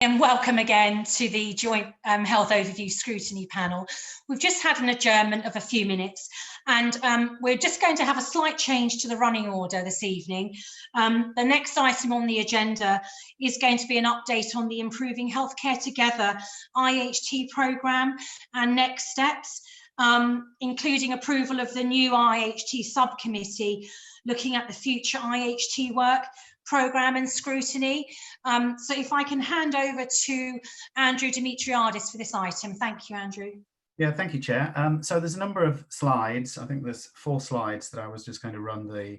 And welcome again to the Joint Health Overview Scrutiny panel. We've just had an adjournment of a few minutes, and we're just going to have a slight change to the running order this evening. The next item on the agenda is going to be an update on the Improving Healthcare Together IHT programme and next steps, including approval of the new IHT subcommittee looking at the future IHT work programme and scrutiny. So if I can hand over to Andrew Dimitriadis for this item. Thank you, Andrew. Yeah, thank you, Chair. So there's a number of slides. I think there's 4 slides that I was just going to run the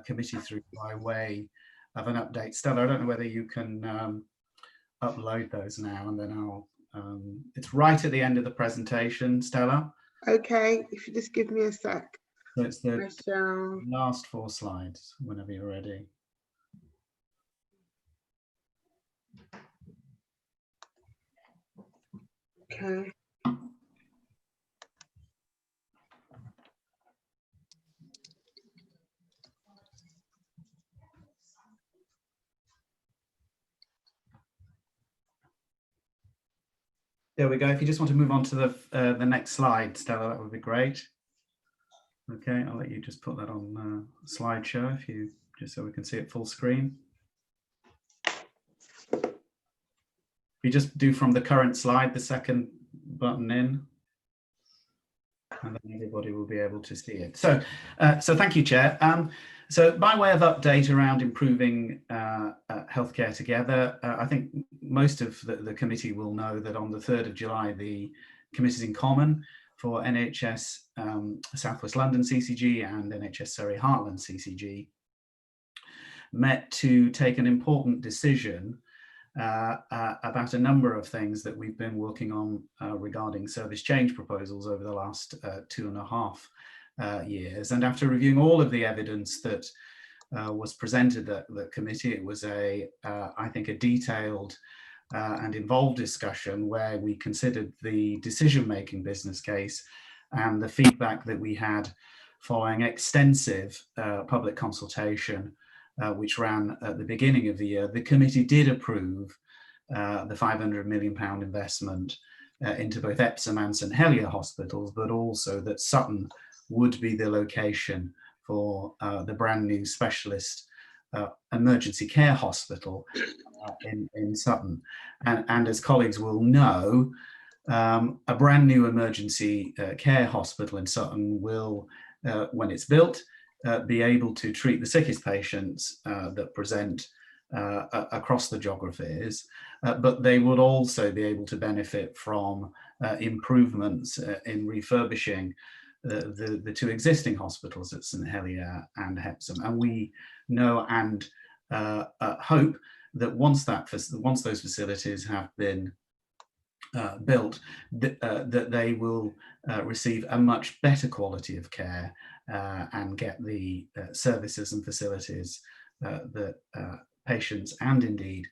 committee through by way of an update. Stella, I don't know whether you can upload those now, and then I'll, it's right at the end of the presentation, Stella. Okay, if you just give me a sec. So it's the last 4 slides, whenever you're ready. Okay. There we go. If you just want to move on to the next slide, Stella, that would be great. Okay, I'll let you just put that on slideshow, if you, just so we can see it full screen. You just do from the current slide, the second button in, and then everybody will be able to see it. So, so thank you, Chair. So by way of update around improving healthcare together, I think most of the committee will know that on the 3rd of July, the Committees in Common for NHS South West London CCG and NHS Surrey Heartland CCG met to take an important decision about a number of things that we've been working on regarding service change proposals over the last 2.5 years. And after reviewing all of the evidence that was presented at the committee, it was I think a detailed and involved discussion where we considered the decision-making business case and the feedback that we had following extensive public consultation which ran at the beginning of the year. The committee did approve the £500 million investment into both Epsom and St Helier hospitals, but also that Sutton would be the location for the brand new specialist emergency care hospital in Sutton. And as colleagues will know, a brand new emergency care hospital in Sutton will, when it's built, be able to treat the sickest patients that present across the geographies, but they would also be able to benefit from improvements in refurbishing the 2 existing hospitals at St Helier and Epsom. And we know and hope that once those facilities have been built, that they will receive a much better quality of care and get the services and facilities that patients and indeed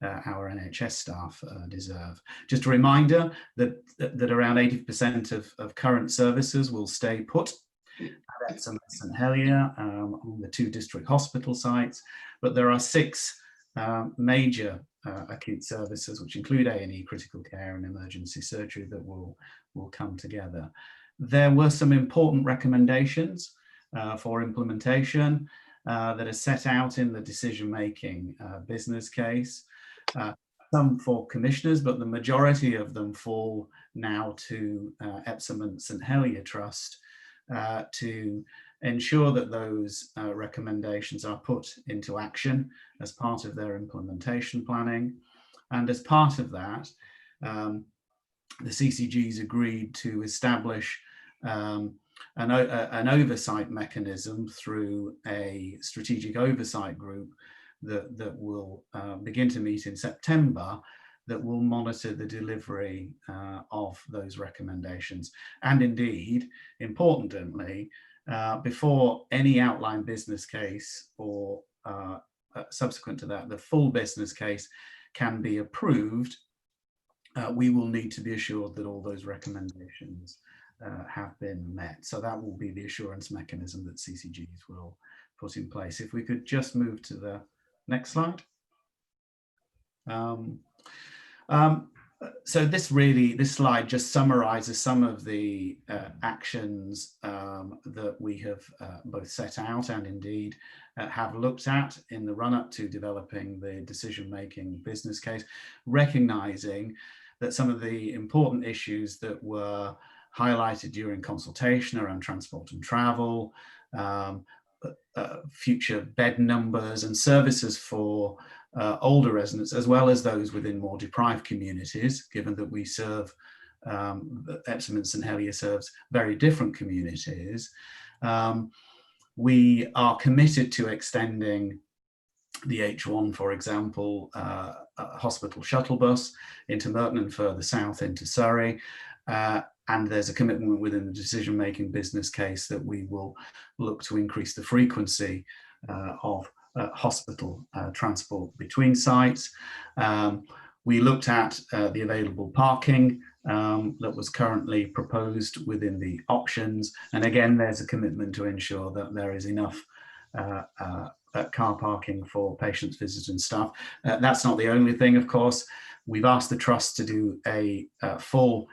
our NHS staff deserve. Just a reminder that around 80% of current services will stay put at Epsom and St Helier on the 2 district hospital sites, but there are 6 major acute services, which include A&E, critical care and emergency surgery, that will come together. There were some important recommendations for implementation that are set out in the decision-making business case. Some for commissioners, but the majority of them fall now to Epsom and St Helier Trust to ensure that those recommendations are put into action as part of their implementation planning. And as part of that, the CCGs agreed to establish an oversight mechanism through a strategic oversight group that will begin to meet in September, that will monitor the delivery of those recommendations. And indeed, importantly, before any outline business case or subsequent to that, the full business case can be approved, we will need to be assured that all those recommendations have been met. So that will be the assurance mechanism that CCGs will put in place. If we could just move to the next slide. So this slide just summarises some of the actions that we have both set out and indeed have looked at in the run-up to developing the decision-making business case, recognising that some of the important issues that were highlighted during consultation around transport and travel, future bed numbers and services for older residents, as well as those within more deprived communities, given that we serve, Epsom and St Helier serves very different communities. We are committed to extending the H1, for example, hospital shuttle bus into Merton and further south into Surrey. And there's a commitment within the decision-making business case that we will look to increase the frequency of hospital transport between sites. We looked at the available parking that was currently proposed within the options. And again, there's a commitment to ensure that there is enough car parking for patients, visitors and staff. That's not the only thing, of course. We've asked the Trust to do a full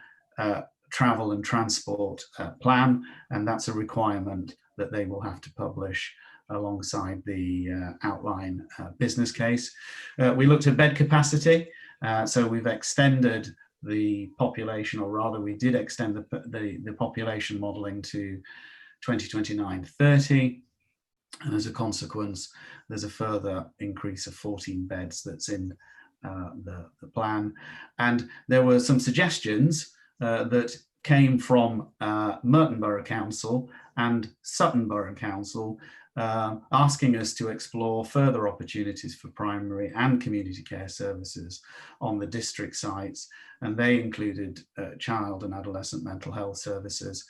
travel and transport plan, and that's a requirement that they will have to publish alongside the outline business case. We looked at bed capacity, so we've extended the population, or rather we did extend the population modelling to 2029-30, and as a consequence there's a further increase of 14 beds that's in the plan. And there were some suggestions that came from Merton Borough Council and Sutton Borough Council, asking us to explore further opportunities for primary and community care services on the district sites, and they included child and adolescent mental health services,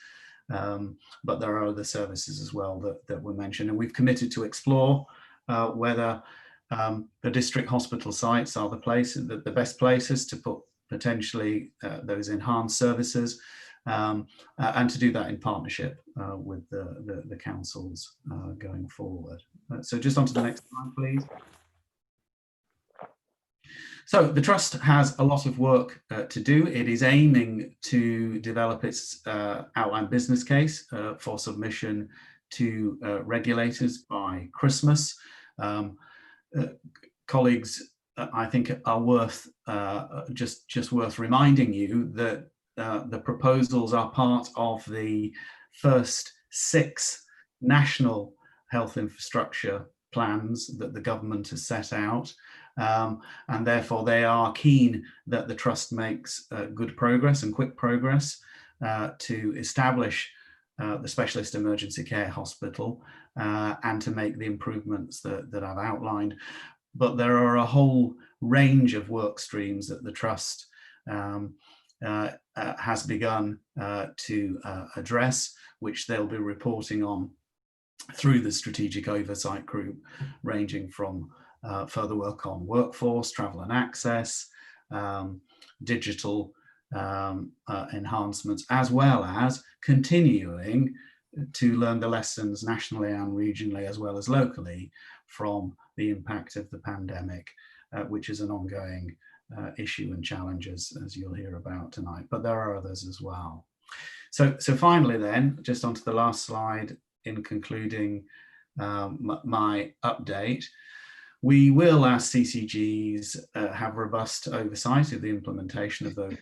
but there are other services as well that were mentioned, and we've committed to explore whether the district hospital sites are the best places to put potentially those enhanced services, and to do that in partnership with the councils going forward. So just on to the next slide, please. So the Trust has a lot of work to do. It is aiming to develop its outline business case for submission to regulators by Christmas. Colleagues, I think are worth just worth reminding you that the proposals are part of the first 6 national health infrastructure plans that the government has set out, and therefore they are keen that the Trust makes good progress and quick progress to establish the specialist emergency care hospital and to make the improvements that I've outlined. But there are a whole range of work streams that the Trust has begun to address, which they'll be reporting on through the strategic oversight group, ranging from further work on workforce, travel and access, digital enhancements, as well as continuing to learn the lessons nationally and regionally as well as locally from the impact of the pandemic, which is an ongoing issue and challenges, as you'll hear about tonight, but there are others as well. So finally then, just onto the last slide, in concluding my update, we will, as CCGs, have robust oversight of the implementation of those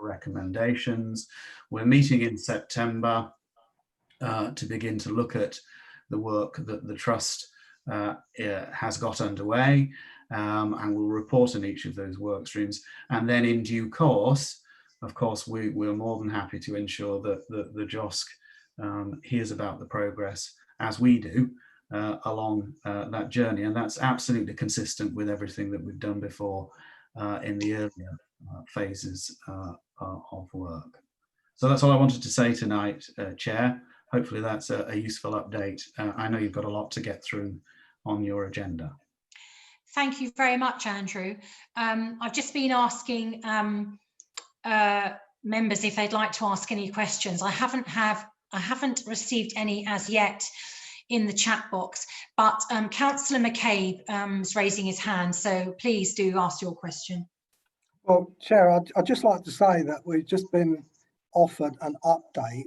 recommendations. We're meeting in September to begin to look at the work that the Trust has got underway, and we'll report on each of those work streams. And then in due course, of course, we're more than happy to ensure that the JOSC hears about the progress as we do along that journey. And that's absolutely consistent with everything that we've done before in the earlier phases of work. So that's all I wanted to say tonight, Chair. Hopefully that's a useful update. I know you've got a lot to get through on your agenda. Thank you very much, Andrew. I've just been asking members if they'd like to ask any questions. I haven't received any as yet in the chat box, but Councillor McCabe is raising his hand, so please do ask your question. Well, Chair, I'd just like to say that we've just been offered an update,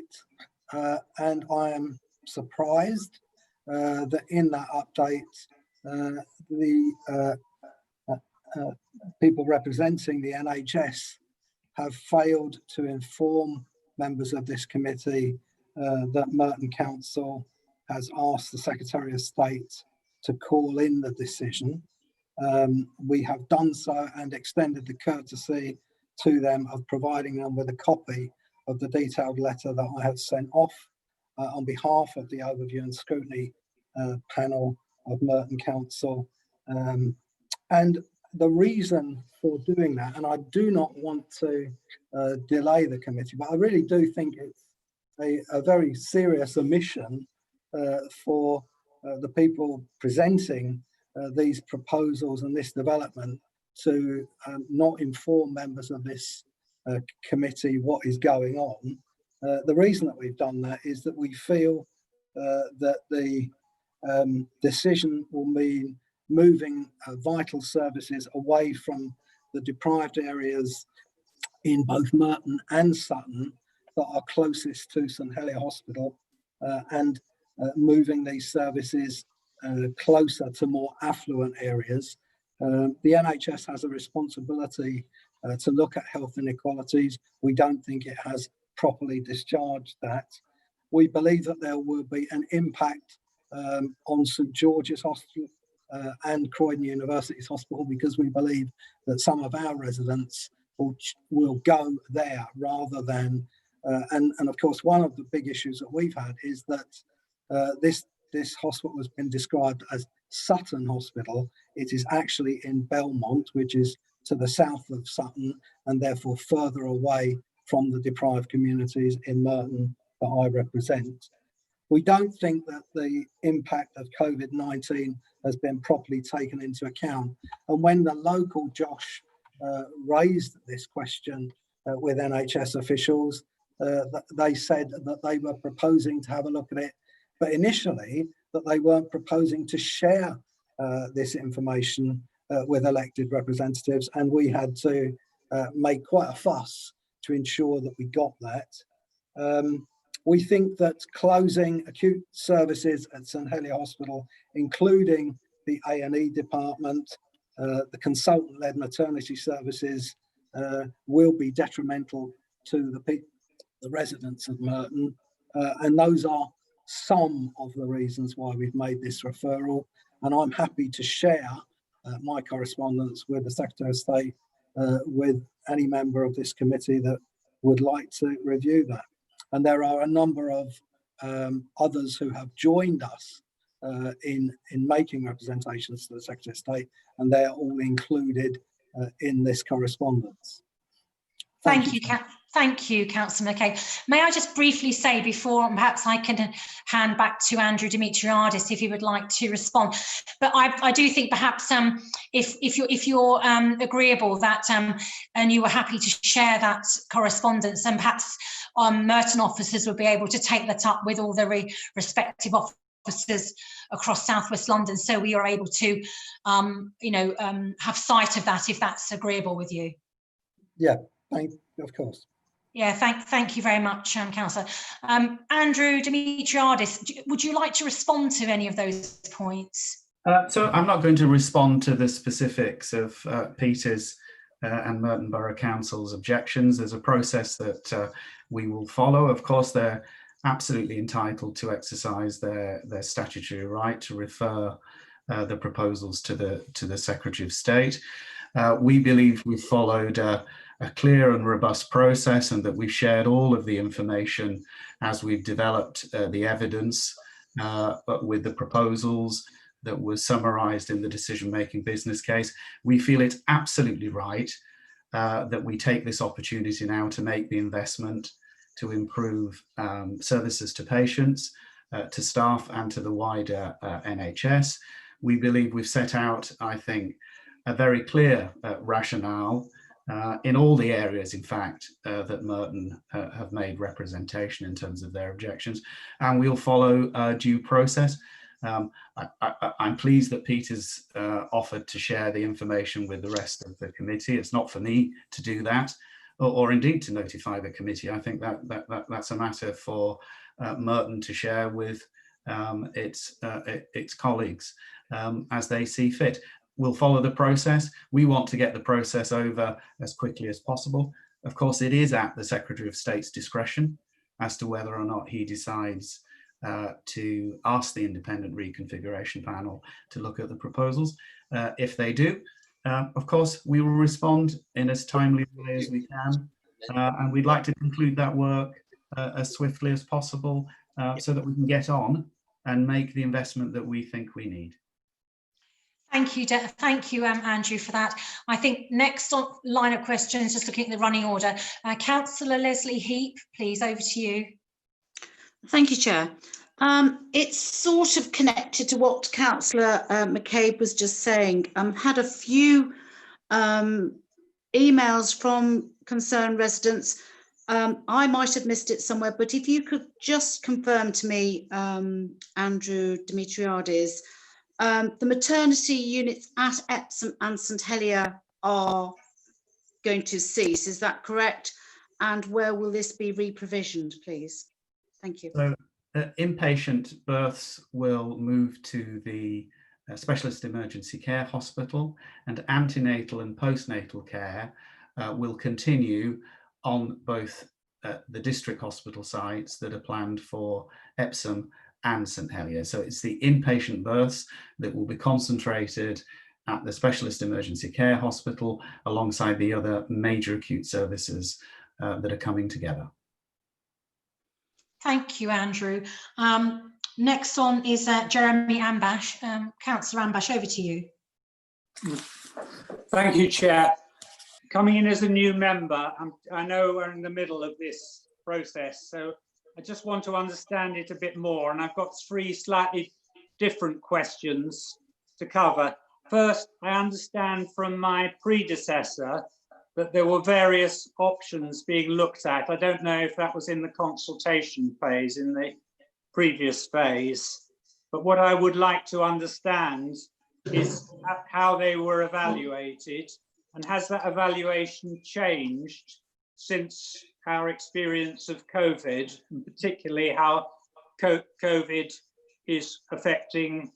and I am surprised that in that update, the people representing the NHS have failed to inform members of this committee that Merton Council has asked the Secretary of State to call in the decision. We have done so and extended the courtesy to them of providing them with a copy of the detailed letter that I have sent off on behalf of the Overview and Scrutiny panel of Merton Council. And the reason for doing that, and I do not want to delay the committee, but I really do think it's a very serious omission for the people presenting these proposals and this development to not inform members of this committee what is going on. The reason that we've done that is that we feel that the decision will mean moving vital services away from the deprived areas in both Merton and Sutton that are closest to St Helier Hospital, and moving these services closer to more affluent areas. The NHS has a responsibility to look at health inequalities. We don't think it has properly discharged that. We believe that there will be an impact on St George's Hospital and Croydon University's Hospital, because we believe that some of our residents will go there rather than, and of course one of the big issues that we've had is that this hospital has been described as Sutton Hospital. It is actually in Belmont, which is to the south of Sutton and therefore further away from the deprived communities in Merton that I represent. We don't think that the impact of COVID-19 has been properly taken into account. And when the local Josh raised this question with NHS officials, they said that they were proposing to have a look at it, but initially that they weren't proposing to share this information with elected representatives, and we had to make quite a fuss to ensure that we got that. We think that closing acute services at St Helier Hospital, including the A&E department, the consultant-led maternity services, will be detrimental to the residents of Merton, and those are some of the reasons why we've made this referral. And I'm happy to share my correspondence with the Secretary of State, with any member of this committee that would like to review that. And there are a number of others who have joined us in making representations to the Secretary of State, and they are all included in this correspondence. Thank you, Councillor McKay. May I just briefly say before perhaps I can hand back to Andrew Dimitriadis if he would like to respond. But I do think perhaps if you're agreeable that and you were happy to share that correspondence, and perhaps Merton officers would be able to take that up with all the respective officers across Southwest London, so we are able to have sight of that, if that's agreeable with you. Yeah. Of course. Yeah, thank you very much, Councillor. Andrew Dimitriadis, would you like to respond to any of those points? So I'm not going to respond to the specifics of Peter's and Merton Borough Council's objections. There's a process that we will follow. Of course, they're absolutely entitled to exercise their statutory right to refer the proposals to the Secretary of State. We believe we've followed a clear and robust process, and that we've shared all of the information as we've developed the evidence with the proposals that was summarised in the decision-making business case. We feel it's absolutely right that we take this opportunity now to make the investment to improve services to patients, to staff and to the wider NHS. We believe we've set out, I think, a very clear rationale in all the areas, in fact, that Merton have made representation in terms of their objections, and we'll follow due process. I'm pleased that Peter's offered to share the information with the rest of the committee. It's not for me to do that, or indeed to notify the committee. I think that's a matter for Merton to share with its colleagues as they see fit. We'll follow the process. We want to get the process over as quickly as possible. Of course, it is at the Secretary of State's discretion as to whether or not he decides to ask the independent reconfiguration panel to look at the proposals. If they do, of course, we will respond in as timely a way as we can. And we'd like to conclude that work as swiftly as possible so that we can get on and make the investment that we think we need. Thank you, Andrew, for that. I think next on line of questions, just looking at the running order, Councillor Leslie Heap, please, over to you. Thank you, Chair. It's sort of connected to what Councillor McCabe was just saying. Had a few emails from concerned residents. I might have missed it somewhere, but if you could just confirm to me, Andrew Dimitriades, the maternity units at Epsom and St Helier are going to cease, is that correct? And where will this be reprovisioned, please? Thank you. So, inpatient births will move to the Specialist Emergency Care Hospital, and antenatal and postnatal care will continue on both the district hospital sites that are planned for Epsom and St Helier. So it's the inpatient births that will be concentrated at the Specialist Emergency Care Hospital alongside the other major acute services that are coming together. Thank you, Andrew. Next on is Jeremy Ambash. Councillor Ambash, over to you. Thank you, Chair. Coming in as a new member, I know we're in the middle of this process, so I just want to understand it a bit more, and I've got three slightly different questions to cover. First, I understand from my predecessor that there were various options being looked at. I don't know if that was in the consultation phase, in the previous phase, but what I would like to understand is how they were evaluated, and has that evaluation changed since our experience of COVID, and particularly how COVID is affecting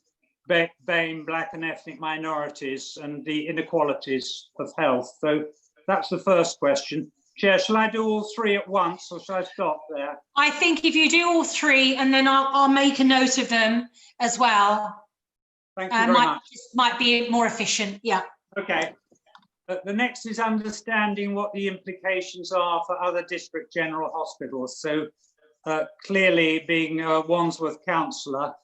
BAME, Black and ethnic minorities, and the inequalities of health. So that's the first question. Chair, shall I do all three at once, or shall I stop there? I think if you do all three, and then I'll make a note of them as well. Thank you very much. Might be more efficient, yeah. Okay. The next is understanding what the implications are for other district general hospitals. So clearly, being a Wandsworth councillor,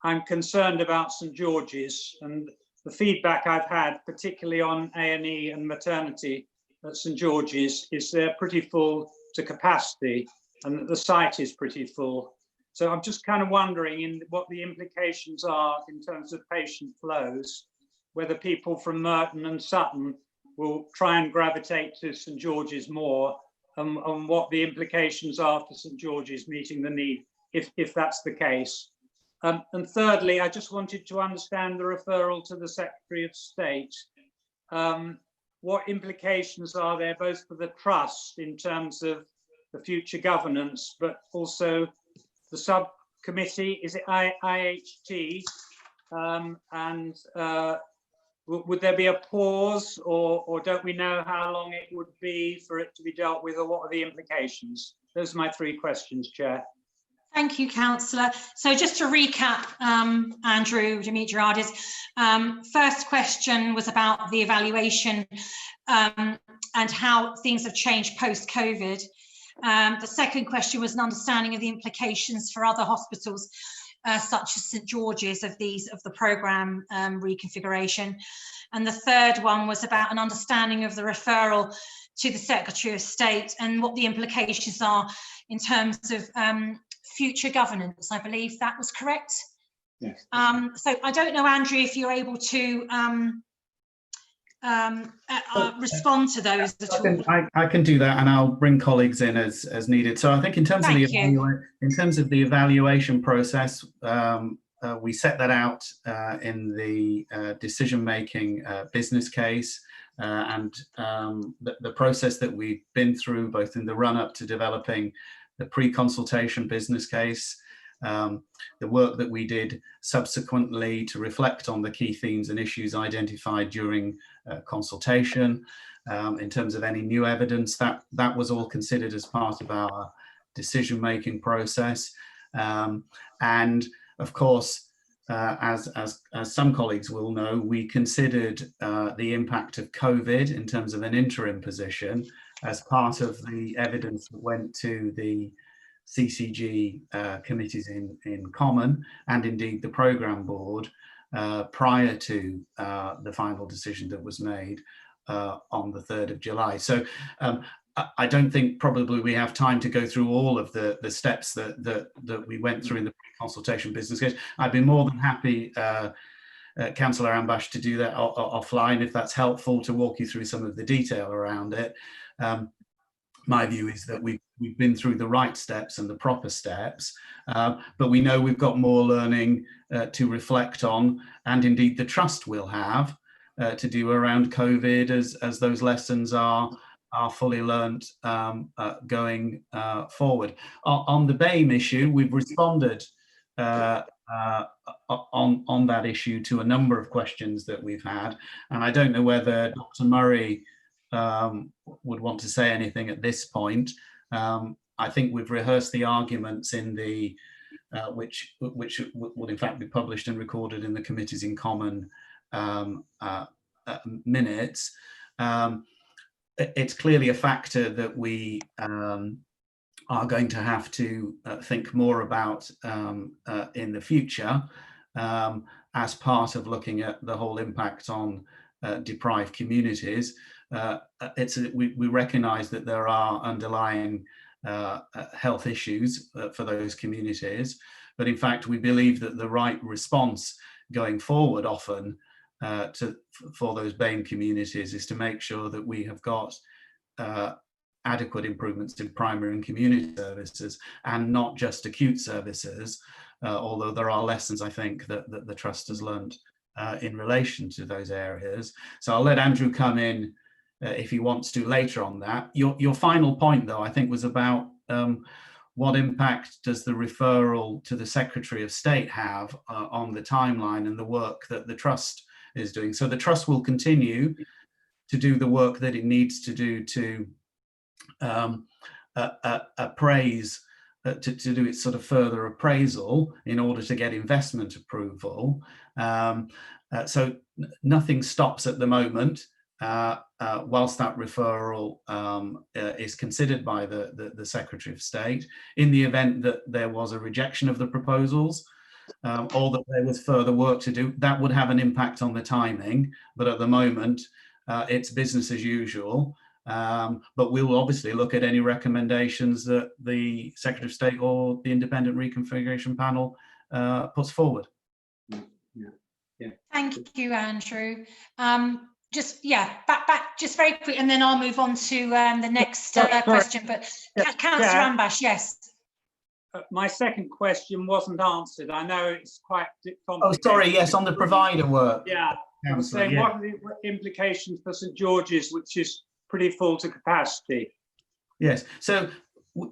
I'm concerned about St George's, and the feedback I've had, particularly on A&E and maternity at St George's, is they're pretty full to capacity, and that the site is pretty full. So I'm just kind of wondering what the implications are in terms of patient flows, whether people from Merton and Sutton will try and gravitate to St George's more, and what the implications are for St George's meeting the need, if that's the case. And thirdly, I just wanted to understand the referral to the Secretary of State. What implications are there both for the trust in terms of the future governance, but also the subcommittee? Is it IHT? Would there be a pause, or don't we know how long it would be for it to be dealt with, or what are the implications? Those are my three questions, Chair. Thank you, Councillor. So just to recap, Andrew Dimitriades, first question was about the evaluation and how things have changed post-COVID. The second question was an understanding of the implications for other hospitals, such as St George's, of the programme reconfiguration. And the third one was about an understanding of the referral to the Secretary of State and what the implications are in terms of future governance. I believe that was correct. Yes. So I don't know, Andrew, if you're able to respond to those at all. I can do that, and I'll bring colleagues in as needed. So I think in terms of the evaluation process, we set that out in the decision-making business case, and the process that we've been through, both in the run-up to developing the pre-consultation business case, the work that we did subsequently to reflect on the key themes and issues identified during consultation, in terms of any new evidence, that was all considered as part of our decision-making process. And of course, as some colleagues will know, we considered the impact of COVID in terms of an interim position as part of the evidence that went to the CCG committees in common, and indeed the programme board, prior to the final decision that was made on the 3rd of July. So I don't think probably we have time to go through all of the steps that we went through in the pre-consultation business case. I'd be more than happy, Councillor Ambash, to do that offline if that's helpful, to walk you through some of the detail around it. My view is that we've been through the right steps and the proper steps, but we know we've got more learning to reflect on, and indeed the trust will have to do around COVID as those lessons are fully learnt going forward. On the BAME issue, we've responded on that issue to a number of questions that we've had, and I don't know whether Dr. Murray would want to say anything at this point. I think we've rehearsed the arguments in the which will in fact be published and recorded in the committees in common minutes. It's clearly a factor that we are going to have to think more about in the future, as part of looking at the whole impact on deprived communities. We recognise that there are underlying health issues for those communities, but in fact we believe that the right response going forward often for those BAME communities is to make sure that we have got adequate improvements in primary and community services, and not just acute services, although there are lessons I think that the Trust has learned in relation to those areas. So I'll let Andrew come in if he wants to later on that. Your final point though, I think, was about what impact does the referral to the Secretary of State have on the timeline and the work that the Trust is doing. So the Trust will continue to do the work that it needs to do to appraise, to do its sort of further appraisal in order to get investment approval. So nothing stops at the moment whilst that referral is considered by the Secretary of State. In the event that there was a rejection of the proposals, or that there was further work to do, that would have an impact on the timing. But at the moment, it's business as usual. But we will obviously look at any recommendations that the Secretary of State or the Independent Reconfiguration Panel puts forward. Yeah. Thank you, Andrew. Just back just very quick, and then I'll move on to the next question. But Councillor Ambash, yes. My second question wasn't answered. I know it's quite complicated. Oh, sorry, yes, on the provider work. Yeah, I was saying, what are the implications for St George's, which is pretty full to capacity? Yes, so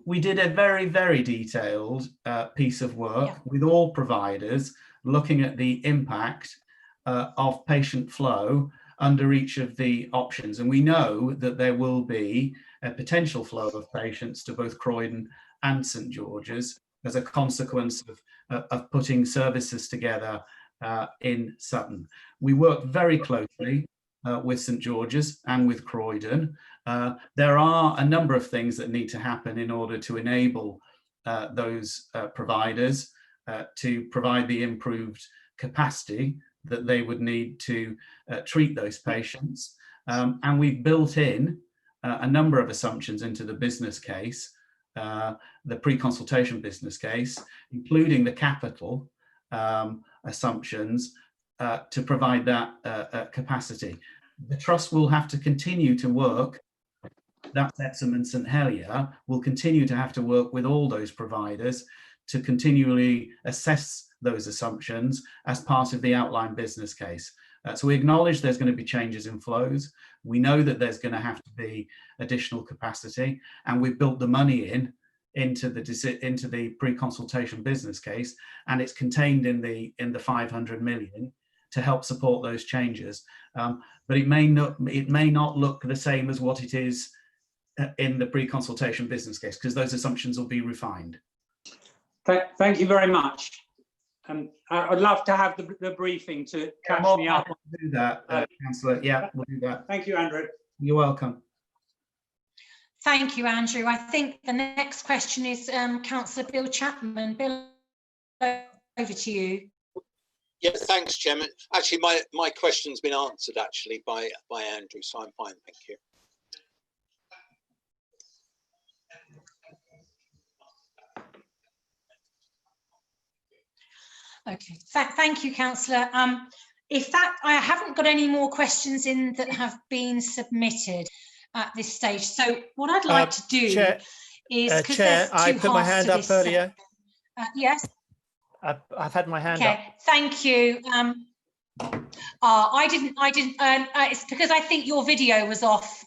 we did a very, very detailed piece of work with all providers, looking at the impact of patient flow under each of the options. And we know that there will be a potential flow of patients to both Croydon and St George's as a consequence of putting services together in Sutton. We work very closely with St George's and with Croydon. There are a number of things that need to happen in order to enable those providers to provide the improved capacity that they would need to treat those patients. And we've built in a number of assumptions into the business case, the pre-consultation business case, including the capital assumptions to provide that capacity. The Trust will have to continue to work, that's Epsom and St Helier, will continue to have to work with all those providers to continually assess those assumptions as part of the outline business case. So we acknowledge there's going to be changes in flows. We know that there's going to have to be additional capacity, and we've built the money into the pre-consultation business case, and it's contained in the 500 million to help support those changes. But it may not look the same as what it is in the pre-consultation business case, because those assumptions will be refined. Thank you very much. I'd love to have the briefing to catch me up. We'll do that, Councillor. Yeah, we'll do that. Thank you, Andrew. You're welcome. Thank you, Andrew. I think the next question is Councillor Bill Chapman. Bill, over to you. Yeah, thanks, Chairman. Actually, my question's been answered actually by Andrew, so I'm fine, thank you. Okay, thank you, Councillor. I haven't got any more questions in that have been submitted at this stage. So what I'd like to do is, Chair, I put my hand up earlier. Yes. I've had my hand up. Okay, thank you. I didn't. It's because I think your video was off.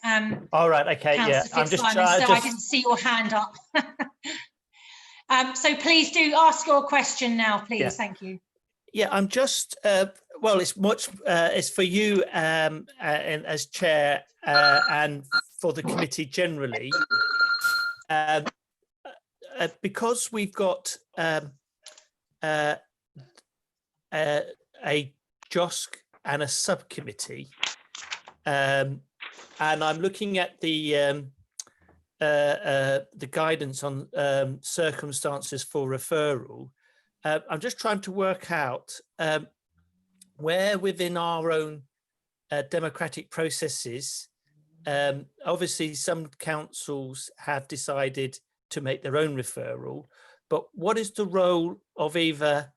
All right. Okay. Yeah. I'm just. I didn't see your hand up. So please do ask your question now, please. Yeah. Thank you. Yeah, I'm just. Well, it's for you and as chair and for the committee generally, because we've got a JOSC and a subcommittee, and I'm looking at the guidance on circumstances for referral. I'm just trying to work out where within our own democratic processes, obviously some councils have decided to make their own referral, but what is the role of either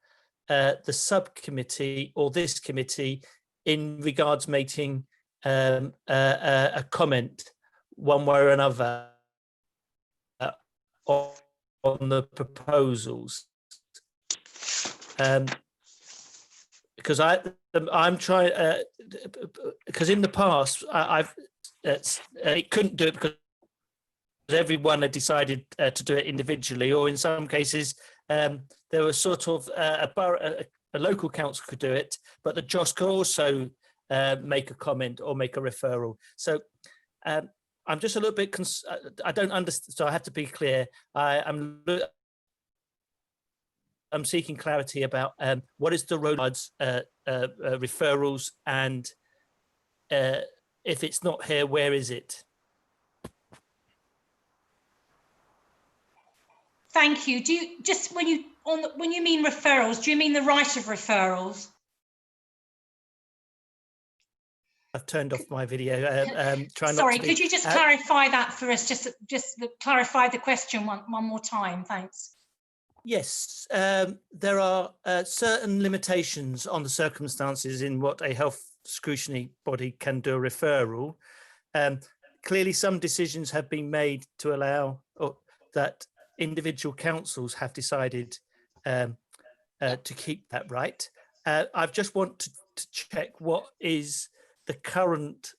the subcommittee or this committee in regards making a comment one way or another on the proposals? Because I'm trying, because in the past it couldn't do it because everyone had decided to do it individually, or in some cases there was sort of a local council could do it, but the JOSC could also make a comment or make a referral. So I'm just a little bit, I don't understand, so I have to be clear. I'm seeking clarity about what is the role of referrals, and if it's not here, where is it? Thank you. Do you just when you mean referrals, do you mean the right of referrals? I've turned off my video. Sorry, could you just clarify that for us? Just clarify the question one more time. Thanks. Yes, there are certain limitations on the circumstances in what a health scrutiny body can do a referral. Clearly, some decisions have been made to allow that individual councils have decided to keep that right. I just want to check what is the current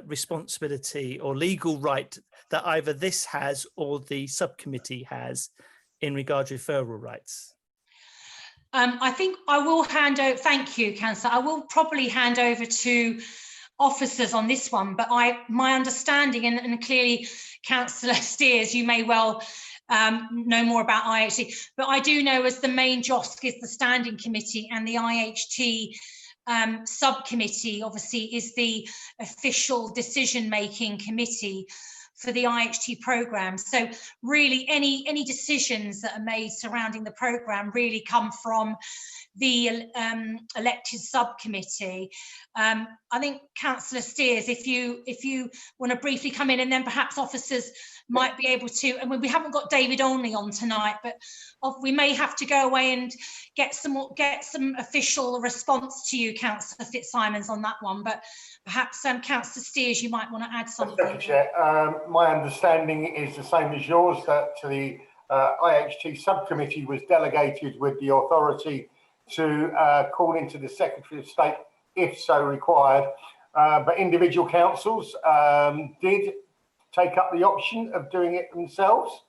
responsibility or legal right that either this has or the subcommittee has in regard to referral rights. I think I will hand over, thank you, Councillor. I will probably hand over to officers on this one, but my understanding, and clearly Councillor Steers, you may well know more about IHT, but I do know as the main JOSC is the standing committee, and the IHT subcommittee obviously is the official decision-making committee for the IHT programme. So really any decisions that are made surrounding the programme really come from the elected subcommittee. I think Councillor Steers, if you want to briefly come in, and then perhaps officers might be able to, and we haven't got David Olney on tonight, but we may have to go away and get some official response to you, Councillor Fitzsimons, on that one. But perhaps Councillor Steers, you might want to add something. Chair, my understanding is the same as yours, that the IHT subcommittee was delegated with the authority to call into the Secretary of State if so required. But individual councils did take up the option of doing it themselves.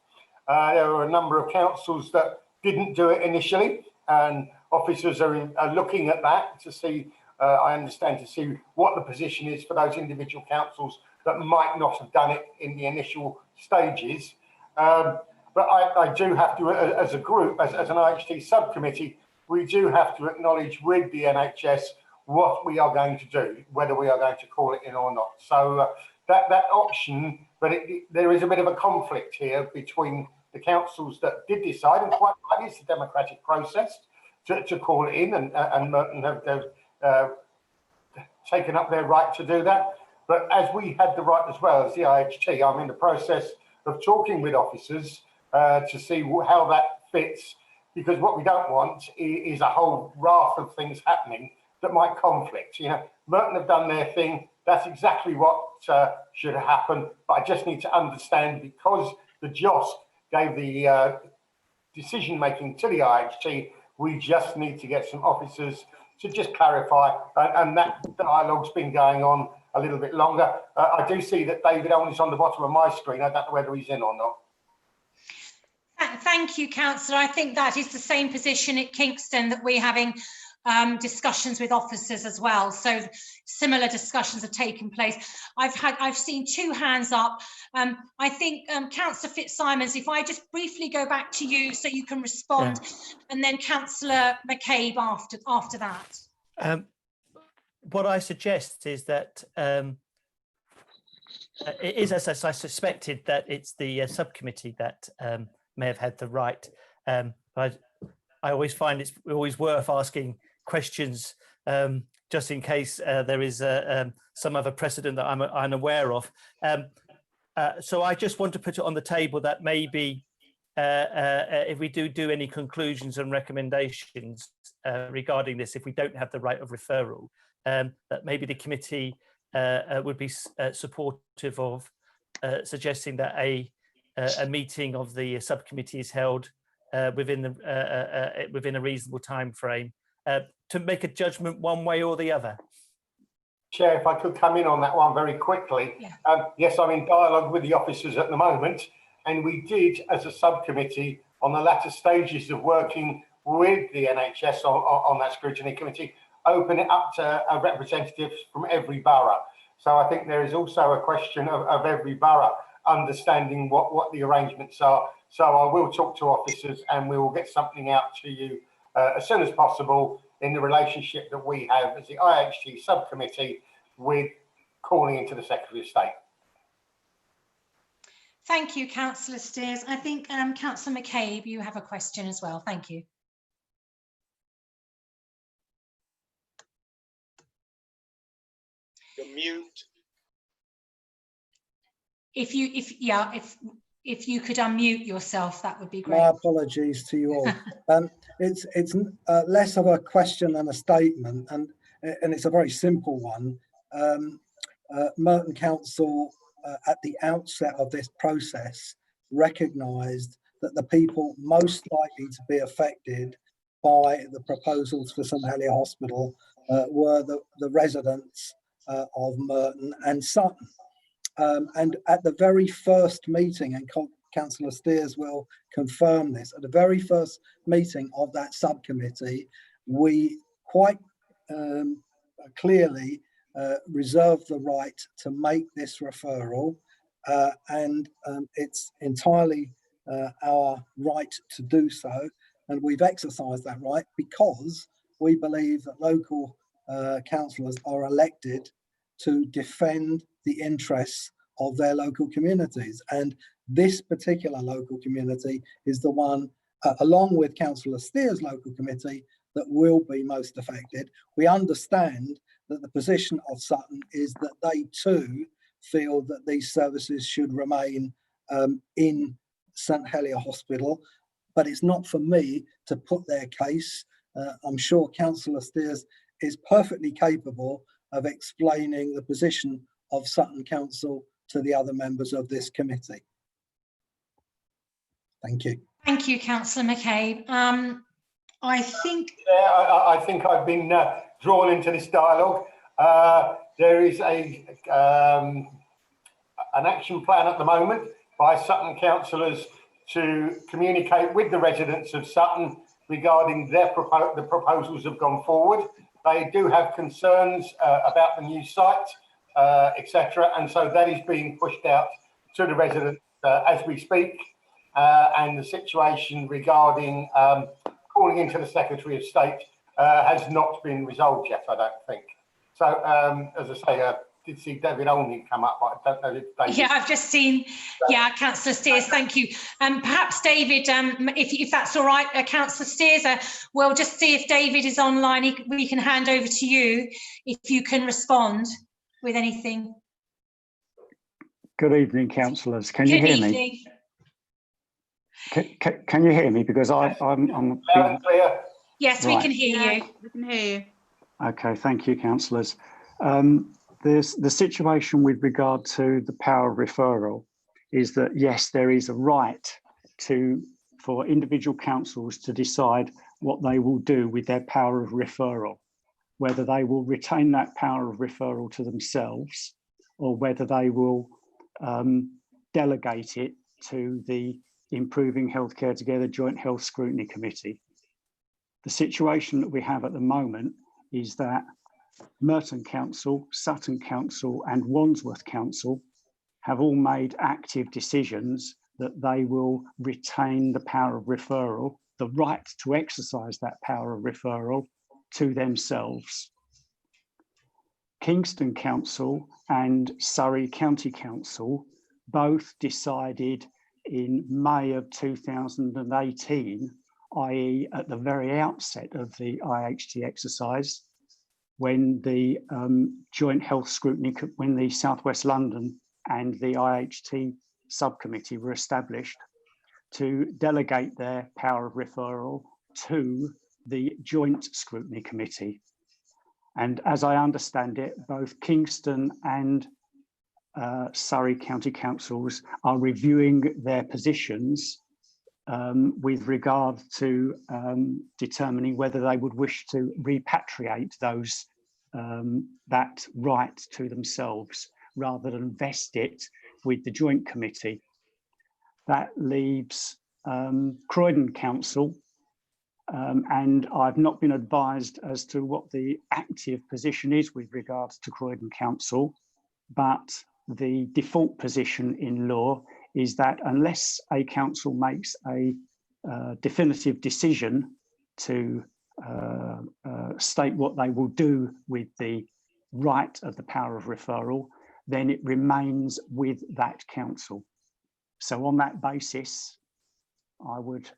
There were a number of councils that didn't do it initially, and officers are looking at that to see, I understand, to see what the position is for those individual councils that might not have done it in the initial stages. But I do have to, as a group, as an IHT subcommittee, we do have to acknowledge with the NHS what we are going to do, whether we are going to call it in or not. So that option, but there is a bit of a conflict here between the councils that did decide, and quite right, it's a democratic process to call it in, and Merton have taken up their right to do that. But as we had the right as well as the IHT, I'm in the process of talking with officers to see how that fits, because what we don't want is a whole raft of things happening that might conflict. You know, Merton have done their thing. That's exactly what should happen. But I just need to understand, because the JOSC gave the decision making to the IHT, we just need to get some officers to just clarify, and that dialogue's been going on a little bit longer. I do see that David Owen is on the bottom of my screen. I don't know whether he's in or not. Thank you, Councillor. I think that is the same position at Kingston, that we're having discussions with officers as well. So similar discussions have taken place. I've seen two hands up. I think Councillor Fitzsimons, if I just briefly go back to you so you can respond, and then Councillor McCabe after that. What I suggest is that it is, as I suspected, that it's the subcommittee that may have had the right. But I always find it's always worth asking questions just in case there is some other precedent that I'm unaware of. So I just want to put it on the table that maybe if we do any conclusions and recommendations regarding this, if we don't have the right of referral, that maybe the committee would be supportive of suggesting that a meeting of the subcommittee is held within a reasonable time frame to make a judgment one way or the other. Chair, if I could come in on that one very quickly. Yes, I'm in dialogue with the officers at the moment, and we did, as a subcommittee, on the latter stages of working with the NHS on that scrutiny committee, open it up to representatives from every borough. So I think there is also a question of every borough understanding what the arrangements are. So I will talk to officers, and we will get something out to you as soon as possible in the relationship that we have as the IHT subcommittee with calling into the Secretary of State. Thank you, Councillor Steers. I think Councillor McCabe, you have a question as well. Thank you. You're mute. If you could unmute yourself, that would be great. My apologies to you all. It's less of a question than a statement, and it's a very simple one. Merton Council, at the outset of this process, recognised that the people most likely to be affected by the proposals for St Helier Hospital were the residents of Merton and Sutton. And at the very first meeting, and Councillor Steers will confirm this, at the very first meeting of that subcommittee, we quite clearly reserved the right to make this referral, and it's entirely our right to do so, and we've exercised that right because we believe that local councillors are elected to defend the interests of their local communities, and this particular local community is the one, along with Councillor Steers' local committee, that will be most affected. We understand that the position of Sutton is that they too feel that these services should remain in St Helier Hospital, but it's not for me to put their case. I'm sure Councillor Steers is perfectly capable of explaining the position of Sutton Council to the other members of this committee. Thank you. Thank you, Councillor McCabe. I think I think I've been drawn into this dialogue. There is an action plan at the moment by Sutton councillors to communicate with the residents of Sutton regarding the proposals have gone forward. They do have concerns about the new site, etc. And so that is being pushed out to the residents as we speak. And the situation regarding calling into the Secretary of State has not been resolved yet, I don't think. So, as I say, I did see David Olney come up, but I don't know if David... Yeah, I've just seen, yeah, Councillor Steers, thank you. Perhaps David, if that's all right, Councillor Steers, we'll just see if David is online. We can hand over to you if you can respond with anything. Good evening, councillors. Can you hear me? Can you hear me? Because I'm loud and clear. Yes, right. We can hear you. We can hear you. Okay, thank you, councillors. There's the situation with regard to the power of referral is that, yes, there is a right for individual councils to decide what they will do with their power of referral, whether they will retain that power of referral to themselves or whether they will delegate it to the Improving Healthcare Together Joint Health Scrutiny Committee. The situation that we have at the moment is that Merton Council, Sutton Council and Wandsworth Council have all made active decisions that they will retain the power of referral, the right to exercise that power of referral to themselves. Kingston Council and Surrey County Council both decided in May of 2018, i.e. at the very outset of the IHT exercise, when the Joint Health Scrutiny, when the South West London and the IHT subcommittee were established to delegate their power of referral to the Joint Scrutiny Committee. And as I understand it, both Kingston and Surrey County Councils are reviewing their positions with regard to determining whether they would wish to repatriate those that right to themselves rather than vest it with the Joint Committee. That leaves Croydon Council, and I've not been advised as to what the active position is with regards to Croydon Council, but the default position in law is that unless a council makes a definitive decision to state what they will do with the right of the power of referral, then it remains with that council. So on that basis, I would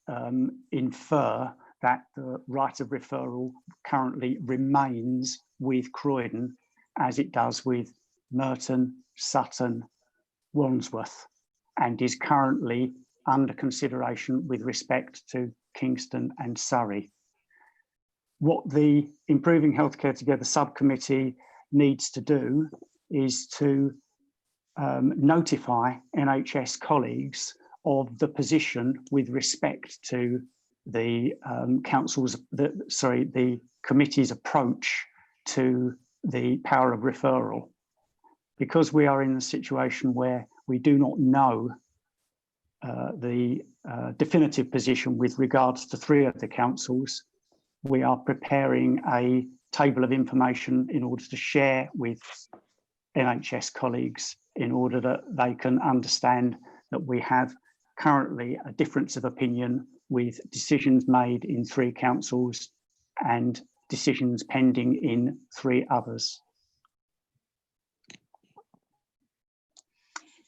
infer that the right of referral currently remains with Croydon as it does with Merton, Sutton, Wandsworth, and is currently under consideration with respect to Kingston and Surrey. What the Improving Healthcare Together subcommittee needs to do is to notify NHS colleagues of the position with respect to the the committee's approach to the power of referral. Because we are in a situation where we do not know the definitive position with regards to 3 of the councils, we are preparing a table of information in order to share with NHS colleagues in order that they can understand that we have currently a difference of opinion with decisions made in 3 councils and decisions pending in 3 others.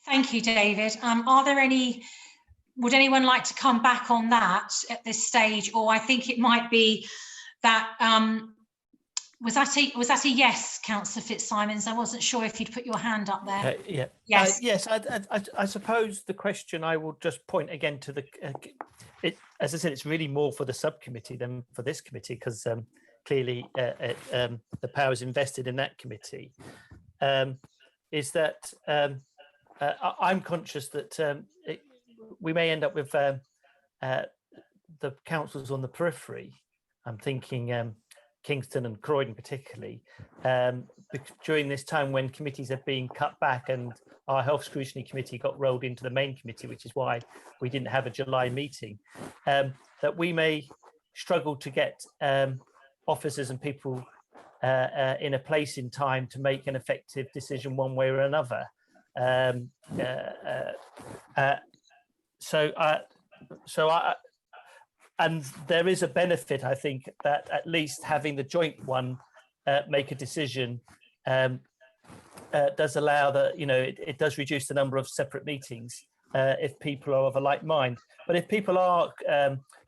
Thank you, David. Are there any, would anyone like to come back on that at this stage? Or I think it might be that, was that a yes, Councillor Fitzsimons? I wasn't sure if you'd put your hand up there. Yeah. Yes. Yes, I suppose the question I will just point again to the, as I said, it's really more for the subcommittee than for this committee, because clearly the power is invested in that committee. Is that I'm conscious that we may end up with the councils on the periphery, I'm thinking Kingston and Croydon particularly, during this time when committees are being cut back and our Health Scrutiny Committee got rolled into the main committee, which is why we didn't have a July meeting, that we may struggle to get officers and people in a place in time to make an effective decision one way or another. And there is a benefit, I think, that at least having the joint one make a decision does allow that, it does reduce the number of separate meetings if people are of a like mind. But if people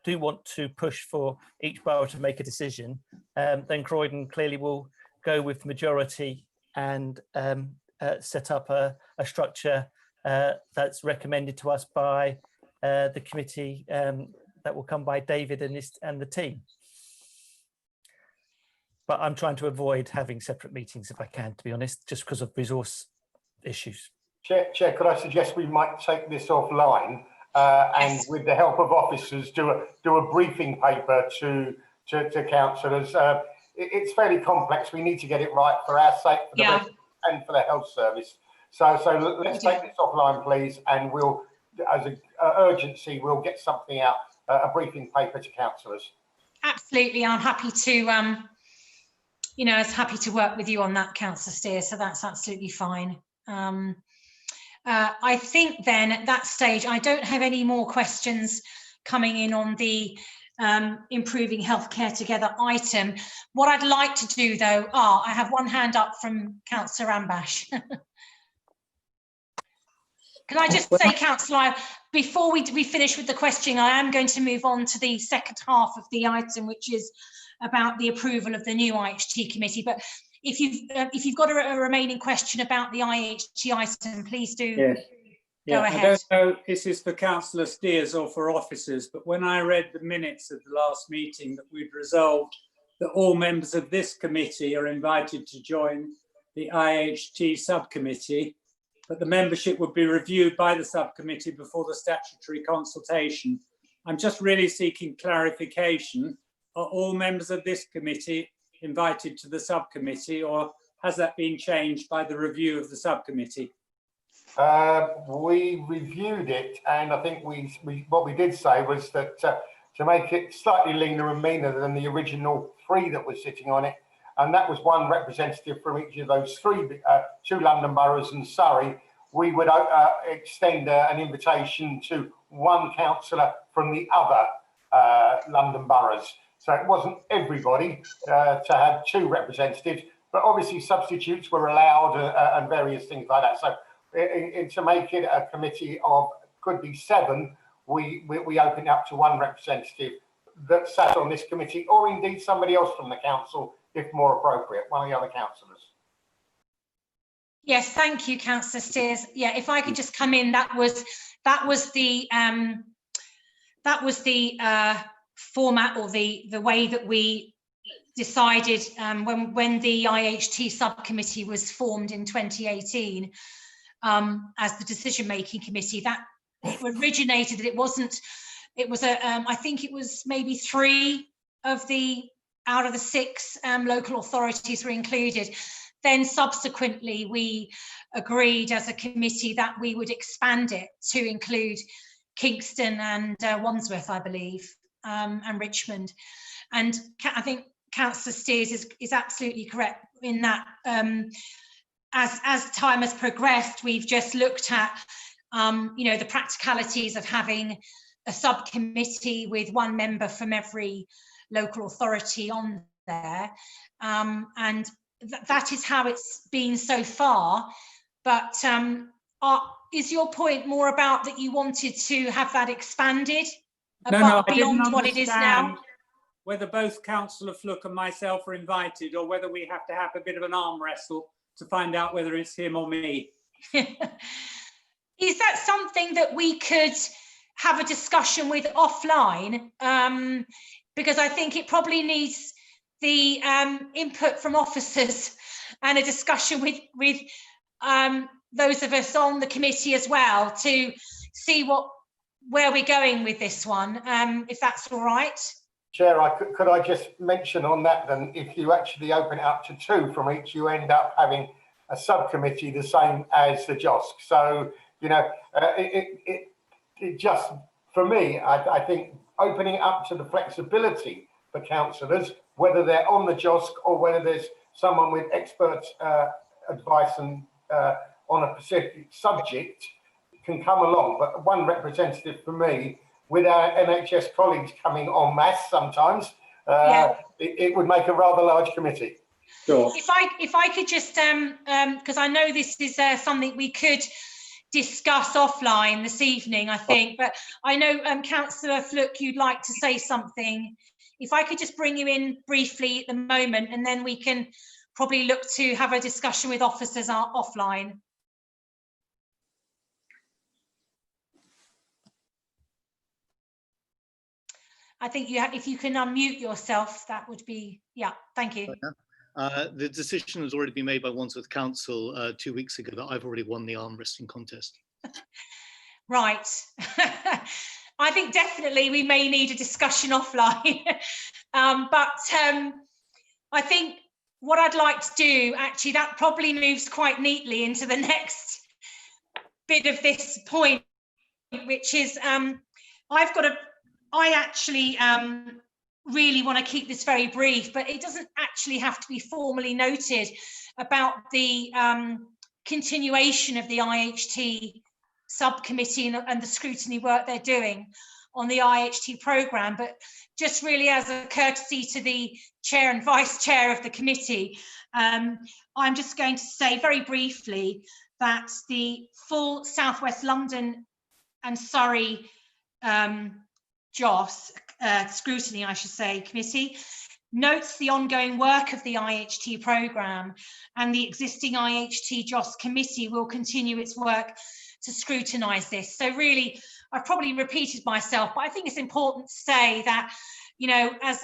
do want to push for each borough to make a decision, then Croydon clearly will go with the majority and set up a structure that's recommended to us by the committee that will come by David and the team. But I'm trying to avoid having separate meetings if I can, to be honest, just because of resource issues. Chair, could I suggest we might take this offline and with the help of officers do a briefing paper to councillors. It's fairly complex. We need to get it right for our sake, for the residents and for the health service. So let's take this offline, please, and we'll, as an urgency, we'll get something out, a briefing paper to councillors. Absolutely, I'm happy to, happy to work with you on that, Councillor Steer. So that's absolutely fine. I think then at that stage, I don't have any more questions coming in on the improving healthcare together item. What I'd like to do though, I have one hand up from Councillor Ambash. Can I just say, Councillor, before we finish with the questioning, I am going to move on to the second half of the item, which is about the approval of the new Iht Committee. But if you've got a remaining question about the Iht item, please do go ahead. I don't know if this is for Councillor Steers or for officers, but when I read the minutes of the last meeting that we'd resolved that all members of this committee are invited to join the Iht subcommittee, but the membership would be reviewed by the subcommittee before the statutory consultation. I'm just really seeking clarification. Are all members of this committee invited to the subcommittee, or has that been changed by the review of the subcommittee? We reviewed it, and I think what we did say was that to make it slightly leaner and meaner than the original 3 that were sitting on it, and that was 1 representative from each of those 3, 2 London boroughs and Surrey, we would extend an invitation to 1 councillor from the other London boroughs. So it wasn't everybody to have 2 representatives, but obviously substitutes were allowed and various things like that. So to make it a committee of, could be 7, we opened up to 1 representative that sat on this committee, or indeed somebody else from the council, if more appropriate, one of the other councillors. Yes, thank you, Councillor Steers. Yeah, if I could just come in, that was the format, or the way that we decided when the Iht subcommittee was formed in 2018 as the decision-making committee. That it originated that it wasn't. It was I think it was maybe 3 of the out of the 6 local authorities were included. Then subsequently we agreed as a committee that we would expand it to include Kingston and Wandsworth, I believe, and Richmond. And I think Councillor Steers is absolutely correct in that as time has progressed, we've just looked at the practicalities of having a subcommittee with 1 member from every local authority on there, and that is how it's been so far. But is your point more about that you wanted to have that expanded beyond what it is now? Whether both Councillor Fluke and myself are invited, or whether we have to have a bit of an arm wrestle to find out whether it's him or me. Is that something that we could have a discussion with offline? Because I think it probably needs the input from officers and a discussion with those of us on the committee as well, to see what where we're going with this one, if that's all right. Chair, could I just mention on that then, if you actually open it up to 2 from each, you end up having a subcommittee the same as the JOSC. So, you know, it just, for me, I think opening it up to the flexibility for councillors, whether they're on the JOSC or whether there's someone with expert advice and on a specific subject can come along. But one representative for me, with our NHS colleagues coming en masse sometimes, it would make a rather large committee. Sure. If I could just, because I know this is something we could discuss offline this evening, I think, but I know Councillor Fluke, you'd like to say something. If I could just bring you in briefly at the moment, and then we can probably look to have a discussion with officers offline. I think if you can unmute yourself, that would be, yeah, thank you. The decision has already been made by Wandsworth Council 2 weeks ago that I've already won the arm wrestling contest. Right. I think definitely we may need a discussion offline. But I think what I'd like to do, actually, that probably moves quite neatly into the next bit of this point, which is I actually really want to keep this very brief, but it doesn't actually have to be formally noted about the continuation of the IHT subcommittee and the scrutiny work they're doing on the IHT programme, but just really as a courtesy to the chair and vice chair of the committee, I'm just going to say very briefly that the full South West London and Surrey JOSC, Scrutiny, I should say, committee, notes the ongoing work of the IHT programme, and the existing IHT JOSC committee will continue its work to scrutinise this. So really, I've probably repeated myself, but I think it's important to say that, you know, as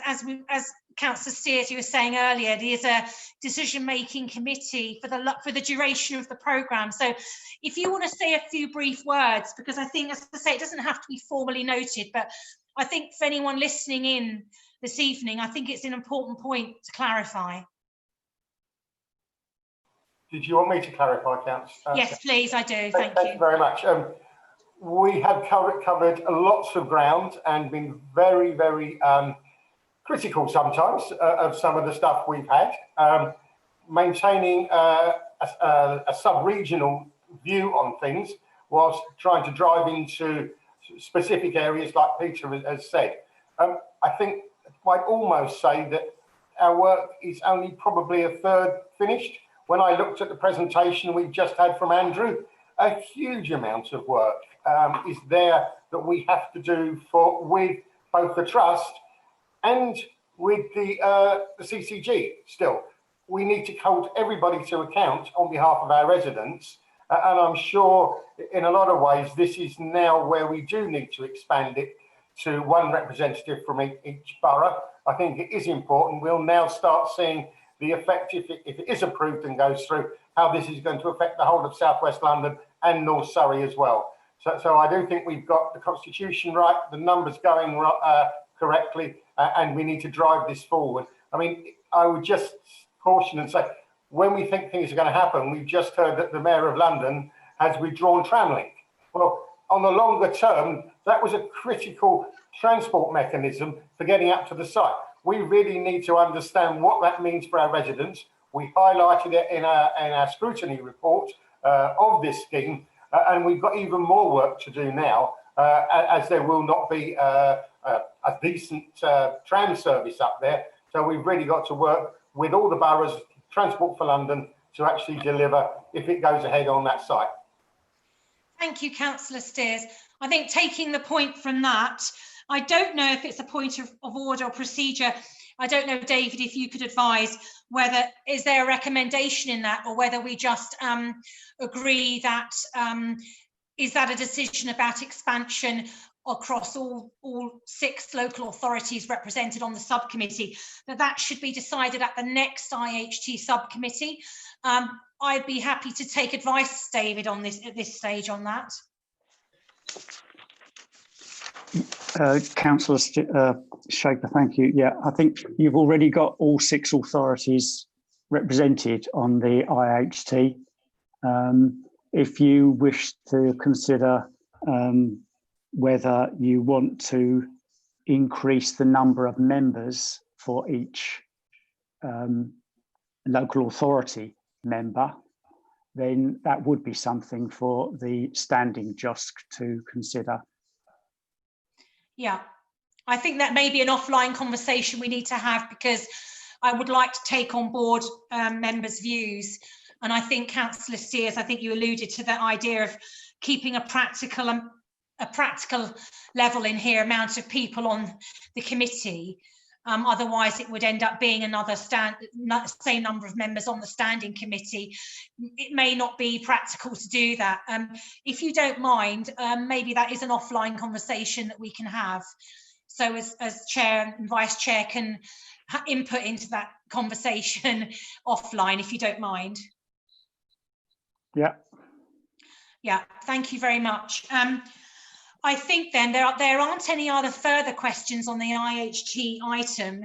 Councillor Steers, you were saying earlier, there's a decision-making committee for the duration of the programme. So if you want to say a few brief words, because I think, as I say, it doesn't have to be formally noted, but I think for anyone listening in this evening, I think it's an important point to clarify. Did you want me to clarify, Councillor? Yes, please, I do. Thank you very much. We have covered lots of ground and been very, very critical sometimes of some of the stuff we've had. Maintaining a sub-regional view on things whilst trying to drive into specific areas like Peter has said. I think I might almost say that our work is only probably a third finished. When I looked at the presentation we've just had from Andrew, a huge amount of work is there that we have to do with both the Trust and with the CCG still. We need to hold everybody to account on behalf of our residents. And I'm sure in a lot of ways, this is now where we do need to expand it to one representative from each borough. I think it is important. We'll now start seeing the effect, if it is approved and goes through, how this is going to affect the whole of South West London and North Surrey as well. So I do think we've got the Constitution right, the numbers going correctly, and we need to drive this forward. I mean, I would just caution and say, when we think things are going to happen, we've just heard that the Mayor of London has withdrawn Tramlink. Well, on the longer term, that was a critical transport mechanism for getting up to the site. We really need to understand what that means for our residents. We highlighted it in our scrutiny report of this scheme, and we've got even more work to do now, as there will not be a decent tram service up there. So we've really got to work with all the boroughs, Transport for London, to actually deliver if it goes ahead on that site. Thank you, Councillor Steers. I think taking the point from that, I don't know if it's a point of order or procedure. I don't know, David, if you could advise whether, is there a recommendation in that, or whether we just agree that, is that a decision about expansion across all 6 local authorities represented on the subcommittee, that should be decided at the next IHT subcommittee. I'd be happy to take advice, David, on this at this stage on that. Councillor Shaper, thank you. Yeah, I think you've already got all 6 authorities represented on the IHT. If you wish to consider whether you want to increase the number of members for each local authority member, then that would be something for the standing JOSC to consider. Yeah, I think that may be an offline conversation we need to have, because I would like to take on board members' views. And I think, Councillor Steers, I think you alluded to that idea of keeping a practical level in here, amount of people on the committee. Otherwise, it would end up being another same number of members on the standing committee. It may not be practical to do that. If you don't mind, maybe that is an offline conversation that we can have. So as chair and vice chair can input into that conversation offline, if you don't mind. Yeah. Yeah, thank you very much. I think then there aren't any other further questions on the IHT item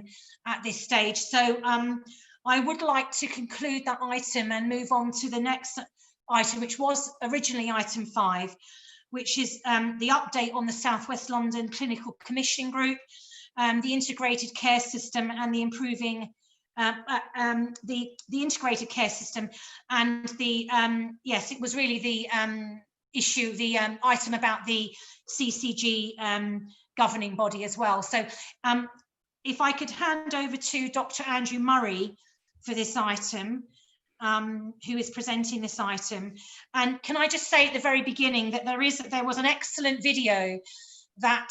at this stage. So I would like to conclude that item and move on to the next item, which was originally item 5, which is the update on the South West London Clinical Commission Group, the integrated care system and the improving the integrated care system, and the yes, it was really the issue, the item about the CCG governing body as well. So if I could hand over to Dr. Andrew Murray for this item, who is presenting this item. And can I just say at the very beginning that there was an excellent video that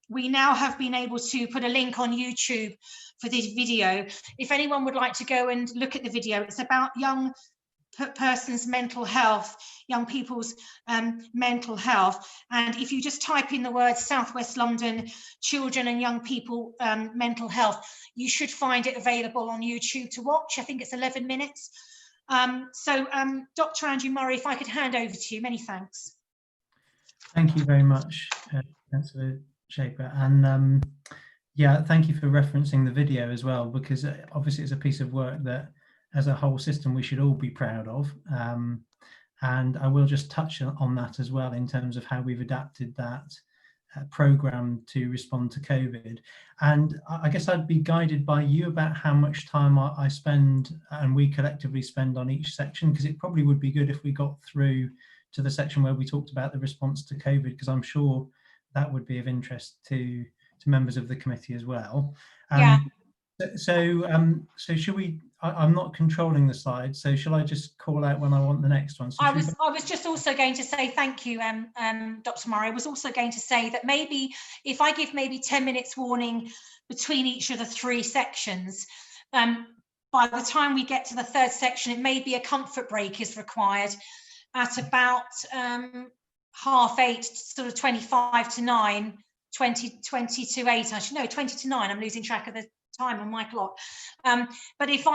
we now have been able to put a link on YouTube for this video. If anyone would like to go and look at the video, it's about young person's mental health, young people's mental health. And if you just type in the word South West London children and young people mental health, you should find it available on YouTube to watch. I think it's 11 minutes. Dr. Andrew Murray, if I could hand over to you, many thanks. Thank you very much, Councillor Shaper. And yeah, thank you for referencing the video as well, because obviously it's a piece of work that as a whole system we should all be proud of. And I will just touch on that as well in terms of how we've adapted that programme to respond to COVID. And I guess I'd be guided by you about how much time I spend and we collectively spend on each section, because it probably would be good if we got through to the section where we talked about the response to COVID, because I'm sure that would be of interest to members of the committee as well. Yeah. So should we? I'm not controlling the slide, so shall I just call out when I want the next one? So I was just also going to say thank you, Dr. Murray. I was also going to say that maybe if I give maybe 10 minutes warning between each of the 3 sections, by the time we get to the 3rd section, it may be a comfort break is required at about 8:30, sort of 25 to 9, 20 to 8. Actually, no, 20 to 9. I'm losing track of the time on my clock. But if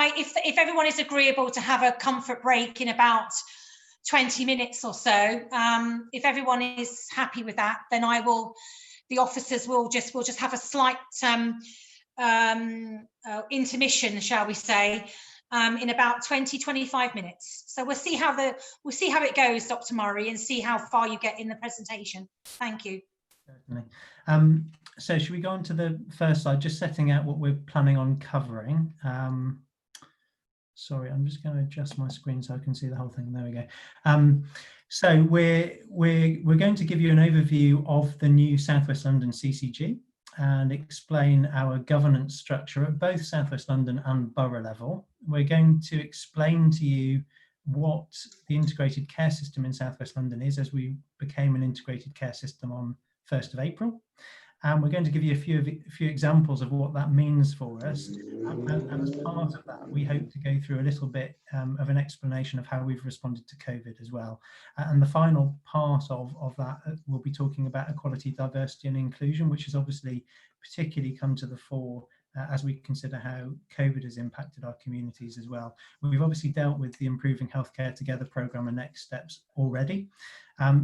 everyone is agreeable to have a comfort break in about 20 minutes or so, if everyone is happy with that, then the officers will just have a slight intermission, shall we say, in about 20-25 minutes. So we'll see how it goes, Dr. Murray, and see how far you get in the presentation. Thank you. Certainly. So should we go on to the first slide, just setting out what we're planning on covering? Sorry, I'm just going to adjust my screen so I can see the whole thing. There we go. So we're going to give you an overview of the new South West London CCG and explain our governance structure at both South West London and borough level. We're going to explain to you what the integrated care system in South West London is, as we became an integrated care system on 1st of April. And we're going to give you a few examples of what that means for us. And as part of that, we hope to go through a little bit of an explanation of how we've responded to COVID as well. And the final part of that, we'll be talking about equality, diversity and inclusion, which has obviously particularly come to the fore as we consider how COVID has impacted our communities as well. We've obviously dealt with the Improving Healthcare Together programme and next steps already.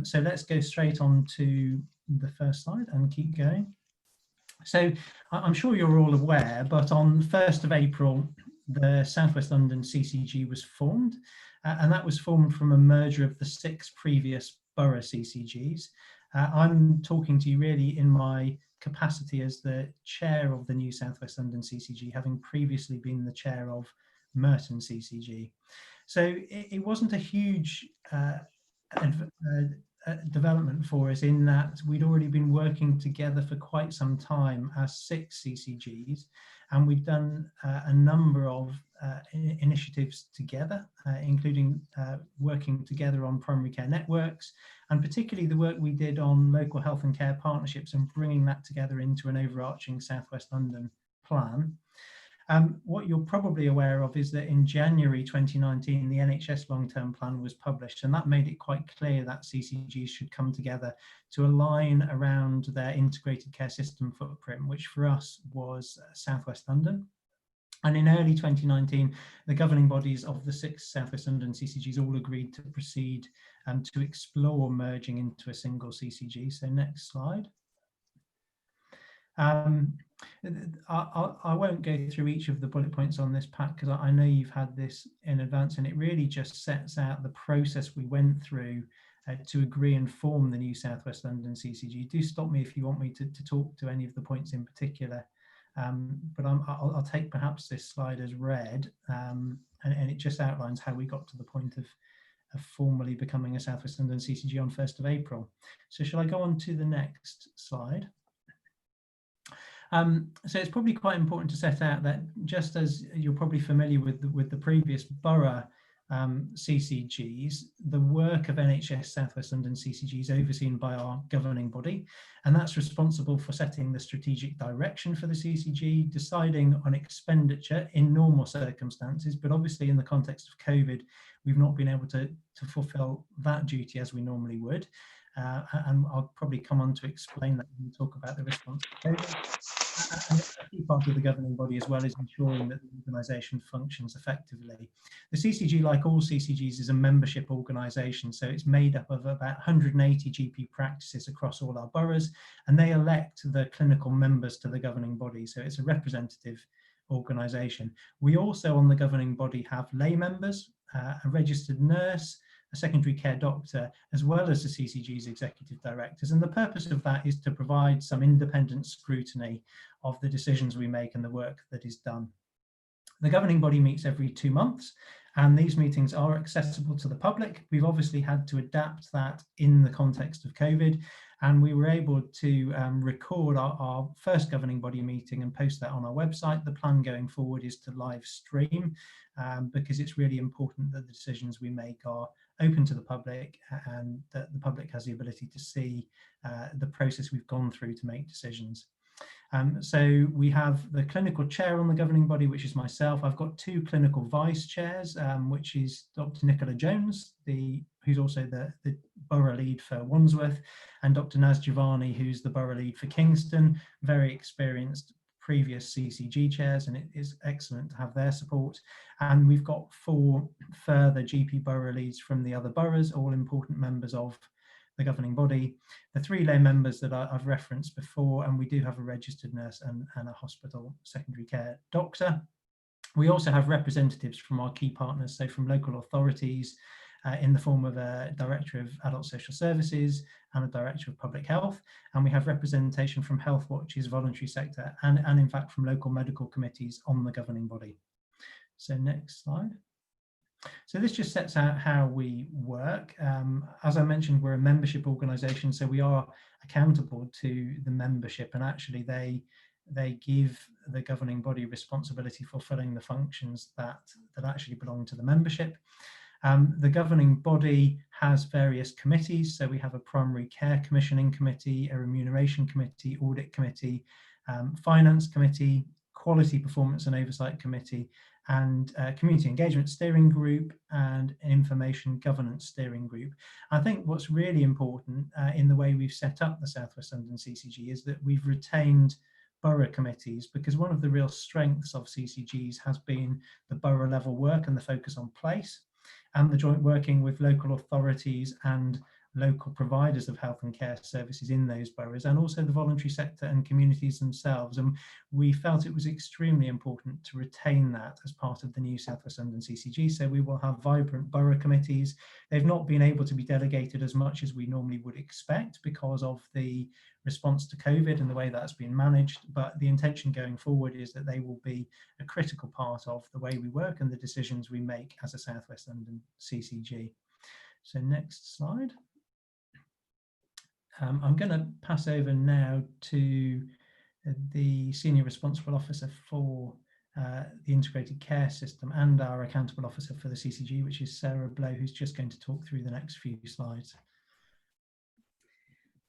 So let's go straight on to the first slide and keep going. So I'm sure you're all aware, but on 1st of April, the South West London CCG was formed, and that was formed from a merger of the 6 previous borough CCGs. I'm talking to you really in my capacity as the chair of the new South West London CCG, having previously been the chair of Merton CCG. So it wasn't a huge development for us, in that we'd already been working together for quite some time as 6 CCGs, and we've done a number of initiatives together, including working together on primary care networks, and particularly the work we did on local health and care partnerships and bringing that together into an overarching South West London plan. What you're probably aware of is that in January 2019, the NHS long-term plan was published, and that made it quite clear that CCGs should come together to align around their integrated care system footprint, which for us was South West London. And in early 2019, the governing bodies of the 6 South West London CCGs all agreed to proceed to explore merging into a single CCG. So next slide. I won't go through each of the bullet points on this pack, because I know you've had this in advance, and it really just sets out the process we went through to agree and form the new South West London CCG. Do stop me if you want me to talk to any of the points in particular, but I'll take perhaps this slide as read, and it just outlines how we got to the point of formally becoming a South West London CCG on 1st of April. So shall I go on to the next slide? So it's probably quite important to set out that, just as you're probably familiar with the previous borough CCGs, the work of NHS South West London CCG is overseen by our governing body, and that's responsible for setting the strategic direction for the CCG, deciding on expenditure in normal circumstances, but obviously in the context of COVID, we've not been able to fulfil that duty as we normally would. And I'll probably come on to explain that when we talk about the response to COVID. And a key part of the governing body as well is ensuring that the organisation functions effectively. The CCG, like all CCGs, is a membership organisation, so it's made up of about 180 GP practices across all our boroughs, and they elect the clinical members to the governing body, so it's a representative organisation. We also, on the governing body, have lay members, a registered nurse, a secondary care doctor, as well as the CCG's executive directors. And the purpose of that is to provide some independent scrutiny of the decisions we make and the work that is done. The governing body meets every 2 months, and these meetings are accessible to the public. We've obviously had to adapt that in the context of COVID, and we were able to record our first governing body meeting and post that on our website. The plan going forward is to live stream, because it's really important that the decisions we make are open to the public, and that the public has the ability to see the process we've gone through to make decisions. So we have the clinical chair on the governing body, which is myself. I've got 2 clinical vice chairs, which is Dr. Nicola Jones, who's also the borough lead for Wandsworth, and Dr. Naz Giovanni, who's the borough lead for Kingston, very experienced previous CCG chairs, and it is excellent to have their support. And we've got 4 further GP borough leads from the other boroughs, all important members of the governing body, the 3 lay members that I've referenced before, and we do have a registered nurse and a hospital secondary care doctor. We also have representatives from our key partners, so from local authorities, in the form of a Director of Adult Social Services and a Director of Public Health, and we have representation from Health Watch's voluntary sector and in fact from local medical committees on the governing body. So next slide. So this just sets out how we work. As I mentioned, we're a membership organisation, so we are accountable to the membership, and actually they give the governing body responsibility for fulfilling the functions that actually belong to the membership. The governing body has various committees, so we have a primary care commissioning committee, a remuneration committee, audit committee, finance committee, quality performance and oversight committee, and community engagement steering group, and information governance steering group. I think what's really important in the way we've set up the South West London CCG is that we've retained borough committees, because one of the real strengths of CCGs has been the borough level work and the focus on place, and the joint working with local authorities and local providers of health and care services in those boroughs, and also the voluntary sector and communities themselves. And we felt it was extremely important to retain that as part of the new South West London CCG. So we will have vibrant borough committees. They've not been able to be delegated as much as we normally would expect because of the response to COVID and the way that's been managed, but the intention going forward is that they will be a critical part of the way we work and the decisions we make as a South West London CCG. So next slide. I'm going to pass over now to the Senior Responsible Officer for the Integrated Care System and our Accountable Officer for the CCG, which is Sarah Blow, who's just going to talk through the next few slides.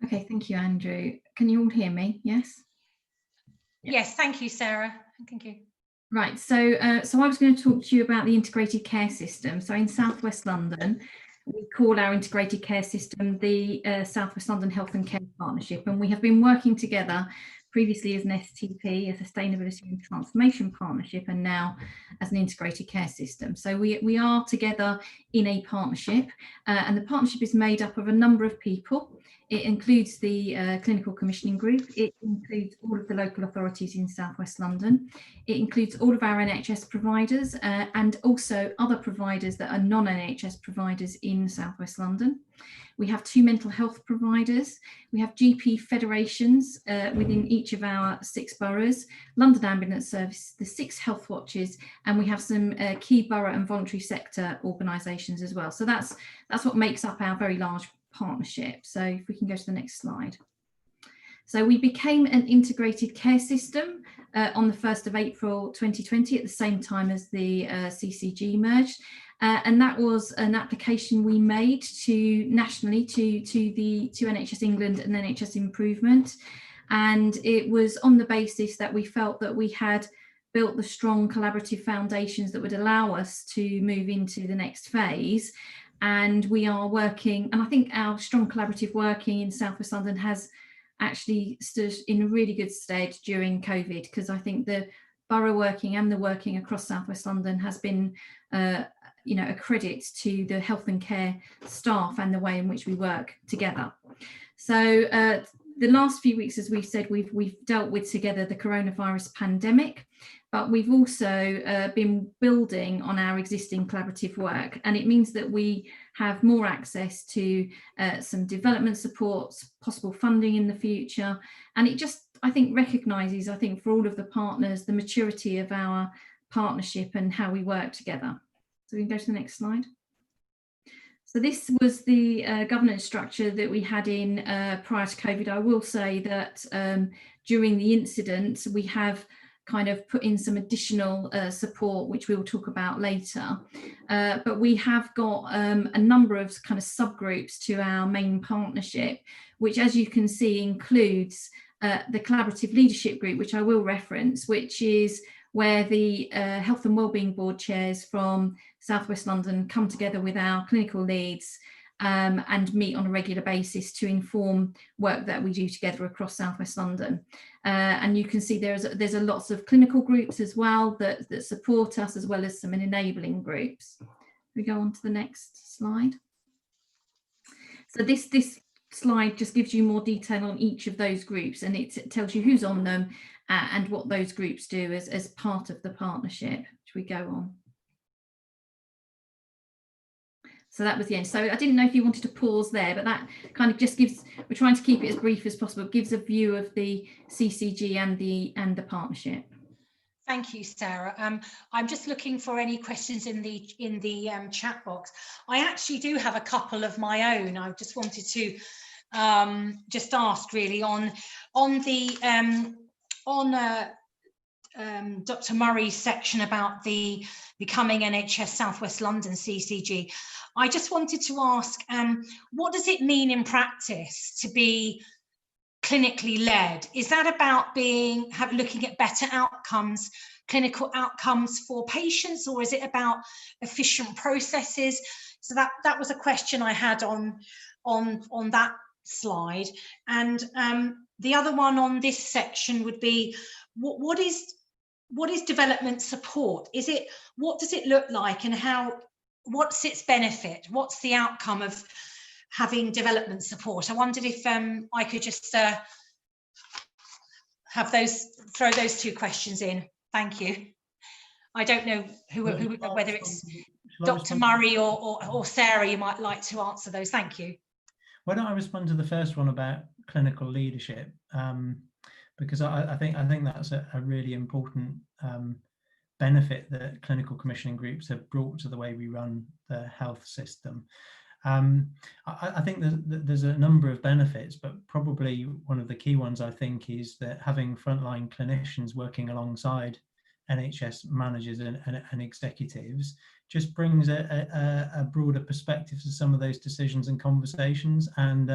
Okay, thank you, Andrew. Can you all hear me? Yes? Yes, thank you, Sarah. Thank you. Right, so I was going to talk to you about the Integrated Care System. So in South West London, we call our integrated care system the South West London Health and Care Partnership, and we have been working together previously as an STP, a Sustainability and Transformation Partnership, and now as an integrated care system. So we are together in a partnership, and the partnership is made up of a number of people. It includes the clinical commissioning group. It includes all of the local authorities in South West London. It includes all of our NHS providers and also other providers that are non-NHS providers in South West London. We have 2 mental health providers. We have GP federations within each of our 6 boroughs, London Ambulance Service, the 6 health watches, and we have some key borough and voluntary sector organisations as well. So that's what makes up our very large partnership. So if we can go to the next slide. So we became an integrated care system on the 1st of April 2020 at the same time as the CCG merged. And that was an application we made to nationally to NHS England and NHS Improvement. And it was on the basis that we felt that we had built the strong collaborative foundations that would allow us to move into the next phase. And we are working, and I think our strong collaborative working in South West London has actually stood in really good stead during COVID, because I think the borough working and the working across South West London has been you know, a credit to the health and care staff and the way in which we work together. So the last few weeks, as we've said, we've dealt with together the coronavirus pandemic, but we've also been building on our existing collaborative work. And it means that we have more access to some development supports, possible funding in the future. And it just, I think, recognises, I think, for all of the partners, the maturity of our partnership and how we work together. So we can go to the next slide. So this was the governance structure that we had in prior to COVID. I will say that during the incident, we have kind of put in some additional support, which we will talk about later. But we have got a number of kind of subgroups to our main partnership, which, as you can see, includes the collaborative leadership group, which I will reference, which is where the Health and Wellbeing Board chairs from South West London come together with our clinical leads and meet on a regular basis to inform work that we do together across South West London. And you can see there's a lots of clinical groups as well that support us, as well as some enabling groups. We go on to the next slide. So this slide just gives you more detail on each of those groups, and it tells you who's on them and what those groups do as part of the partnership, which we go on. So that was the end. So I didn't know if you wanted to pause there, but that kind of just gives, we're trying to keep it as brief as possible. It gives a view of the CCG and the partnership. Thank you, Sarah. I'm just looking for any questions in the chat box. I actually do have a couple of my own. I just wanted to just ask really on Dr. Murray's section about the becoming NHS South West London CCG. I just wanted to ask, what does it mean in practice to be clinically led? Is that about looking at better outcomes, clinical outcomes for patients, or is it about efficient processes? So that was a question I had on that slide. And the other one on this section would be, what is development support? What does it look like, and what's its benefit? What's the outcome of having development support. I wondered if I could just throw those two questions in. Thank you. I don't know whether it's Dr. Murray or Sarah, you might like to answer those. Thank you. Why don't I respond to the first one about clinical leadership? Because I think that's a really important benefit that clinical commissioning groups have brought to the way we run the health system. I think there's a number of benefits, but probably one of the key ones I think is that having frontline clinicians working alongside NHS managers and executives just brings a broader perspective to some of those decisions and conversations. And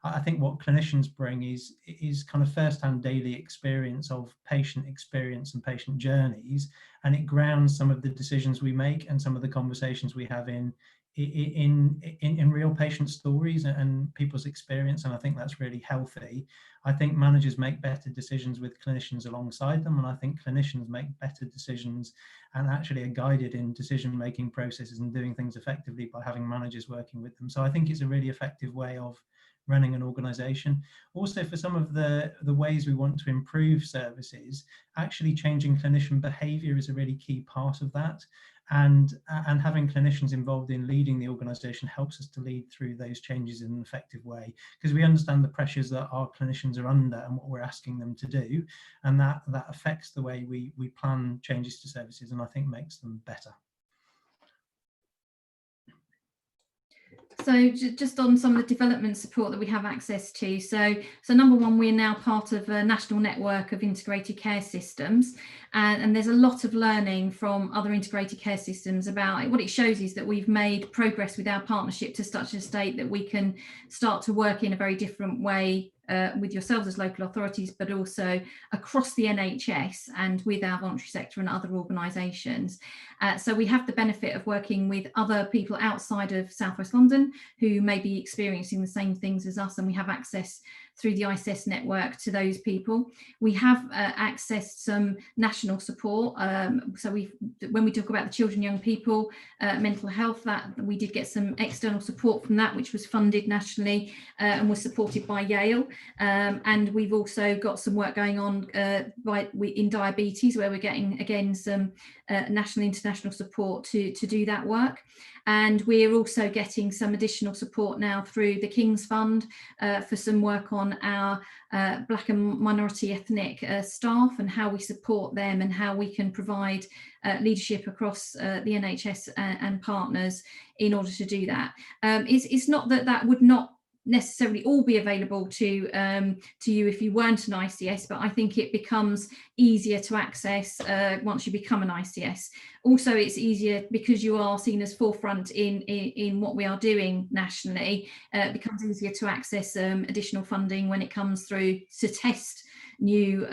I think what clinicians bring is kind of first-hand daily experience of patient experience and patient journeys, and it grounds some of the decisions we make and some of the conversations we have in real patient stories and people's experience, and I think that's really healthy. I think managers make better decisions with clinicians alongside them, and I think clinicians make better decisions and actually are guided in decision-making processes and doing things effectively by having managers working with them. So I think it's a really effective way of running an organisation. Also, for some of the ways we want to improve services, actually changing clinician behaviour is a really key part of that. And having clinicians involved in leading the organisation helps us to lead through those changes in an effective way, because we understand the pressures that our clinicians are under and what we're asking them to do, and that affects the way we plan changes to services, and I think makes them better. So just on some of the development support that we have access to. So number one, we're now part of a national network of integrated care systems, and there's a lot of learning from other integrated care systems about it. What it shows is that we've made progress with our partnership to such a state that we can start to work in a very different way with yourselves as local authorities, but also across the NHS and with our voluntary sector and other organisations. So we have the benefit of working with other people outside of South West London who may be experiencing the same things as us, and we have access through the ICS network to those people. We have accessed some national support. So when we talk about the children, young people, mental health, that we did get some external support from that, which was funded nationally and was supported by Yale. And we've also got some work going on in diabetes, where we're getting again some national, international support to do that work. And we're also getting some additional support now through the King's Fund for some work on our Black and minority ethnic staff and how we support them and how we can provide leadership across the NHS and partners in order to do that. It's not that would not necessarily all be available to you if you weren't an ICS, but I think it becomes easier to access once you become an ICS. Also, it's easier because you are seen as forefront in what we are doing nationally. It becomes easier to access additional funding when it comes through to test new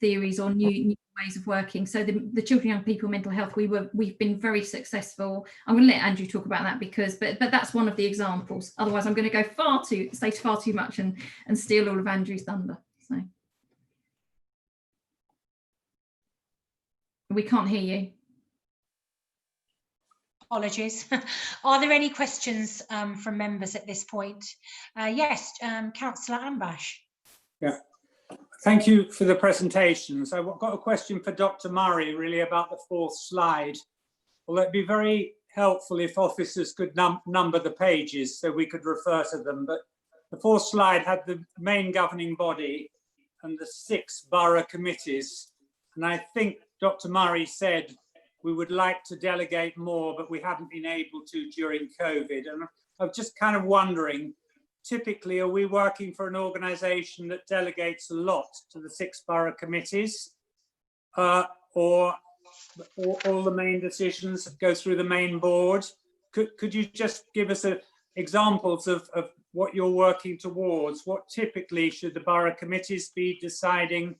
theories or new ways of working. So the children, young people, mental health, we've been very successful. I'm going to let Andrew talk about that but that's one of the examples. Otherwise, I'm going to go say far too much and steal all of Andrew's thunder. So we can't hear you. Apologies. Are there any questions from members at this point? Yes, Councillor Ambash. Yeah. Thank you for the presentations. I've got a question for Dr. Murray, really, about the fourth slide. Well, it'd be very helpful if officers could number the pages so we could refer to them. But the fourth slide had the main governing body and the 6 borough committees. And I think Dr. Murray said we would like to delegate more, but we haven't been able to during COVID. And I'm just kind of wondering, typically, are we working for an organisation that delegates a lot to the 6 borough committees, or all the main decisions go through the main board? Could you just give us examples of what you're working towards? What typically should the borough committees be deciding,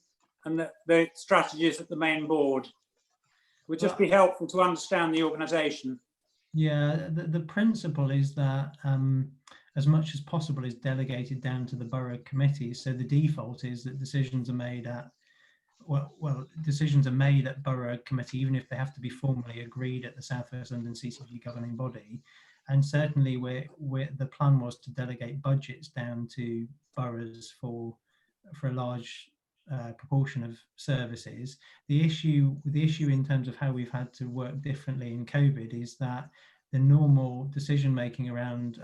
and the strategies at the main board? It would just be helpful to understand the organisation. Yeah, the principle is that as much as possible is delegated down to the borough committees. So the default is that decisions are made at decisions are made at borough committee, even if they have to be formally agreed at the South West London CCG governing body. And certainly the plan was to delegate budgets down to boroughs for a large proportion of services. The issue in terms of how we've had to work differently in COVID is that the normal decision making around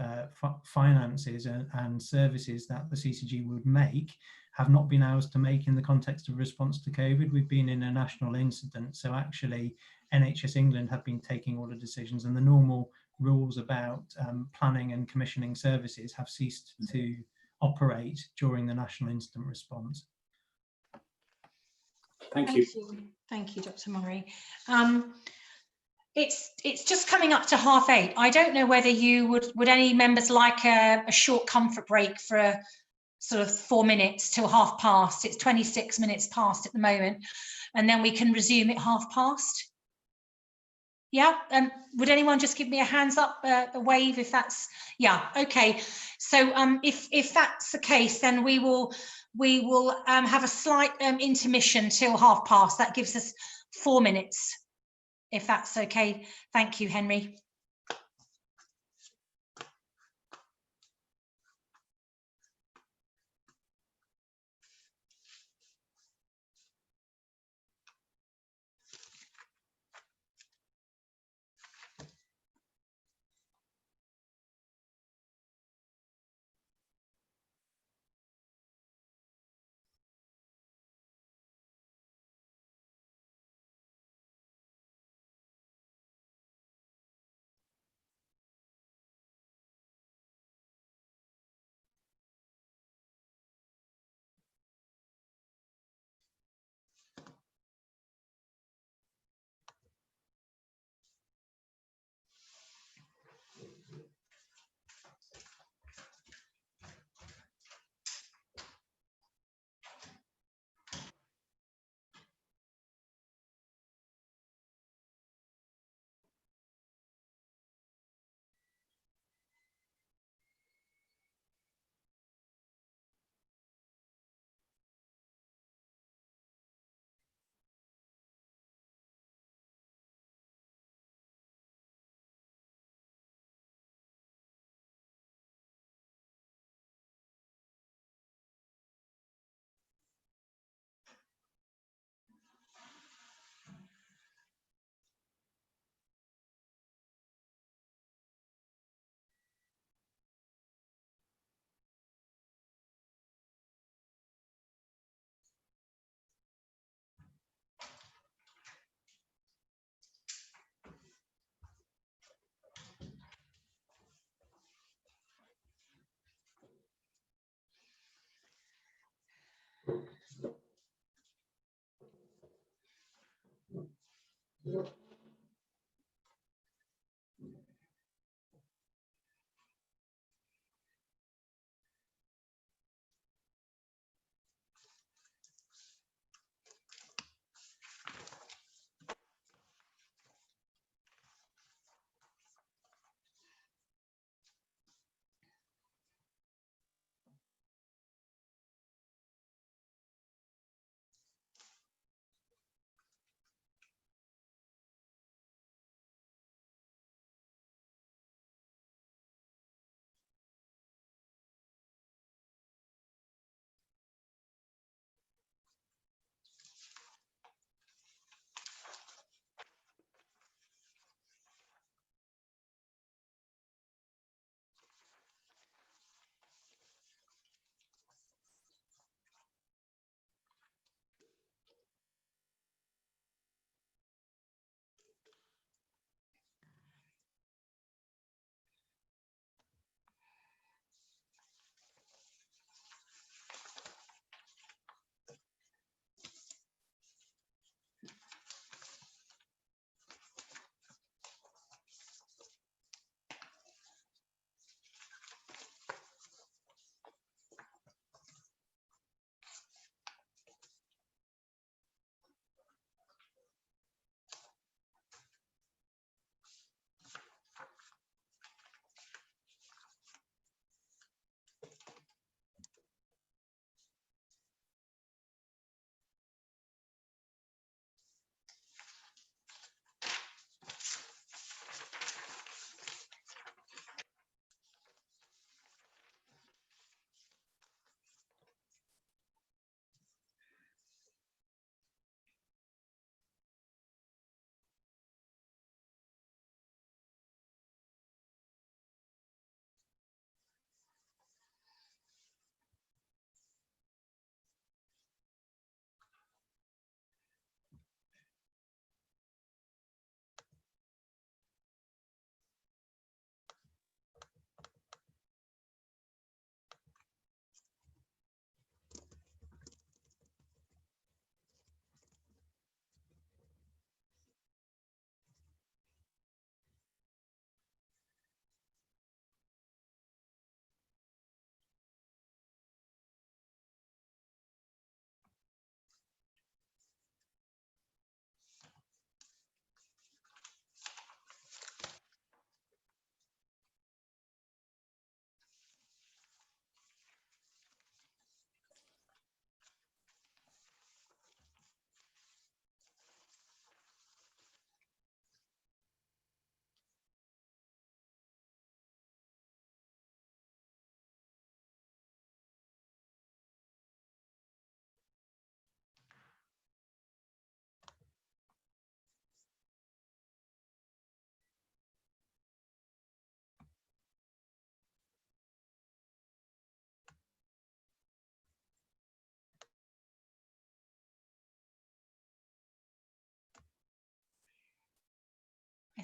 finances and services that the CCG would make have not been ours to make in the context of response to COVID. We've been in a national incident, so actually NHS England have been taking all the decisions, and the normal rules about planning and commissioning services have ceased to operate during the national incident response. Thank you. Thank you, Dr. Murray. It's just coming up to 8:30. I don't know whether would any members like a short comfort break for a sort of 4 minutes till past. It's 26 minutes past at the moment, and then we can resume at past. Yeah, would anyone just give me a hands up, a wave if that's, yeah, okay. So if that's the case, then we will have a slight intermission till past. That gives us 4 minutes, if that's okay. Thank you, Henry.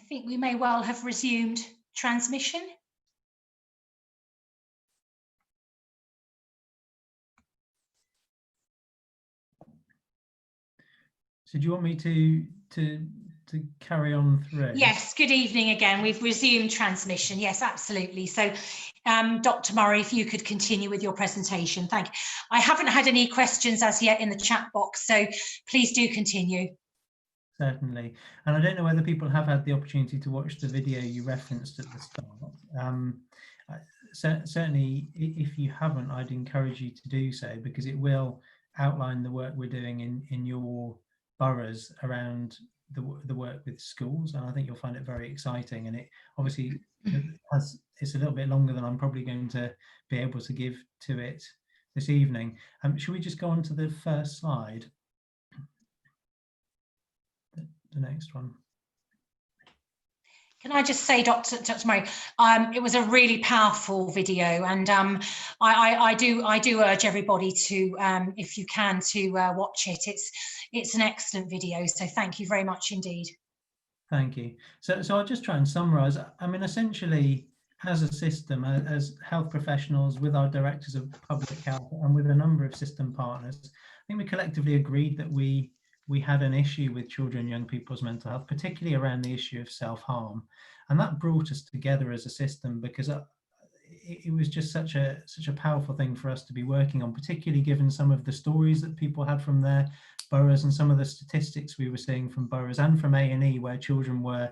think we may well have resumed transmission. So do you want me to carry on through? Yes, good evening again. We've resumed transmission. Yes, absolutely. So Dr. Murray, if you could continue with your presentation. Thank you. I haven't had any questions as yet in the chat box, so please do continue. Certainly. And I don't know whether people have had the opportunity to watch the video you referenced at the start. Certainly, if you haven't, I'd encourage you to do so, because it will outline the work we're doing in your boroughs around the work with schools, and I think you'll find it very exciting. And it obviously it's a little bit longer than I'm probably going to be able to give to it this evening. Should we just go on to the first slide? The next one. Can I just say, Dr. Murray, it was a really powerful video, and I do urge everybody to, if you can, to watch it. It's an excellent video, so thank you very much indeed. Thank you. So I'll just try and summarise. I mean, essentially, as a system, as health professionals, with our directors of public health and with a number of system partners, I think we collectively agreed that we had an issue with children and young people's mental health, particularly around the issue of self-harm. And that brought us together as a system, because it was just such a powerful thing for us to be working on, particularly given some of the stories that people had from their boroughs and some of the statistics we were seeing from boroughs and from A&E, where children were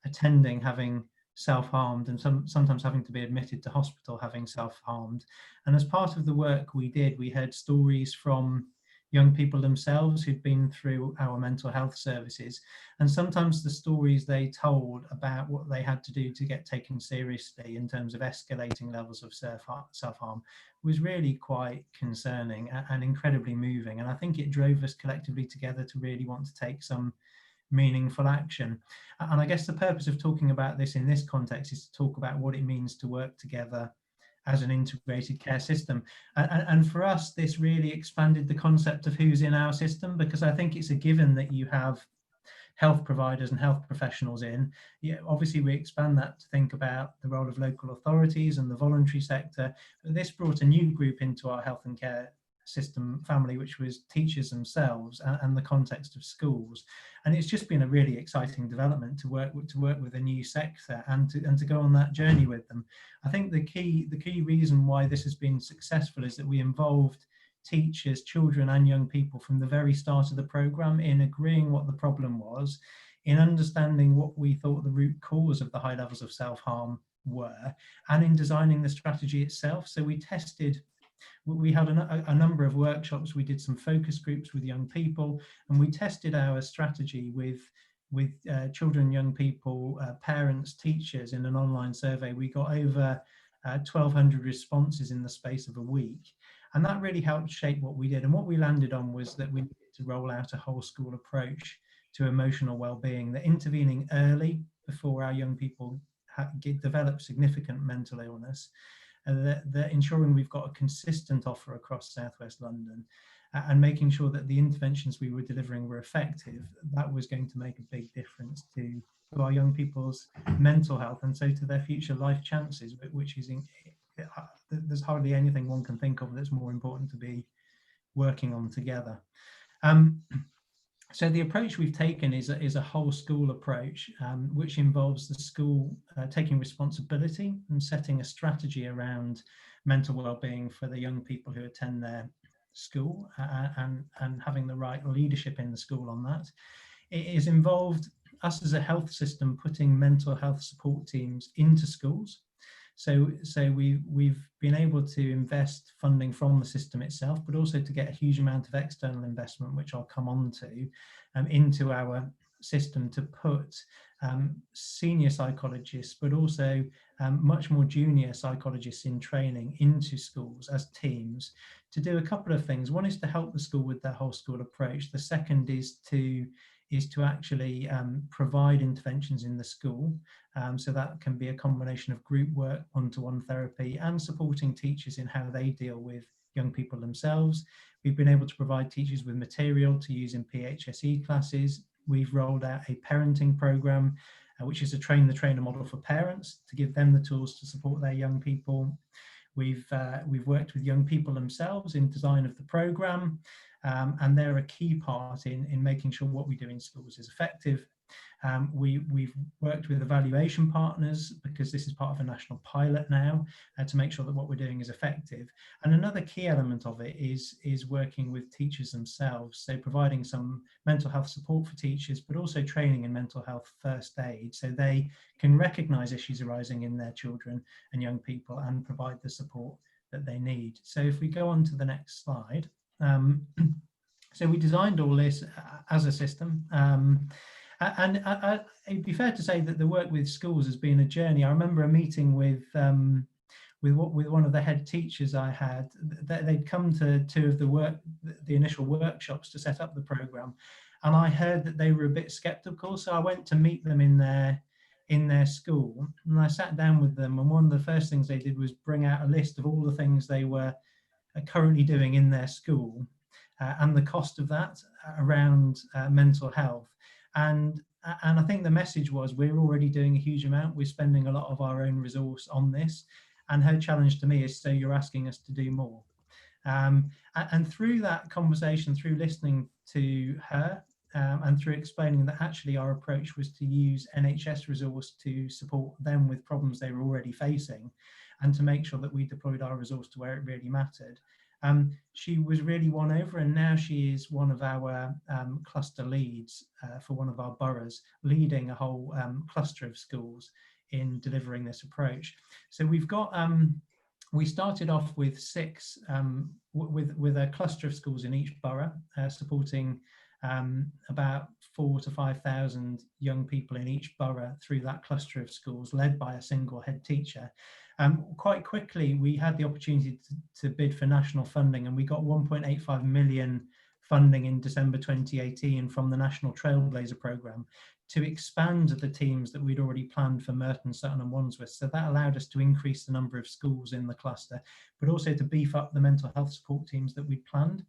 attending having self-harmed and sometimes having to be admitted to hospital having self-harmed. And as part of the work we did, we heard stories from young people themselves who'd been through our mental health services, and sometimes the stories they told about what they had to do to get taken seriously in terms of escalating levels of self-harm was really quite concerning and incredibly moving. And I think it drove us collectively together to really want to take some meaningful action. And I guess the purpose of talking about this in this context is to talk about what it means to work together as an integrated care system. And for us, this really expanded the concept of who's in our system, because I think it's a given that you have health providers and health professionals in. Yeah, obviously, we expand that to think about the role of local authorities and the voluntary sector. But this brought a new group into our health and care system family, which was teachers themselves and the context of schools. And it's just been a really exciting development to work with a new sector and to go on that journey with them. I think the key reason why this has been successful is that we involved teachers, children and young people from the very start of the programme in agreeing what the problem was, in understanding what we thought the root cause of the high levels of self-harm were, and in designing the strategy itself. So we had a number of workshops, we did some focus groups with young people, and we tested our strategy with children, young people, parents, teachers in an online survey. We got over 1,200 responses in the space of a week. And that really helped shape what we did. And what we landed on was that we needed to roll out a whole school approach to emotional well-being, that intervening early before our young people develop significant mental illness, that ensuring we've got a consistent offer across South West London, and making sure that the interventions we were delivering were effective. That was going to make a big difference to our young people's mental health, and so to their future life chances, which is there's hardly anything one can think of that's more important to be working on together. So the approach we've taken is a whole school approach, which involves the school taking responsibility and setting a strategy around mental well-being for the young people who attend their school, and having the right leadership in the school on that. It has involved us as a health system putting mental health support teams into schools. So we've been able to invest funding from the system itself, but also to get a huge amount of external investment, which I'll come on to, into our system to put senior psychologists, but also much more junior psychologists in training into schools as teams to do a couple of things. One is to help the school with their whole school approach. The second is to actually provide interventions in the school. So that can be a combination of group work, one-to-one therapy, and supporting teachers in how they deal with young people themselves. We've been able to provide teachers with material to use in PHSE classes. We've rolled out a parenting programme, which is a train the trainer model for parents to give them the tools to support their young people. We've worked with young people themselves in design of the programme, and they're a key part in making sure what we do in schools is effective. We've worked with evaluation partners, because this is part of a national pilot now, to make sure that what we're doing is effective. And another key element of it is working with teachers themselves, so providing some mental health support for teachers, but also training in mental health first aid, so they can recognise issues arising in their children and young people and provide the support that they need. So if we go on to the next slide. So we designed all this as a system. And it'd be fair to say that the work with schools has been a journey. I remember a meeting with one of the head teachers I had. They'd come to two of the initial workshops to set up the programme, and I heard that they were a bit sceptical. So I went to meet them in their school, and I sat down with them. And one of the first things they did was bring out a list of all the things they were currently doing in their school, and the cost of that around mental health. And I think the message was, we're already doing a huge amount. We're spending a lot of our own resource on this. And her challenge to me is, so you're asking us to do more. And through that conversation, through listening to her, and through explaining that actually our approach was to use NHS resource to support them with problems they were already facing, and to make sure that we deployed our resource to where it really mattered. She was really won over, and now she is one of our cluster leads for one of our boroughs, leading a whole cluster of schools in delivering this approach. So we've got, we started off with six, with a cluster of schools in each borough, supporting about 4,000 to 5,000 young people in each borough through that cluster of schools, led by a single head teacher. Quite quickly, we had the opportunity to bid for national funding, and we got 1.85 million funding in December 2018 from the National Trailblazer Programme to expand the teams that we'd already planned for Merton, Sutton and Wandsworth. So that allowed us to increase the number of schools in the cluster, but also to beef up the mental health support teams that we'd planned.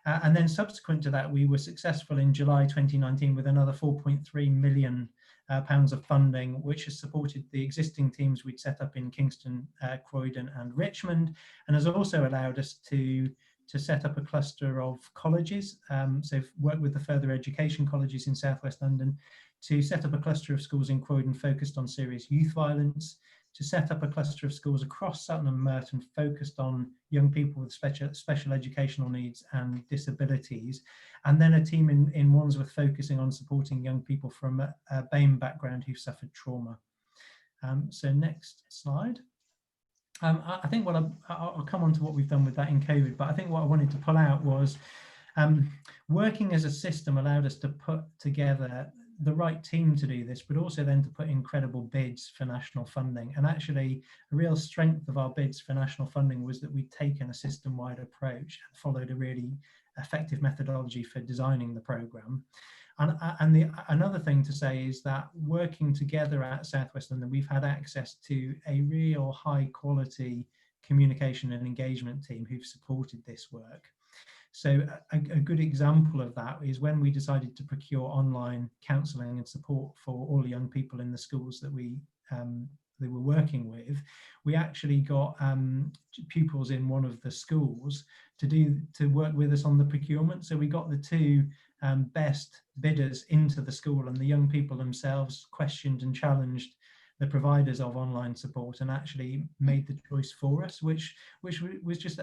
And then subsequent to that, we were successful in July 2019 with another 4.3 million pounds of funding, which has supported the existing teams we'd set up in Kingston, Croydon and Richmond, and has also allowed us to set up a cluster of colleges, so work with the further education colleges in South West London, to set up a cluster of schools in Croydon focused on serious youth violence, to set up a cluster of schools across Sutton and Merton focused on young people with special educational needs and disabilities, and then a team in Wandsworth focusing on supporting young people from a BAME background who suffered trauma. So next slide. I think what I'll come on to what we've done with that in COVID, but I think what I wanted to pull out was working as a system allowed us to put together the right team to do this, but also then to put incredible bids for national funding. And actually, a real strength of our bids for national funding was that we'd taken a system-wide approach and followed a really effective methodology for designing the programme. And another thing to say is that working together at South West London, we've had access to a real high quality communication and engagement team who've supported this work. So a good example of that is when we decided to procure online counselling and support for all the young people in the schools that we were working with. We actually got pupils in one of the schools to work with us on the procurement. So we got the two best bidders into the school, and the young people themselves questioned and challenged the providers of online support and actually made the choice for us, which was just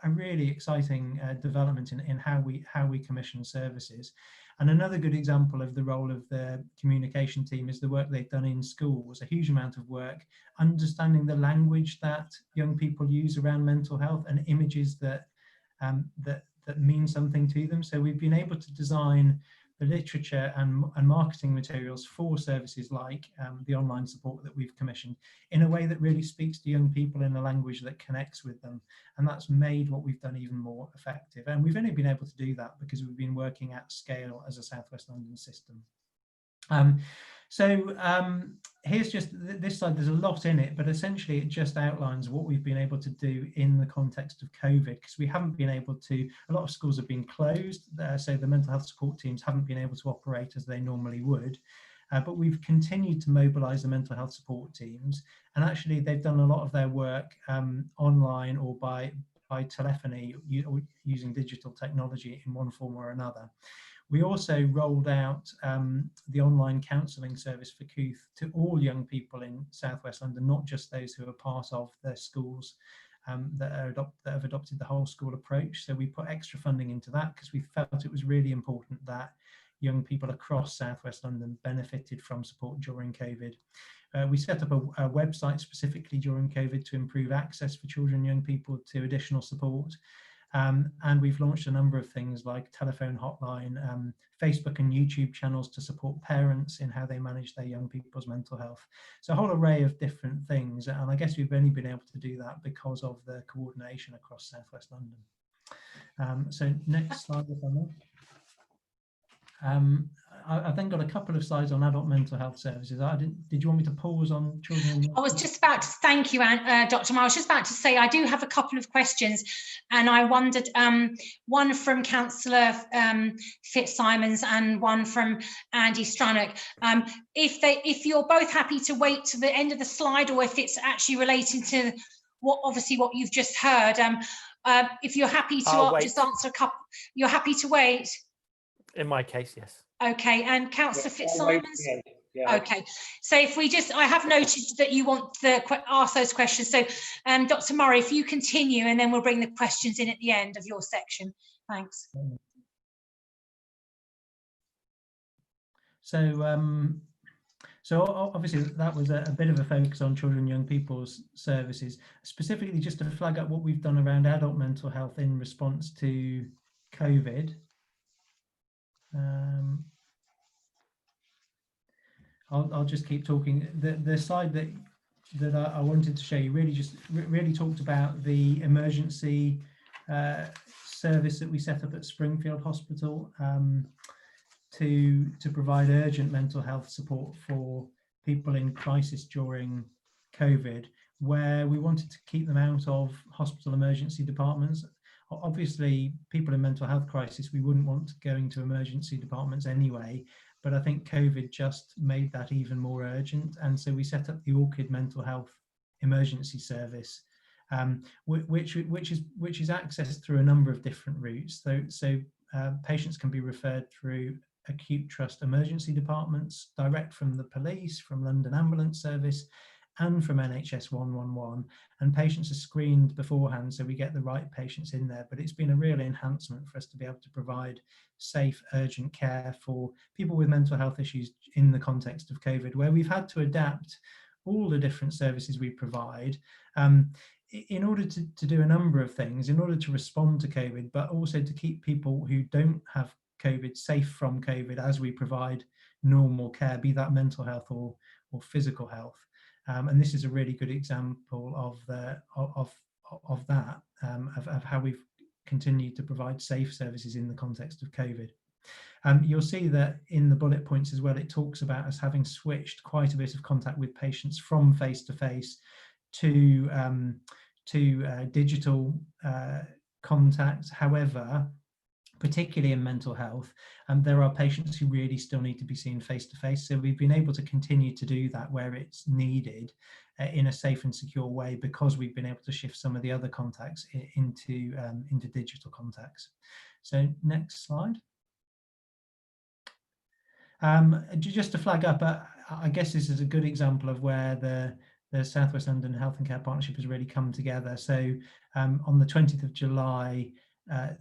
a really exciting development in how we commission services. And another good example of the role of the communication team is the work they've done in schools, a huge amount of work understanding the language that young people use around mental health and images that mean something to them. So we've been able to design the literature and marketing materials for services like the online support that we've commissioned in a way that really speaks to young people in a language that connects with them. And that's made what we've done even more effective. And we've only been able to do that because we've been working at scale as a South West London system. Here's just this slide. There's a lot in it, but essentially it just outlines what we've been able to do in the context of COVID, because we haven't been able to, a lot of schools have been closed, so the mental health support teams haven't been able to operate as they normally would. but we've continued to mobilise the mental health support teams, and actually they've done a lot of their work online or by telephony using digital technology in one form or another. We also rolled out the online counselling service for COOF to all young people in South West London, not just those who are part of their schools that have adopted the whole school approach. So we put extra funding into that because we felt it was really important that young people across South West London benefited from support during COVID. We set up a website specifically during COVID to improve access for children and young people to additional support. And we've launched a number of things like telephone hotline, Facebook and YouTube channels to support parents in how they manage their young people's mental health. So a whole array of different things. And I guess we've only been able to do that because of the coordination across South West London. So next slide, if I may. I've then got a couple of slides on adult mental health services. Did you want me to pause on children? I was just about to, thank you, Dr. Moore. I was just about to say, I do have a couple of questions, and I wondered, one from Councillor Fitzsimons and one from Andy Stranick. If you're both happy to wait to the end of the slide, or if it's actually relating to what you've just heard. If you're happy to just answer a couple, you're happy to wait? In my case, yes. Okay, and Councillor Fitzsimons? Yeah. Okay, so if we just, I have noted that you want to ask those questions. So Dr. Murray, if you continue, and then we'll bring the questions in at the end of your section. Thanks. So, so obviously that was a bit of a focus on children and young people's services, specifically just to flag up what we've done around adult mental health in response to COVID. I'll just keep talking. The slide that I wanted to show you really talked about the emergency service that we set up at Springfield Hospital to provide urgent mental health support for people in crisis during COVID, where we wanted to keep them out of hospital emergency departments. Obviously, people in mental health crisis, we wouldn't want to go into emergency departments anyway, but I think COVID just made that even more urgent. And so we set up the Orchid Mental Health Emergency Service, which is accessed through a number of different routes. So patients can be referred through acute trust emergency departments, direct from the police, from London Ambulance Service, and from NHS 111, and patients are screened beforehand, so we get the right patients in there. But it's been a real enhancement for us to be able to provide safe, urgent care for people with mental health issues in the context of COVID, where we've had to adapt all the different services we provide in order to do a number of things, in order to respond to COVID, but also to keep people who don't have COVID safe from COVID as we provide normal care, be that mental health or physical health. And this is a really good example of how we've continued to provide safe services in the context of COVID. You'll see that in the bullet points as well, it talks about us having switched quite a bit of contact with patients from face-to-face to digital contact. However, particularly in mental health, there are patients who really still need to be seen face-to-face. So we've been able to continue to do that where it's needed in a safe and secure way, because we've been able to shift some of the other contacts into digital contacts. So next slide. Just to flag up, I guess this is a good example of where the South West London Health and Care Partnership has really come together. So on the 20th of July,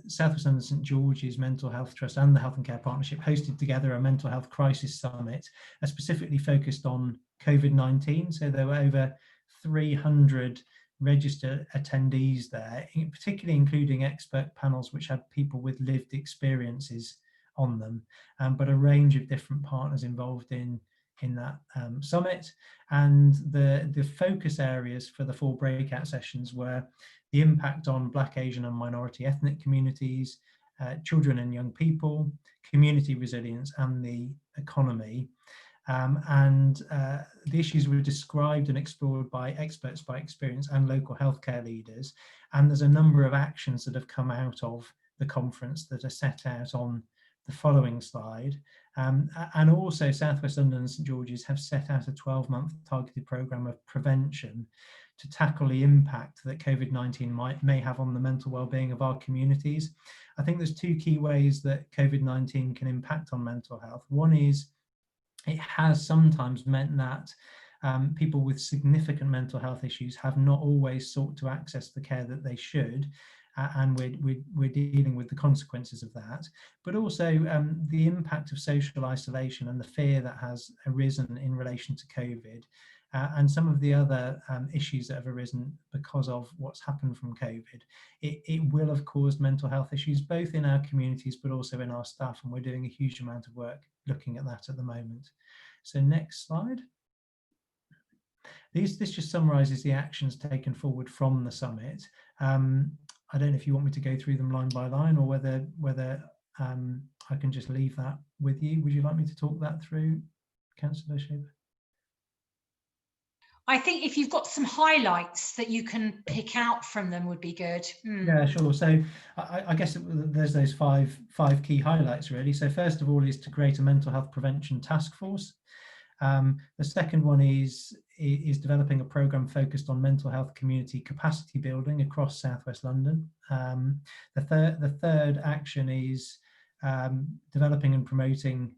South West London St George's Mental Health Trust and the Health and Care Partnership hosted together a mental health crisis summit, specifically focused on COVID-19. So there were over 300 registered attendees there, particularly including expert panels which had people with lived experiences on them, but a range of different partners involved in that summit. And the focus areas for the 4 breakout sessions were the impact on Black, Asian and minority ethnic communities, children and young people, community resilience and the economy. The issues were described and explored by experts by experience and local healthcare leaders. And there's a number of actions that have come out of the conference that are set out on the following slide. And also South West London and St George's have set out a 12-month targeted programme of prevention to tackle the impact that COVID-19 may have on the mental well-being of our communities. I think there's two key ways that COVID-19 can impact on mental health. One is it has sometimes meant that people with significant mental health issues have not always sought to access the care that they should, and we're dealing with the consequences of that. But also the impact of social isolation and the fear that has arisen in relation to COVID, and some of the other issues that have arisen because of what's happened from COVID. It will have caused mental health issues both in our communities but also in our staff, and we're doing a huge amount of work looking at that at the moment. So next slide. This just summarises the actions taken forward from the summit. I don't know if you want me to go through them line by line, or whether I can just leave that with you. Would you like me to talk that through, Councillor Shaver? I think if you've got some highlights that you can pick out from them would be good. Yeah, sure. So I guess there's those five key highlights really. So first of all is to create a mental health prevention task force. The second one is developing a programme focused on mental health community capacity building across South West London. The third action is developing and promoting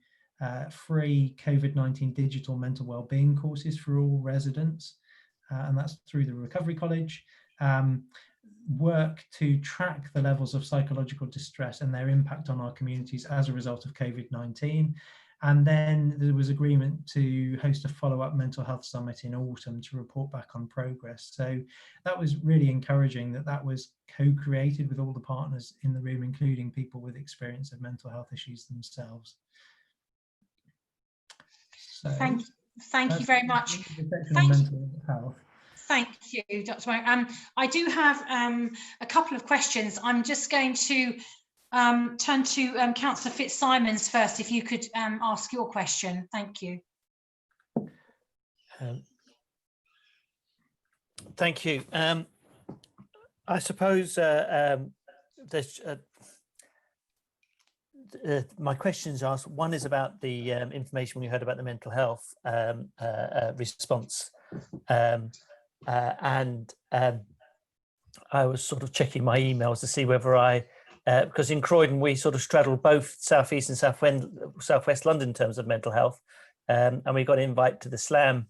free COVID-19 digital mental wellbeing courses for all residents, and that's through the Recovery College. Work to track the levels of psychological distress and their impact on our communities as a result of COVID-19. And then there was agreement to host a follow-up mental health summit in autumn to report back on progress. So that was really encouraging that was co-created with all the partners in the room, including people with experience of mental health issues themselves. So thank you very much. Mental health. Thank you, Dr. Moe. I do have a couple of questions. I'm just going to turn to Councillor Fitzsimons first, if you could ask your question. Thank you. Thank you. I suppose there's my questions are, one is about the information we heard about the mental health response, and I was sort of checking my emails to see whether because in Croydon we sort of straddle both South East and South West London in terms of mental health, and we got an invite to the SLAM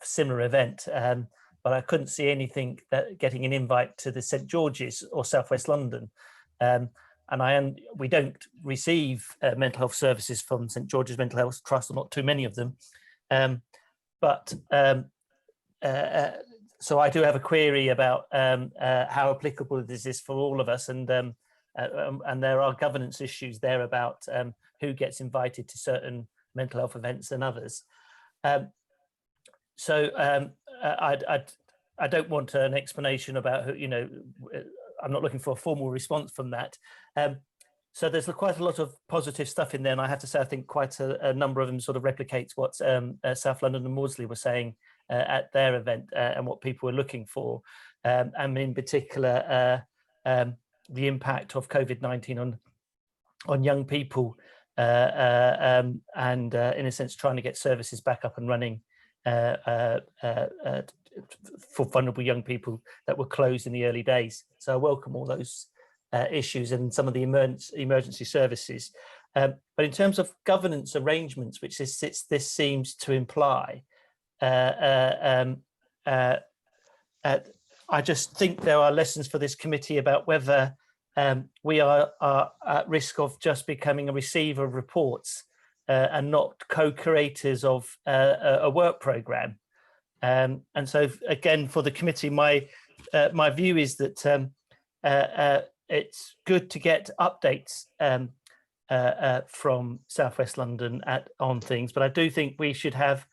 similar event, but I couldn't see anything getting an invite to the St George's or South West London, and we don't receive mental health services from St George's Mental Health Trust, or not too many of them, so I do have a query about how applicable this is for all of us, and there are governance issues there about who gets invited to certain mental health events and others. So I don't want an explanation about who, you know, I'm not looking for a formal response from that. So there's quite a lot of positive stuff in there, and I have to say I think quite a number of them sort of replicates what South London and Maudsley were saying at their event, and what people were looking for, and in particular the impact of COVID-19 on young people, and in a sense trying to get services back up and running for vulnerable young people that were closed in the early days. So I welcome all those issues and some of the emergency services. But in terms of governance arrangements, which this seems to imply, I just think there are lessons for this committee about whether we are at risk of just becoming a receiver of reports and not co-creators of a work programme. And so again, for the committee, my view is that it's good to get updates from South West London on things, but I do think we should have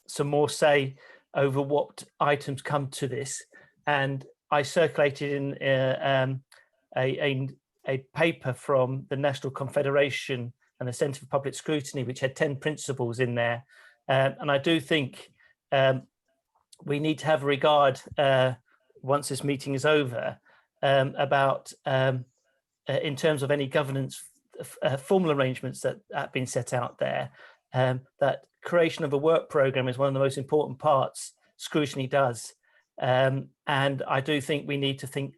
some more say over what items come to this. And I circulated in a paper from the National Confederation and the Centre for Public Scrutiny, which had 10 principles in there. And I do think we need to have a regard, once this meeting is over, about in terms of any governance formal arrangements that have been set out there, that creation of a work programme is one of the most important parts Scrutiny does. And I do think we need to think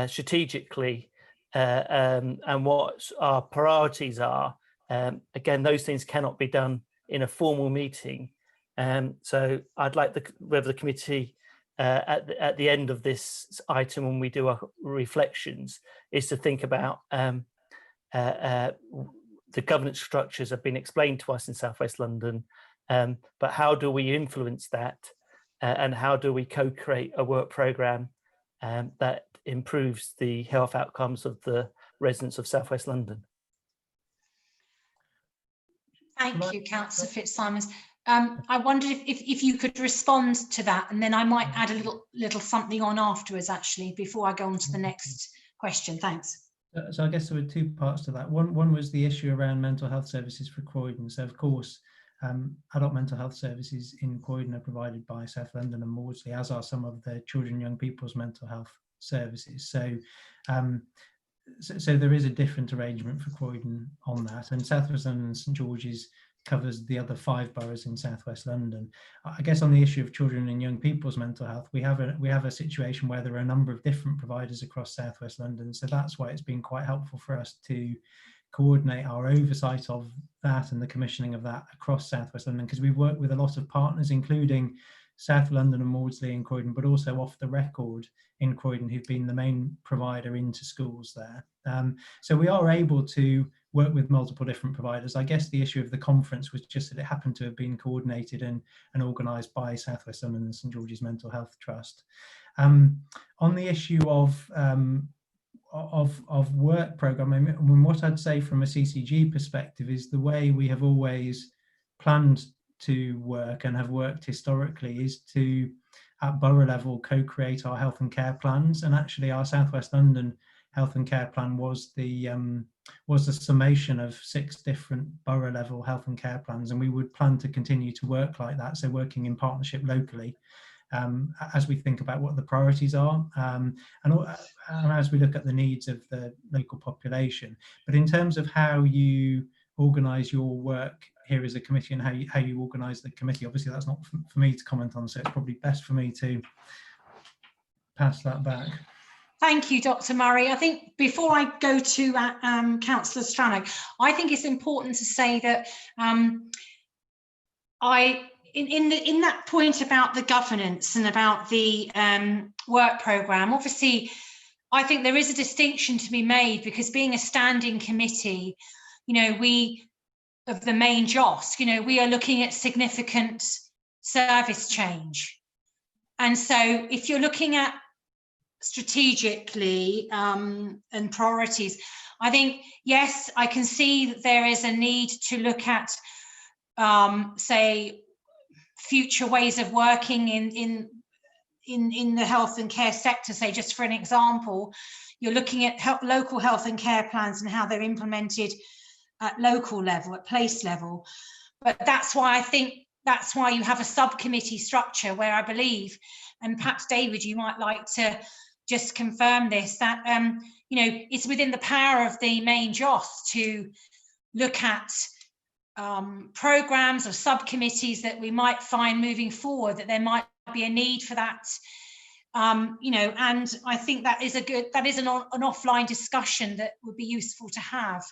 strategically and what our priorities are. Again, those things cannot be done in a formal meeting. So I'd like whether the committee at the end of this item, when we do our reflections, is to think about the governance structures have been explained to us in South West London, but how do we influence that, and how do we co-create a work programme that improves the health outcomes of the residents of South West London? Thank you, Councillor Fitzsimons. I wondered if you could respond to that, and then I might add a little something on afterwards, actually, before I go on to the next question. Thanks. So I guess there were two parts to that. One was the issue around mental health services for Croydon. So of course, adult mental health services in Croydon are provided by South London and Maudsley, as are some of the children and young people's mental health services. So so there is a different arrangement for Croydon on that, and South West London and St George's covers the other 5 boroughs in South West London. I guess on the issue of children and young people's mental health, we have a situation where there are a number of different providers across South West London. So that's why it's been quite helpful for us to coordinate our oversight of that and the commissioning of that across South West London, because we've worked with a lot of partners, including South London and Maudsley and Croydon, but also off the record in Croydon, who've been the main provider into schools there. So we are able to work with multiple different providers. I guess the issue of the conference was just that it happened to have been coordinated and organised by South West London and St George's Mental Health Trust. On the issue of work programme, I mean, what I'd say from a CCG perspective is the way we have always planned to work and have worked historically is to, at borough level, co-create our health and care plans. And actually our South West London health and care plan was the summation of 6 different borough level health and care plans, and we would plan to continue to work like that, so working in partnership locally as we think about what the priorities are, and as we look at the needs of the local population. But in terms of how you organise your work here as a committee and how you organise the committee, obviously that's not for me to comment on, so it's probably best for me to pass that back. Thank you, Dr. Murray. I think before I go to Councillor Stranagh, I think it's important to say that in that point about the governance and about the work programme, obviously, I think there is a distinction to be made, because being a standing committee, you know, of the main JOS, you know, we are looking at significant service change. And so if you're looking at strategically and priorities, I think, yes, I can see that there is a need to look at, say, future ways of working in the health and care sector. Say, just for an example, you're looking at local health and care plans and how they're implemented at local level, at place level. But that's why I think that's why you have a subcommittee structure, where I believe, and perhaps David, you might like to just confirm this, that you know, it's within the power of the main JOS to look at programmes or subcommittees that we might find moving forward, that there might be a need for that, you know, and I think that is an offline discussion that would be useful to have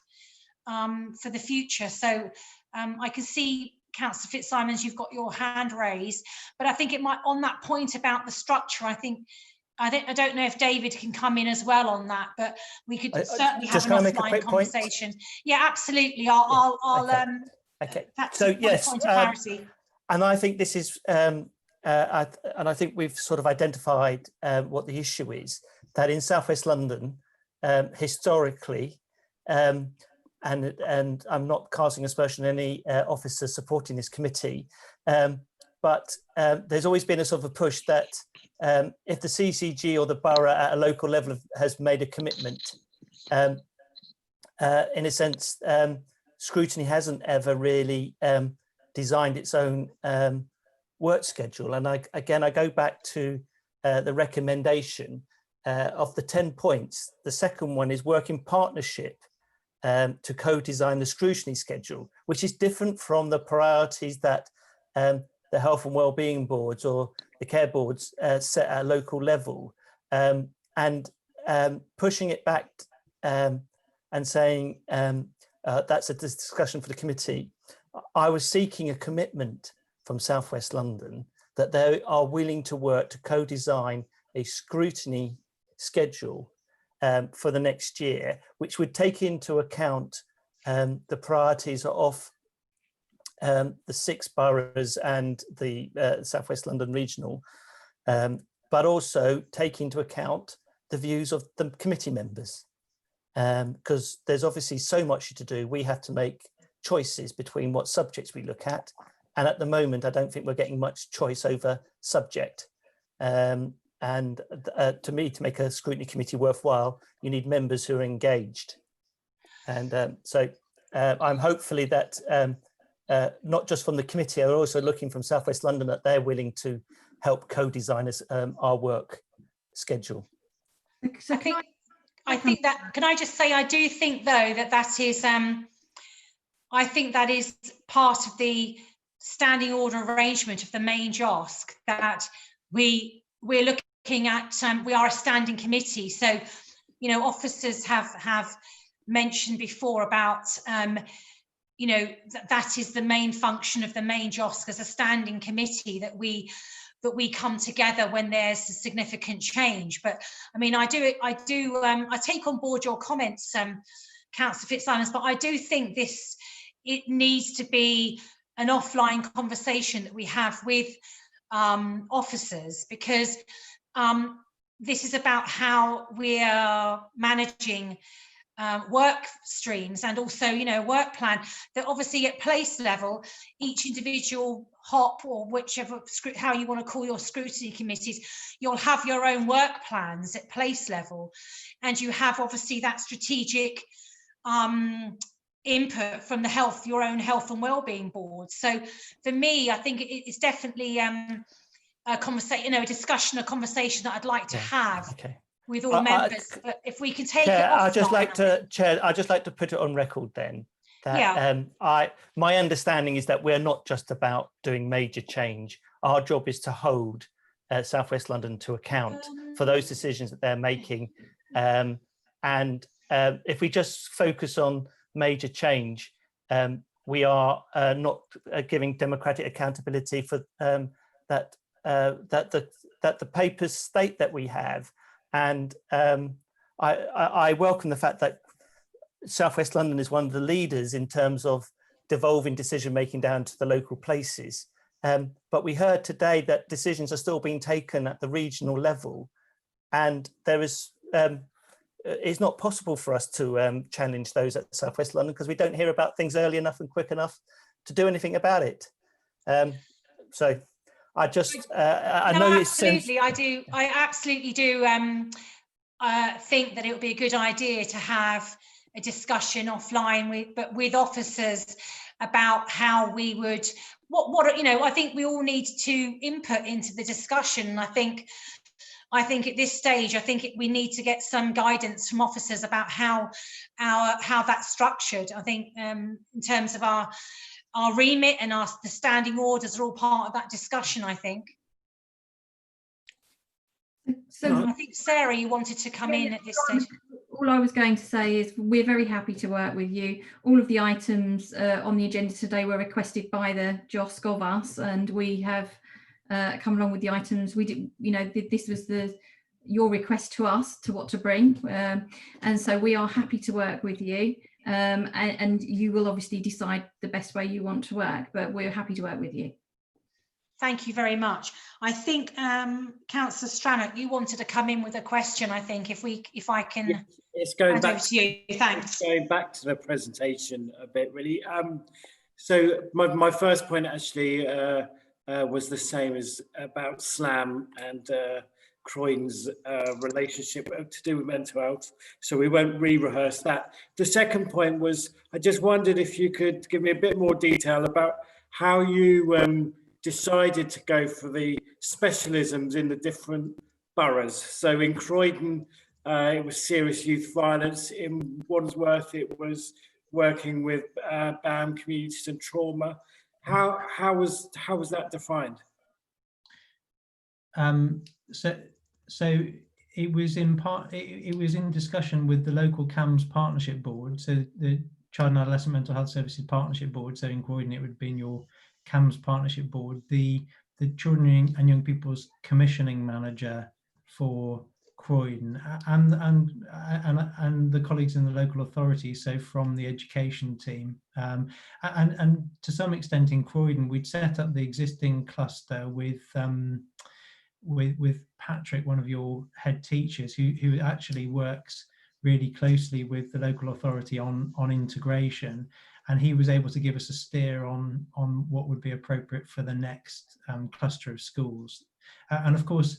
for the future. So I can see, Councillor Fitzsimons, you've got your hand raised, but I think it might, on that point about the structure, I don't know if David can come in as well on that, but we could certainly have an offline conversation. Yeah, absolutely. Okay. So yes, and I think this is, and I think we've sort of identified what the issue is, that in South West London, historically, and I'm not casting aspersion on any officers supporting this committee, but there's always been a sort of a push that if the CCG or the borough at a local level has made a commitment, in a sense, Scrutiny hasn't ever really designed its own work schedule. And I go back to the recommendation of the 10 points. The second one is work in partnership to co-design the scrutiny schedule, which is different from the priorities that the health and wellbeing boards or the care boards set at a local level, and pushing it back and saying that's a discussion for the committee. I was seeking a commitment from South West London that they are willing to work to co-design a scrutiny schedule for the next year, which would take into account the priorities of the 6 boroughs and the South West London Regional, but also take into account the views of the committee members, because there's obviously so much to do. We have to make choices between what subjects we look at, and at the moment I don't think we're getting much choice over subject. And to me, to make a scrutiny committee worthwhile, you need members who are engaged. And so I'm hopefully that not just from the committee, are also looking from South West London that they're willing to help co-design our work schedule. So I think that, can I just say, I do think though that is, I think that is part of the standing order arrangement of the main JOSC, that we're looking at, we are a standing committee. So, you know, officers have mentioned before about, you know, that is the main function of the main JOSC as a standing committee, that we come together when there's a significant change. But I mean, I take on board your comments, Councillor Fitzsimons, but I do think it needs to be an offline conversation that we have with officers, because this is about how we are managing work streams, and also, you know, work plan, that obviously at place level, each individual HOP, or whichever, how you want to call your scrutiny committees, you'll have your own work plans at place level, and you have obviously that strategic input from the your own health and wellbeing board. So for me, I think it's definitely a conversation, you know, a conversation that I'd like to have with all members. But if we can take it off, I'd just like to put it on record then that my understanding is that we're not just about doing major change. Our job is to hold South West London to account for those decisions that they're making, and if we just focus on major change, we are not giving democratic accountability for that the papers state that we have. And I welcome the fact that South West London is one of the leaders in terms of devolving decision making down to the local places. But we heard today that decisions are still being taken at the regional level, and there is it's not possible for us to challenge those at South West London, because we don't hear about things early enough and quick enough to do anything about it. So I just I know absolutely, I absolutely do think that it would be a good idea to have a discussion offline with officers about how we would what you know. I think we all need to input into the discussion. I think at this stage, we need to get some guidance from officers about how that's structured. I think in terms of our remit and the standing orders are all part of that discussion, I think. So I think, Sarah, you wanted to come in at this stage. All I was going to say is we're very happy to work with you. All of the items on the agenda today were requested by the JOSC of us, and we have come along with the items. We did, you know, this was your request to us to what to bring, and so we are happy to work with you, and you will obviously decide the best way you want to work, but we're happy to work with you. Thank you very much. I think Councillor Strannock, you wanted to come in with a question. I think if I can, yes, it's going back to you. Thanks. Going back to the presentation a bit, really. So my first point actually was the same as about SLAM and Croydon's relationship to do with mental health. So we won't re-rehearse that. The second point was, I just wondered if you could give me a bit more detail about how you decided to go for the specialisms in the different boroughs. So in Croydon, It was serious youth violence. In Wandsworth, it was working with BAM, communities and trauma. How was that defined? So it was in part. It was in discussion with the local CAMS partnership board. So the Child and Adolescent Mental Health Services Partnership Board. So in Croydon, it would be in your CAMS partnership board. The Children and Young People's Commissioning Manager for Croydon and the colleagues in the local authority, so from the education team, and to some extent in Croydon, we'd set up the existing cluster with Patrick, one of your head teachers, who actually works really closely with the local authority on integration, and he was able to give us a steer on what would be appropriate for the next cluster of schools. And of course,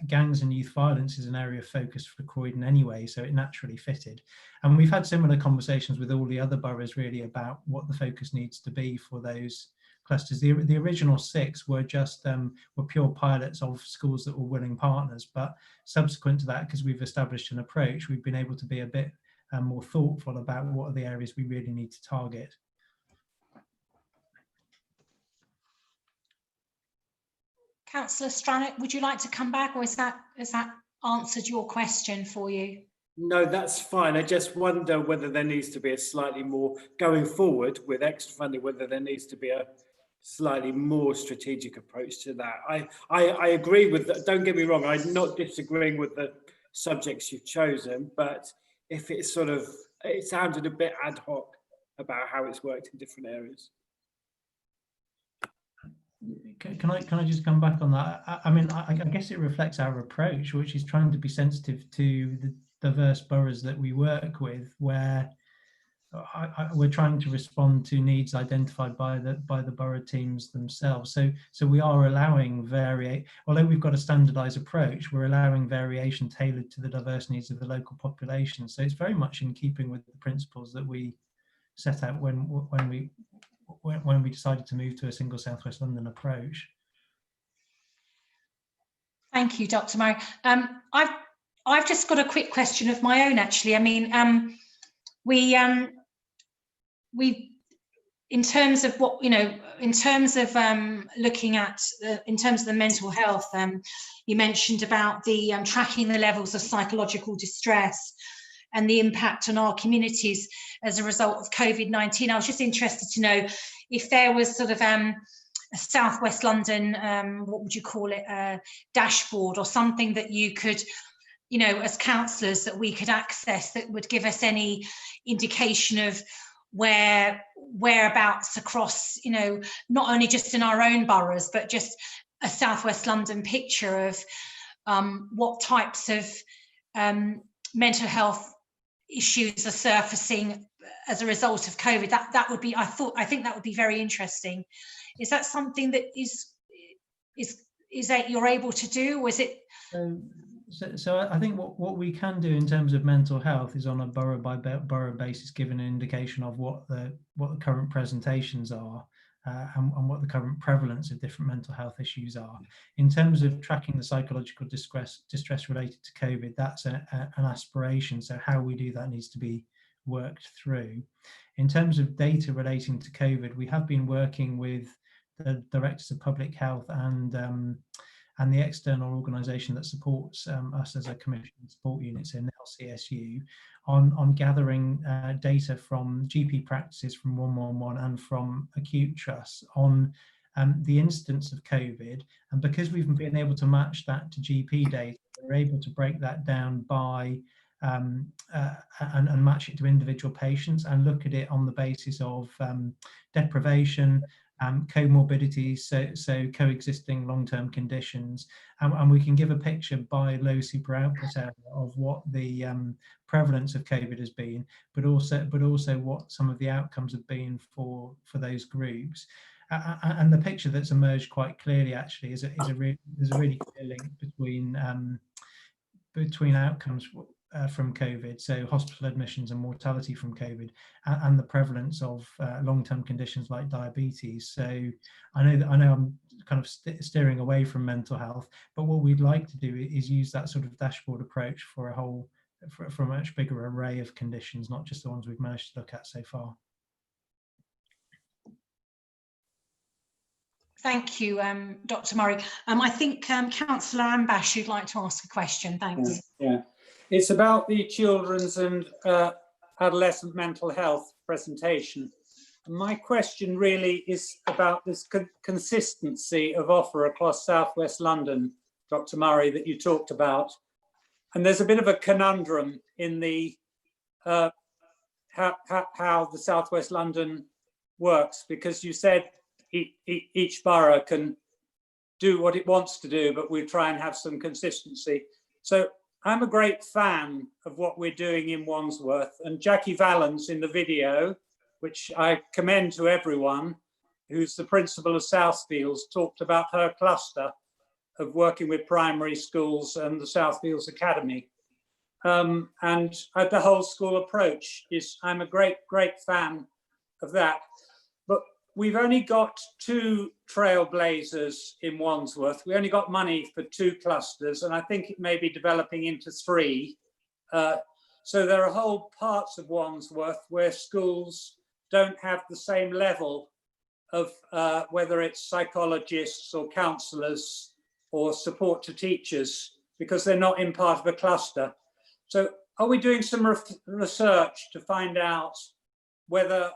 gangs and youth violence is an area of focus for Croydon anyway, so it naturally fitted. And we've had similar conversations with all the other boroughs really about what the focus needs to be for those clusters. The original 6 were just were pure pilots of schools that were willing partners, but subsequent to that, because we've established an approach, we've been able to be a bit more thoughtful about what are the areas we really need to target. Councillor Stranick, would you like to come back, or has that answered your question for you? No, that's fine. I just wonder whether there needs to be a slightly more, going forward with extra funding, whether there needs to be a slightly more strategic approach to that. I agree with that. Don't get me wrong, I'm not disagreeing with the subjects you've chosen, but if it's sort of, it sounded a bit ad hoc about how it's worked in different areas. Can I just come back on that? I mean, I guess it reflects our approach, which is trying to be sensitive to the diverse boroughs that we work with, where we're trying to respond to needs identified by the borough teams themselves. So we are allowing although we've got a standardised approach, we're allowing variation tailored to the diverse needs of the local population. So it's very much in keeping with the principles that we set out when we decided to move to a single South West London approach. Thank you, Dr. Murray. I've just got a quick question of my own, actually. I mean, we in terms of what, in terms of looking at, in terms of the mental health, you mentioned about the tracking the levels of psychological distress and the impact on our communities as a result of COVID-19. I was just interested to know if there was sort of a South West London, what would you call it, a dashboard or something that you could, as councillors, that we could access that would give us any indication of whereabouts across, not only just in our own boroughs, but just a South West London picture of what types of mental health issues are surfacing as a result of COVID. That would be, I think that would be very interesting. Is that something that is that you're able to do, or is it? So I think what we can do in terms of mental health is on a borough by borough basis, give an indication of what the current presentations are and what the current prevalence of different mental health issues are. In terms of tracking the psychological distress related to COVID, that's an aspiration. So how we do that needs to be worked through. In terms of data relating to COVID, we have been working with the directors of public health and the external organisation that supports us as a commission support units in LCSU on gathering data from GP practices, from 111 and from acute trusts on the instance of COVID. And because we've been able to match that to GP data, we're able to break that down by and match it to individual patients and look at it on the basis of deprivation, comorbidities, so coexisting long-term conditions, and we can give a picture by low super output area of what the prevalence of COVID has been, but also what some of the outcomes have been for those groups. And the picture that's emerged quite clearly actually there's a really clear link between outcomes from COVID, so hospital admissions and mortality from COVID, and the prevalence of long-term conditions like diabetes. So I know I'm kind of steering away from mental health, but what we'd like to do is use that sort of dashboard approach for a much bigger array of conditions, not just the ones we've managed to look at so far. Thank you, Dr. Murray. I think Councillor Ambash, you'd like to ask a question. Thanks. Yeah. It's about the children's and adolescent mental health presentation. My question really is about this consistency of offer across South West London, Dr. Murray, that you talked about. And there's a bit of a conundrum in the how the South West London works, because you said each borough can do what it wants to do, but we try and have some consistency. So I'm a great fan of what we're doing in Wandsworth, and Jackie Valens in the video, which I commend to everyone, who's the principal of Southfields, talked about her cluster of working with primary schools and the Southfields Academy. And the whole school approach is, I'm a great fan of that. But we've only got 2 trailblazers in Wandsworth. We only got money for 2 clusters, and I think it may be developing into 3. So there are whole parts of Wandsworth where schools don't have the same level of whether it's psychologists or counsellors or support to teachers, because they're not in part of a cluster. So are we doing some research to find out whether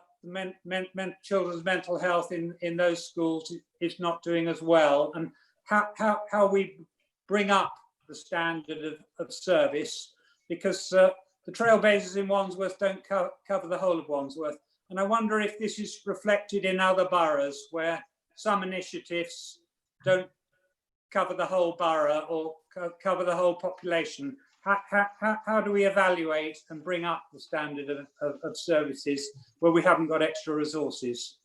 children's mental health in those schools is not doing as well, and how we bring up the standard of service, because the trailblazers in Wandsworth don't cover the whole of Wandsworth. And I wonder if this is reflected in other boroughs where some initiatives don't cover the whole borough or cover the whole population. How do we evaluate and bring up the standard of services where we haven't got extra resources?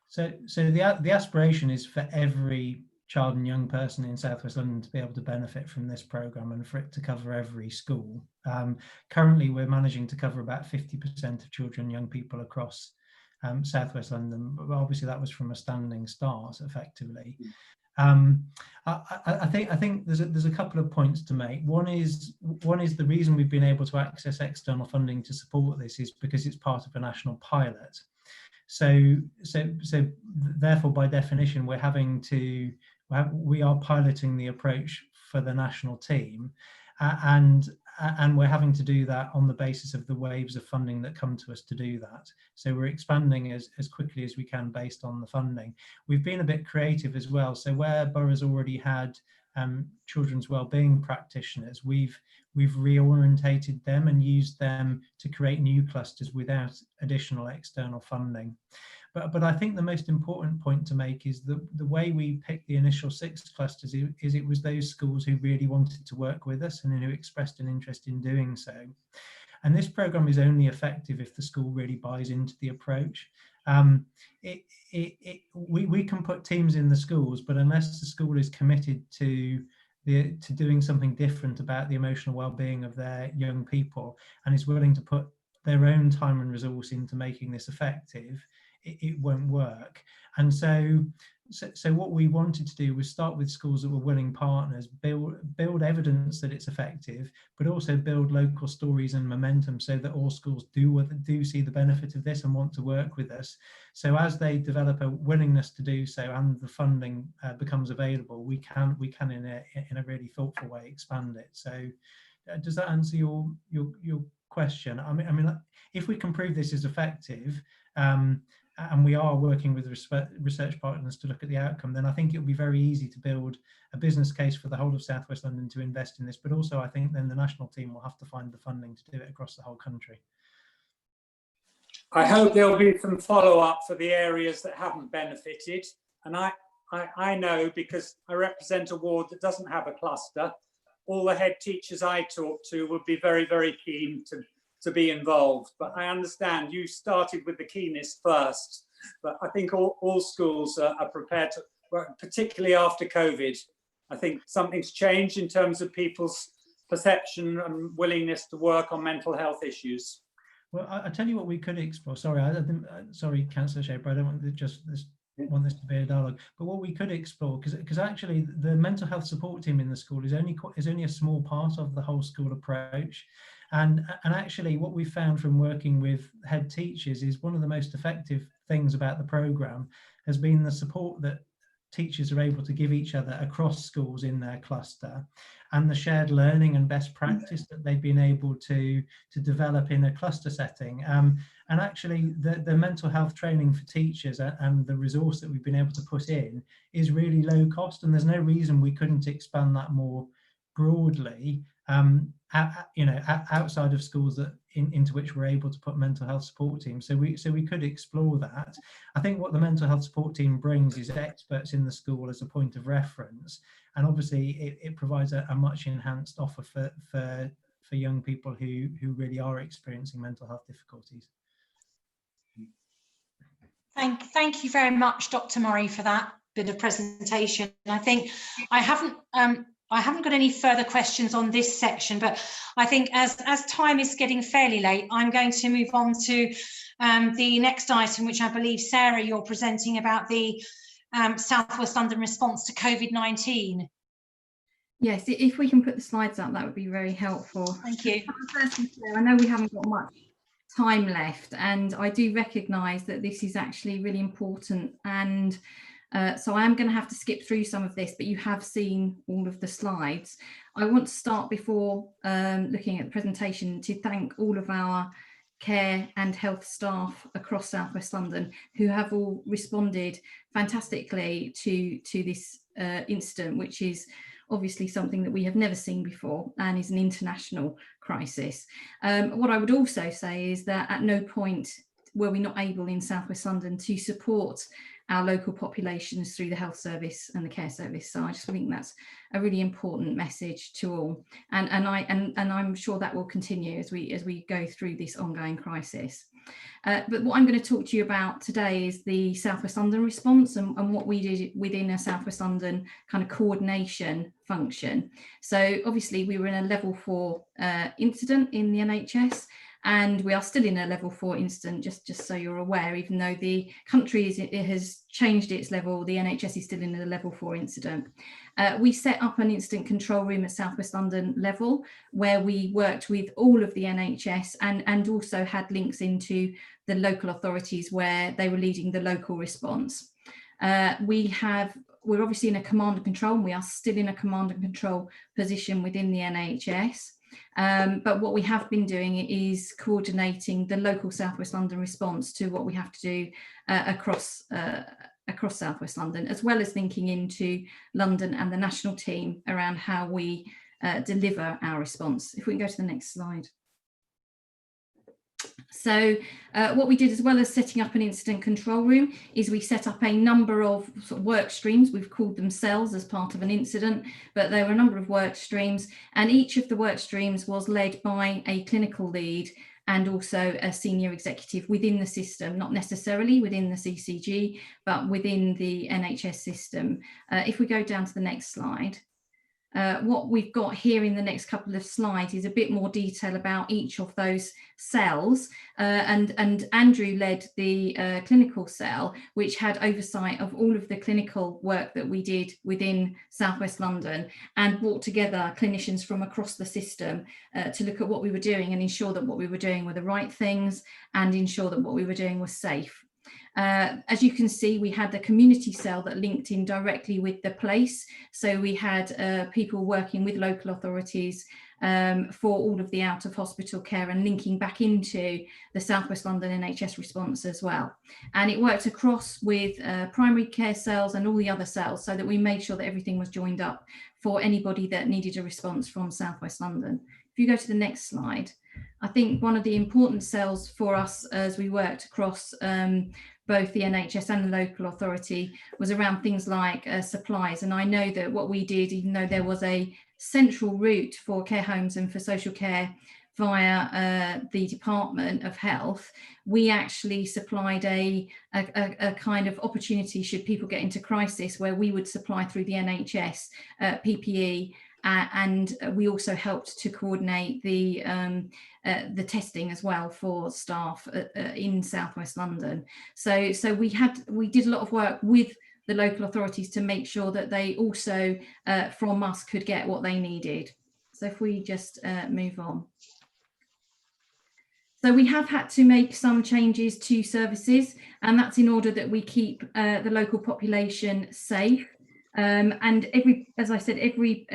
So the aspiration is for every child and young person in South West London to be able to benefit from this programme, and for it to cover every school. Currently, we're managing to cover about 50% of children and young people across South West London, but obviously that was from a standing start, effectively. I think there's a couple of points to make. One is the reason we've been able to access external funding to support this is because it's part of a national pilot. So therefore, by definition, we are piloting the approach for the national team, and we're having to do that on the basis of the waves of funding that come to us to do that. So we're expanding as quickly as we can based on the funding. We've been a bit creative as well. So where boroughs already had children's wellbeing practitioners, we've reorientated them and used them to create new clusters without additional external funding. But I think the most important point to make is the way we picked the initial 6 clusters is it was those schools who really wanted to work with us and who expressed an interest in doing so. And this programme is only effective if the school really buys into the approach. We can put teams in the schools, but unless the school is committed to doing something different about the emotional well-being of their young people and is willing to put their own time and resource into making this effective, it won't work. And so what we wanted to do was start with schools that were willing partners, build evidence that it's effective, but also build local stories and momentum so that all schools do see the benefit of this and want to work with us. So as they develop a willingness to do so and the funding becomes available, we can in a really thoughtful way expand it. So does that answer your question? I mean, if we can prove this is effective, and we are working with research partners to look at the outcome, then I think it will be very easy to build a business case for the whole of South West London to invest in this. But also, I think then the national team will have to find the funding to do it across the whole country. I hope there'll be some follow-up for the areas that haven't benefited. And I know, because I represent a ward that doesn't have a cluster, all the head teachers I talk to would be very, very keen to be involved. But I understand you started with the keenness first, but I think all schools are prepared to work, particularly after COVID. I think something's changed in terms of people's perception and willingness to work on mental health issues? Well, I tell you what we could explore. Sorry, I didn't, sorry, Councillor Shaper, I don't want to want this to be a dialogue. But what we could explore, because actually the mental health support team in the school is only a small part of the whole school approach. And actually what we found from working with head teachers is one of the most effective things about the programme has been the support that teachers are able to give each other across schools in their cluster, and the shared learning and best practice that they've been able to develop in a cluster setting. And actually the mental health training for teachers and the resource that we've been able to put in is really low cost, and there's no reason we couldn't expand that more broadly, outside of schools that into which we're able to put mental health support teams. So we could explore that. I think what the mental health support team brings is experts in the school as a point of reference, and obviously it provides a much enhanced offer for young people who really are experiencing mental health difficulties. Thank you very much, Dr. Murray, for that bit of presentation. I think I haven't got any further questions on this section, but I think as time is getting fairly late, I'm going to move on to the next item, which I believe, Sarah, you're presenting about the South West London response to COVID-19. Yes, if we can put the slides up, that would be very helpful. Thank you. I know we haven't got much time left, and I do recognise that this is actually really important, and so I am going to have to skip through some of this, but you have seen all of the slides. I want to start, before looking at the presentation, to thank all of our care and health staff across South West London who have all responded fantastically to this incident, which is obviously something that we have never seen before and is an international crisis. What I would also say is that at no point were we not able in South West London to support our local populations through the health service and the care service. So I just think that's a really important message to all, and I'm sure that will continue as we go through this ongoing crisis. But what I'm going to talk to you about today is the South West London response and what we did within a South West London kind of coordination function. So obviously we were in a level 4 incident in the NHS, and we are still in a level 4 incident, just so you're aware. Even though the country has changed its level, the NHS is still in a level 4 incident. We set up an incident control room at South West London level, where we worked with all of the NHS and also had links into the local authorities where they were leading the local response. We're obviously in a command and control, and we are still in a command and control position within the NHS. But what we have been doing is coordinating the local South West London response to what we have to do across South West London, as well as linking into London and the national team around how we deliver our response. If we can go to the next slide. So what we did, as well as setting up an incident control room, is we set up a number of sort of work streams. We've called them cells as part of an incident, but there were a number of work streams, and each of the work streams was led by a clinical lead and also a senior executive within the system, not necessarily within the CCG, but within the NHS system. If we go down to the next slide. What we've got here in the next couple of slides is a bit more detail about each of those cells, and Andrew led the clinical cell, which had oversight of all of the clinical work that we did within South West London, and brought together clinicians from across the system to look at what we were doing and ensure that what we were doing were the right things and ensure that what we were doing was safe. As you can see, we had the community cell that linked in directly with the place. So we had people working with local authorities for all of the out of hospital care and linking back into the South West London NHS response as well. And it worked across with primary care cells and all the other cells, so that we made sure that everything was joined up for anybody that needed a response from South West London. If you go to the next slide, I think one of the important cells for us as we worked across both the NHS and the local authority was around things like supplies. And I know that what we did, even though there was a central route for care homes and for social care via the Department of Health, we actually supplied a kind of opportunity should people get into crisis, where we would supply through the NHS PPE and we also helped to coordinate the testing as well for staff in South West London. So we did a lot of work with the local authorities to make sure that they also from us could get what they needed. So if we just move on. So we have had to make some changes to services, and that's in order that we keep the local population safe. And as I said, every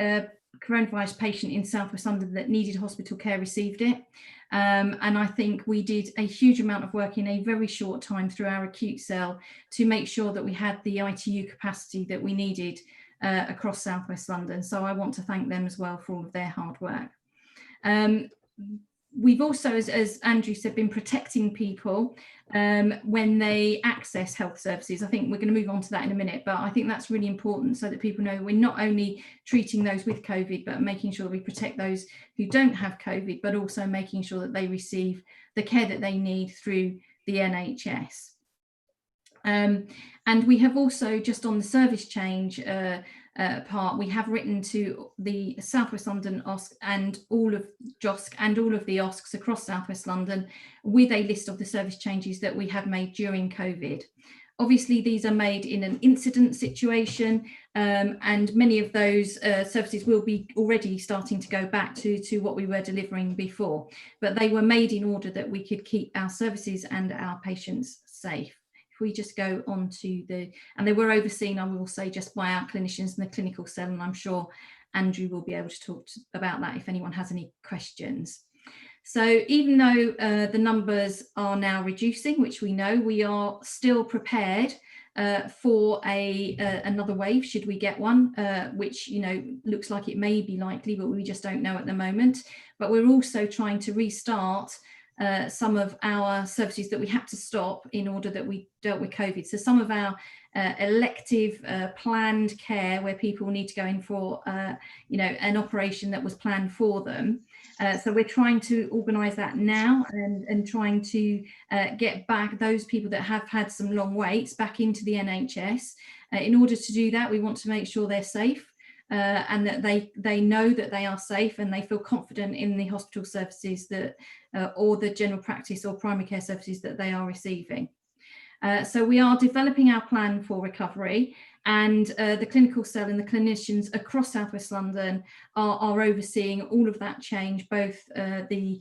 coronavirus patient in South West London that needed hospital care received it. And I think we did a huge amount of work in a very short time through our acute cell to make sure that we had the ITU capacity that we needed across South West London. So I want to thank them as well for all of their hard work. We've also, as Andrew said, been protecting people when they access health services. I think we're going to move on to that in a minute, but I think that's really important so that people know we're not only treating those with COVID, but making sure that we protect those who don't have COVID, but also making sure that they receive the care that they need through the NHS. And we have also, just on the service change part, we have written to the South West London OSC and all of JOSC and all of the OSCs across South West London with a list of the service changes that we have made during COVID. Obviously, these are made in an incident situation, and many of those services will be already starting to go back to what we were delivering before, but they were made in order that we could keep our services and our patients safe. We just go on to and they were overseen, I will say, just by our clinicians in the clinical cell, and I'm sure Andrew will be able to talk about that if anyone has any questions. So even though the numbers are now reducing, which we know, we are still prepared for another wave should we get one, which, you know, looks like it may be likely, but we just don't know at the moment. But we're also trying to restart some of our services that we had to stop in order that we dealt with COVID. So some of our elective planned care where people need to go in for, you know, an operation that was planned for them. So we're trying to organise that now and trying to get back those people that have had some long waits back into the NHS. In order to do that, we want to make sure they're safe. And that they know that they are safe and they feel confident in the hospital services that or the general practice or primary care services that they are receiving. So we are developing our plan for recovery, and the clinical cell and the clinicians across South West London are overseeing all of that change, both the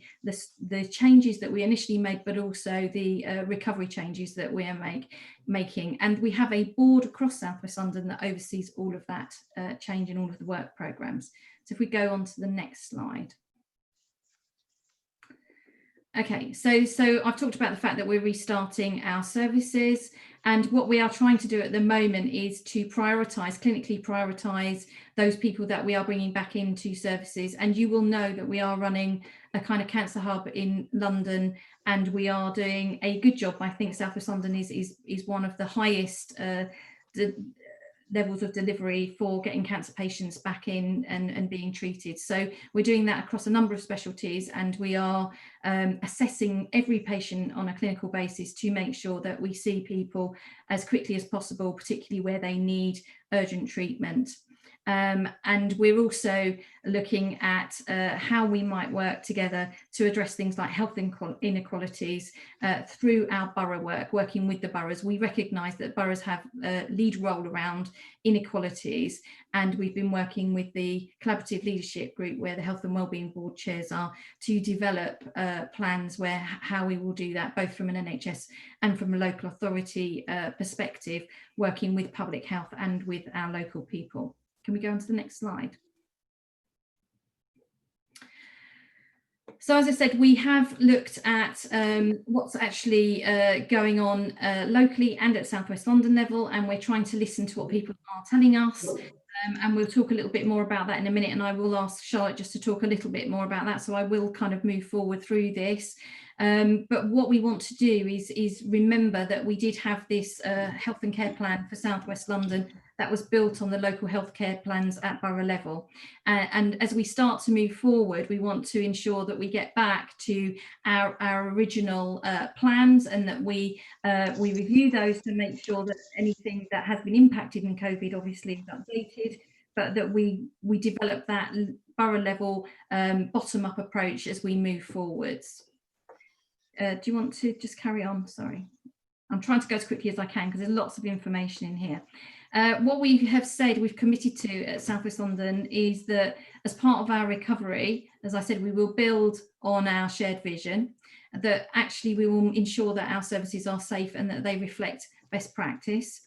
changes that we initially made, but also the recovery changes that we are making. And we have a board across South West London that oversees all of that change and all of the work programmes. So if we go on to the next slide. Okay, so I've talked about the fact that we're restarting our services, and what we are trying to do at the moment is to clinically prioritise those people that we are bringing back into services. And you will know that we are running a kind of cancer hub in London, and we are doing a good job. I think South West London is one of the highest levels of delivery for getting cancer patients back in and being treated. So we're doing that across a number of specialties, and we are assessing every patient on a clinical basis to make sure that we see people as quickly as possible, particularly where they need urgent treatment. And we're also looking at how we might work together to address things like health inequalities through our borough work, working with the boroughs. We recognise that boroughs have a lead role around inequalities, and we've been working with the collaborative leadership group where the Health and Wellbeing Board chairs are to develop plans where how we will do that, both from an NHS and from a local authority perspective, working with public health and with our local people. Can we go on to the next slide? So as I said, we have looked at what's actually going on locally and at South West London level, and we're trying to listen to what people are telling us. And we'll talk a little bit more about that in a minute, and I will ask Charlotte just to talk a little bit more about that. So I will kind of move forward through this. But what we want to do is remember that we did have this health and care plan for South West London that was built on the local healthcare plans at borough level. And as we start to move forward, we want to ensure that we get back to our original plans, and that we review those to make sure that anything that has been impacted in COVID obviously is updated. but that we develop that borough level bottom-up approach as we move forwards. Do you want to just carry on? Sorry, I'm trying to go as quickly as I can because there's lots of information in here. What we have said we've committed to at South West London is that as part of our recovery, as I said, we will build on our shared vision, that actually we will ensure that our services are safe and that they reflect best practice,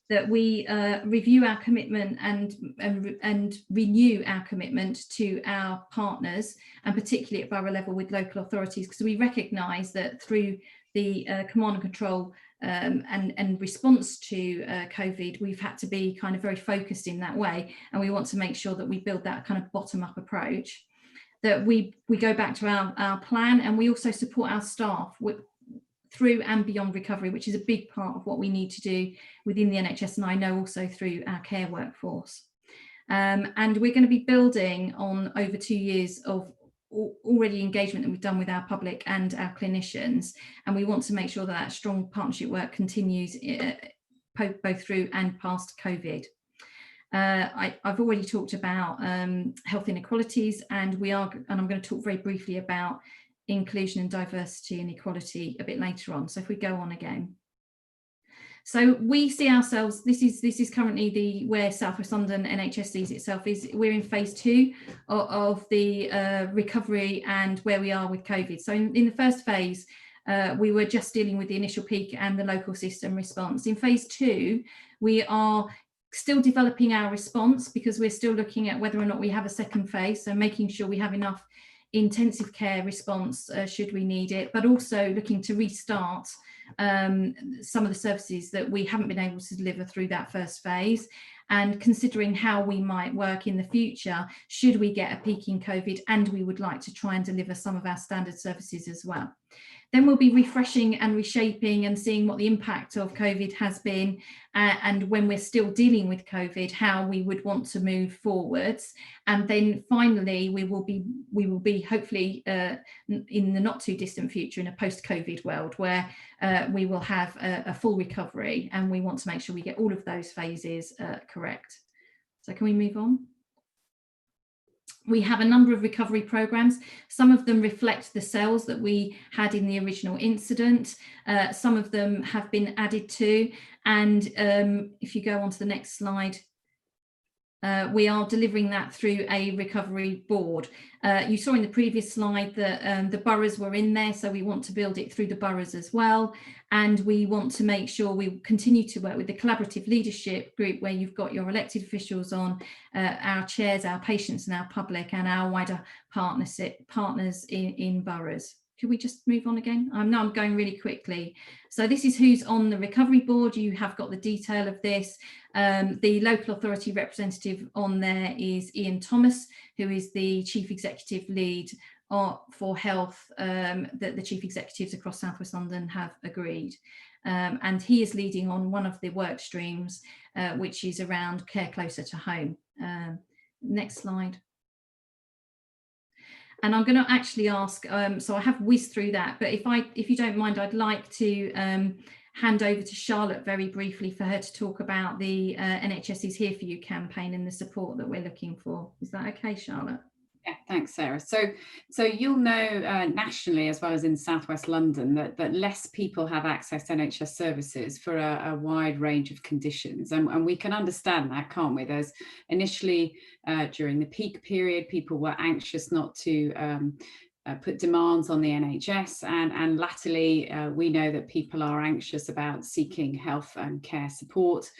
that we review our commitment and renew our commitment to our partners, and particularly at borough level with local authorities, because we recognise that through the command and control and response to COVID, we've had to be kind of very focused in that way, and we want to make sure that we build that kind of bottom-up approach, that we go back to our plan, and we also support our staff through and beyond recovery, which is a big part of what we need to do within the NHS, and I know also through our care workforce. And we're going to be building on over 2 years of already engagement that we've done with our public and our clinicians, and we want to make sure that that strong partnership work continues both through and past COVID. I've already talked about health inequalities, and I'm going to talk very briefly about inclusion and diversity and equality a bit later on. So if we go on again. So we see ourselves, this is currently where South West London NHS sees itself, is we're in phase 2 of the recovery and where we are with COVID. So in the first phase, we were just dealing with the initial peak and the local system response. In phase 2, we are still developing our response because we're still looking at whether or not we have a second phase, so making sure we have enough intensive care response should we need it, but also looking to restart some of the services that we haven't been able to deliver through that first phase, and considering how we might work in the future should we get a peak in COVID and we would like to try and deliver some of our standard services as well. Then we'll be refreshing and reshaping and seeing what the impact of COVID has been, and when we're still dealing with COVID, how we would want to move forwards. And then finally, we will be hopefully in the not too distant future in a post-COVID world where we will have a full recovery, and we want to make sure we get all of those phases correct. So can we move on? We have a number of recovery programs. Some of them reflect the cells that we had in the original incident. Some of them have been added to. And if you go on to the next slide, we are delivering that through a recovery board. You saw in the previous slide that the boroughs were in there, so we want to build it through the boroughs as well. And we want to make sure we continue to work with the collaborative leadership group, where you've got your elected officials on, our chairs, our patients and our public, and our wider partners in boroughs. Could we just move on again? I know I'm going really quickly. So this is who's on the recovery board. You have got the detail of this. The local authority representative on there is Ian Thomas, who is the chief executive lead for health that the chief executives across South West London have agreed. And he is leading on one of the work streams, which is around care closer to home. Next slide. And I'm going to actually ask, so I have whizzed through that, but if you don't mind, I'd like to hand over to Charlotte very briefly for her to talk about the NHS is Here For You campaign and the support that we're looking for. Is that okay, Charlotte? Yeah, thanks, Sarah. So you'll know nationally, as well as in South West London, that less people have access to NHS services for a wide range of conditions, and we can understand that, can't we? There's initially during the peak period, people were anxious not to put demands on the NHS, and latterly we know that people are anxious about seeking health and care support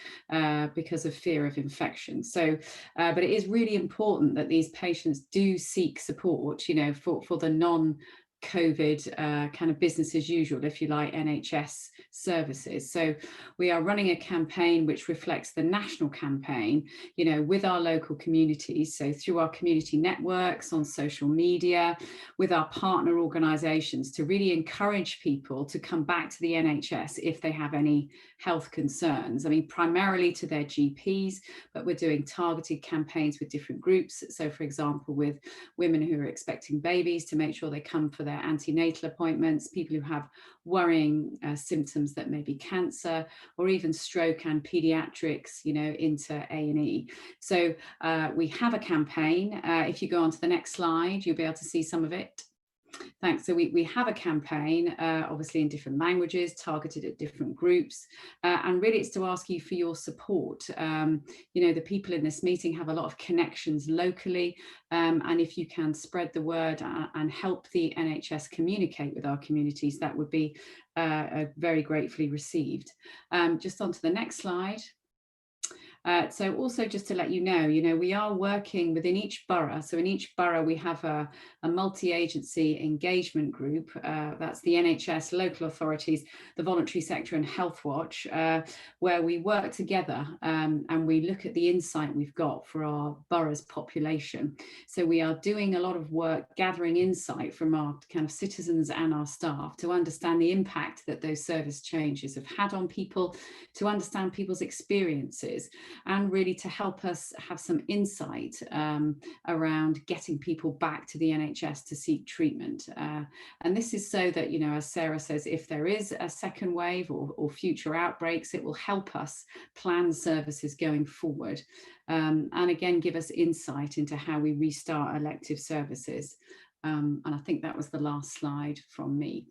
because of fear of infection. So but it is really important that these patients do seek support, you know, for the non-COVID kind of business as usual, if you like, NHS services. So we are running a campaign which reflects the national campaign, you know, with our local communities. So through our community networks, on social media, with our partner organisations, to really encourage people to come back to the NHS if they have any health concerns. I mean, primarily to their GPs, but we're doing targeted campaigns with different groups. So for example, with women who are expecting babies, to make sure they come for their their antenatal appointments, people who have worrying symptoms that may be cancer or even stroke and paediatrics, you know, into A&E. So we have a campaign. If you go on to the next slide, you'll be able to see some of it. Thanks. So we have a campaign, obviously in different languages, targeted at different groups, and really it's to ask you for your support. You know, the people in this meeting have a lot of connections locally, and if you can spread the word and help the NHS communicate with our communities, that would be very gratefully received. Just on to the next slide. So also just to let you know, we are working within each borough. So in each borough, we have a multi-agency engagement group. That's the NHS, local authorities, the voluntary sector and Health Watch, where we work together and we look at the insight we've got for our borough's population. So we are doing a lot of work gathering insight from our kind of citizens and our staff to understand the impact that those service changes have had on people, to understand people's experiences, and really to help us have some insight around getting people back to the NHS to seek treatment. And this is so that, as Sarah says, if there is a second wave or future outbreaks, it will help us plan services going forward. And again, give us insight into how we restart elective services. And I think that was the last slide from me.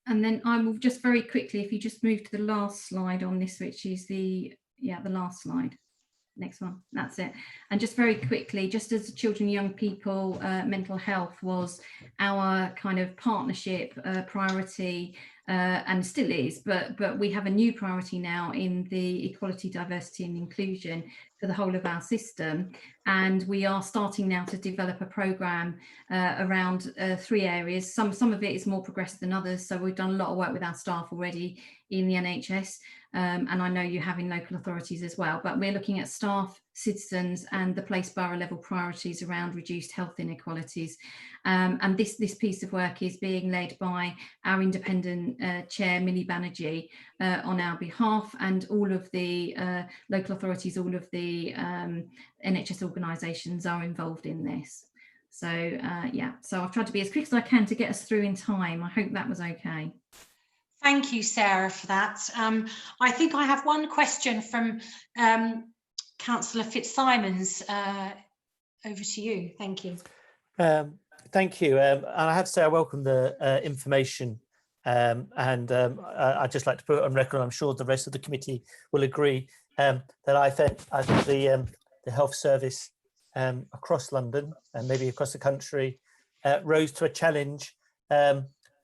And then I will just very quickly, if you just move to the last slide on this, which is the last slide. Next one, that's it. And just very quickly, just as children and young people, mental health was our kind of partnership priority, and still is, but we have a new priority now in the equality, diversity and inclusion for the whole of our system. And we are starting now to develop a programme around 3 areas. Some of it is more progressive than others. So we've done a lot of work with our staff already in the NHS. And I know you have in local authorities as well, but we're looking at staff, citizens and the place borough level priorities around reduced health inequalities. And this piece of work is being led by our independent chair, Millie Banerjee, on our behalf, and all of the local authorities, all of the NHS organisations are involved in this. So so I've tried to be as quick as I can to get us through in time. I hope that was okay. Thank you, Sarah, for that. I think I have one question from Councillor Fitzsimons. Over to you. Thank you. Thank you. And I have to say I welcome the information, and I'd just like to put it on record, I'm sure the rest of the committee will agree, that I think the health service across London and maybe across the country rose to a challenge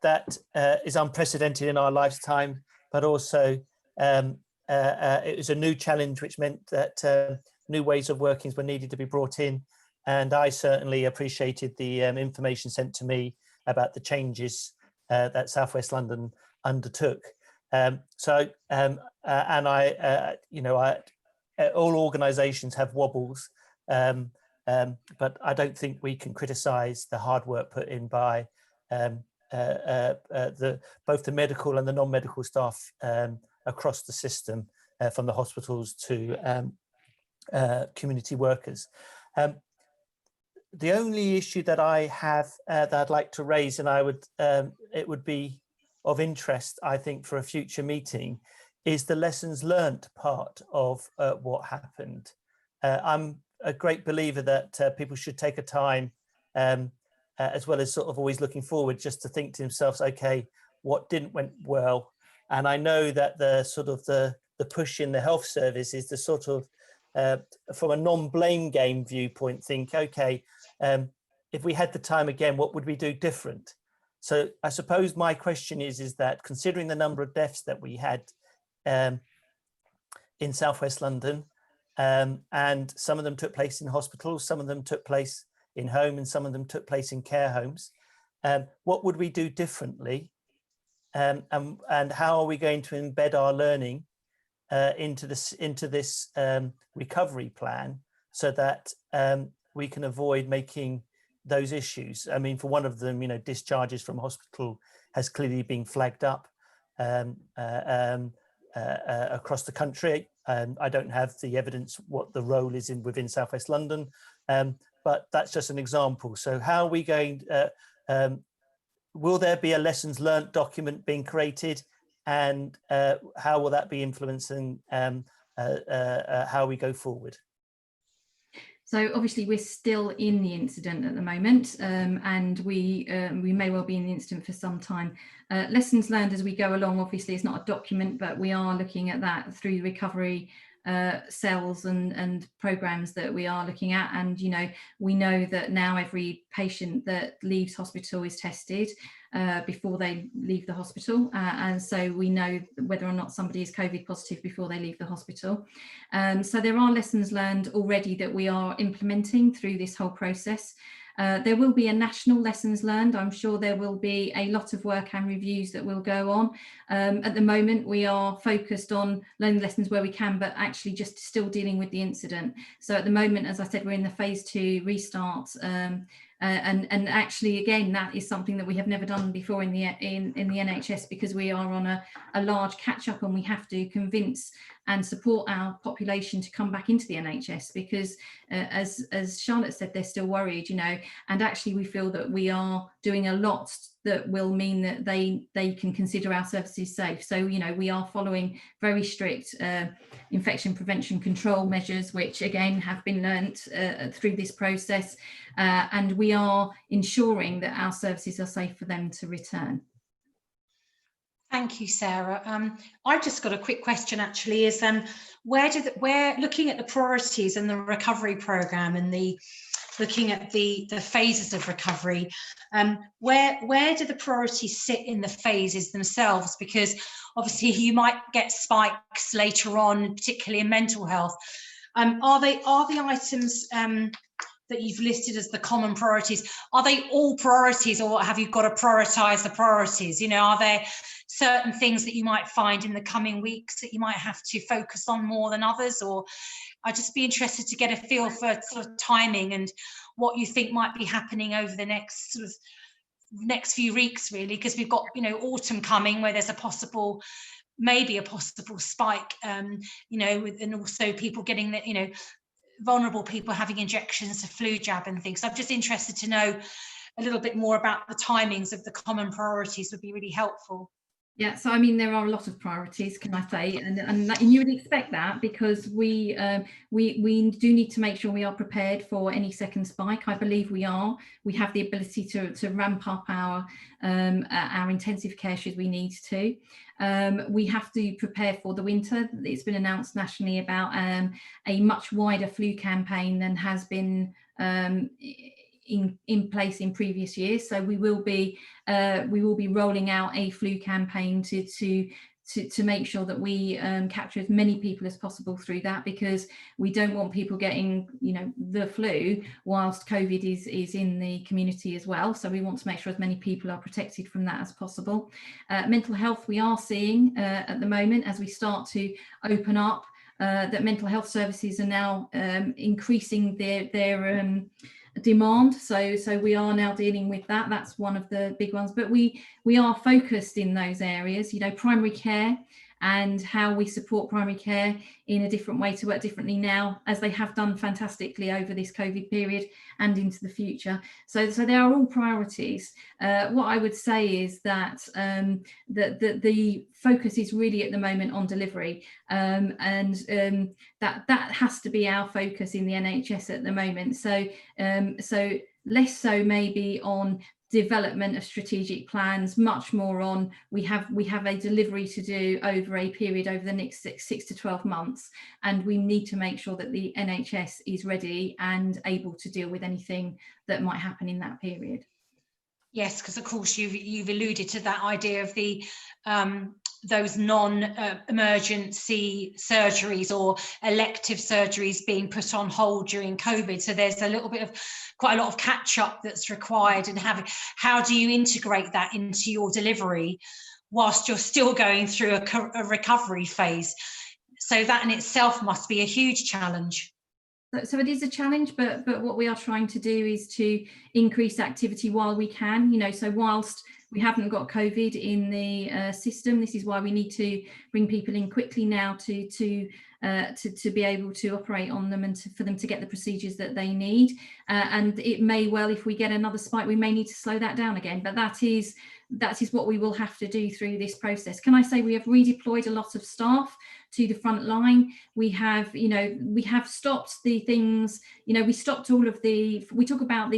that is unprecedented in our lifetime, but also it was a new challenge, which meant that new ways of working were needed to be brought in. And I certainly appreciated the information sent to me about the changes that South West London undertook. All organisations have wobbles, but I don't think we can criticise the hard work put in by both the medical and the non-medical staff across the system, from the hospitals to community workers. The only issue that I have that I'd like to raise, and it would be of interest, I think, for a future meeting, is the lessons learnt part of what happened. I'm a great believer that people should take a time, as well as sort of always looking forward, just to think to themselves, okay, what didn't went well? And I know that the push in the health service is the sort of, from a non-blame game viewpoint, think, okay, if we had the time again, what would we do different? So I suppose my question is that considering the number of deaths that we had in South West London, and some of them took place in hospitals, some of them took place in home, and some of them took place in care homes, what would we do differently? And how are we going to embed our learning into this recovery plan, so that we can avoid making those issues? I mean, for one of them, discharges from hospital has clearly been flagged up across the country. I don't have the evidence what the role is within South West London, but that's just an example. So how are we going will there be a lessons learnt document being created, and how will that be influencing how we go forward? So obviously we're still in the incident at the moment, and we may well be in the incident for some time. Lessons learned as we go along, obviously it's not a document, but we are looking at that through the recovery cells and programs that we are looking at. And, you know, we know that now every patient that leaves hospital is tested before they leave the hospital, and so we know whether or not somebody is COVID positive before they leave the hospital. So there are lessons learned already that we are implementing through this whole process. There will be a national lessons learned. I'm sure there will be a lot of work and reviews that will go on. At the moment, we are focused on learning lessons where we can, but actually just still dealing with the incident. So at the moment, as I said, we're in the phase 2 restart. And actually, again, that is something that we have never done before in the NHS, because we are on a large catch up, and we have to convince and support our population to come back into the NHS, because as Charlotte said, they're still worried, you know, and actually we feel that we are doing a lot that will mean that they can consider our services safe. So, you know, we are following very strict infection prevention control measures, which again have been learnt through this process, and we are ensuring that our services are safe for them to return. Thank you, Sarah. I've just got a quick question, actually, is where looking at the priorities and the recovery programme and looking at the phases of recovery, where do the priorities sit in the phases themselves? Because obviously you might get spikes later on, particularly in mental health. Are the items that you've listed as the common priorities, are they all priorities, or have you got to prioritise the priorities? You know, are there certain things that you might find in the coming weeks that you might have to focus on more than others? Or I'd just be interested to get a feel for sort of timing and what you think might be happening over the next few weeks, really, because we've got, you know, autumn coming, where there's maybe a possible spike, you know, and also people getting the, you know, vulnerable people having injections, a flu jab and things. So I'm just interested to know a little bit more about the timings of the common priorities would be really helpful. Yeah, so I mean, there are a lot of priorities, can I say, and you would expect that, because we do need to make sure we are prepared for any second spike. I believe we are. We have the ability to ramp up our intensive care should we need to. We have to prepare for the winter. It's been announced nationally about a much wider flu campaign than has been in place in previous years. So we will be rolling out a flu campaign to make sure that we capture as many people as possible through that, because we don't want people getting, you know, the flu whilst COVID is in the community as well. So we want to make sure as many people are protected from that as possible. Mental health, we are seeing at the moment, as we start to open up, that mental health services are now increasing their demand, so we are now dealing with that. That's one of the big ones, but we are focused in those areas, you know, primary care and how we support primary care in a different way to work differently now, as they have done fantastically over this COVID period and into the future. So they are all priorities. What I would say is that the focus is really at the moment on delivery, and that has to be our focus in the NHS at the moment. So less so maybe on development of strategic plans, much more on we have a delivery to do over a period over the next 6 to 12 months, and we need to make sure that the NHS is ready and able to deal with anything that might happen in that period. Yes, because of course you've alluded to that idea of the those non-emergency surgeries or elective surgeries being put on hold during COVID. So there's quite a lot of catch up that's required, and how do you integrate that into your delivery whilst you're still going through a recovery phase? So that in itself must be a huge challenge. So it is a challenge, but what we are trying to do is to increase activity while we can, you know, so whilst we haven't got COVID in the system, this is why we need to bring people in quickly now to to be able to operate on them and for them to get the procedures that they need. And it may well, if we get another spike, we may need to slow that down again. But that is what we will have to do through this process. Can I say we have redeployed a lot of staff to the front line? We have, we have stopped the things, we stopped all of we talk about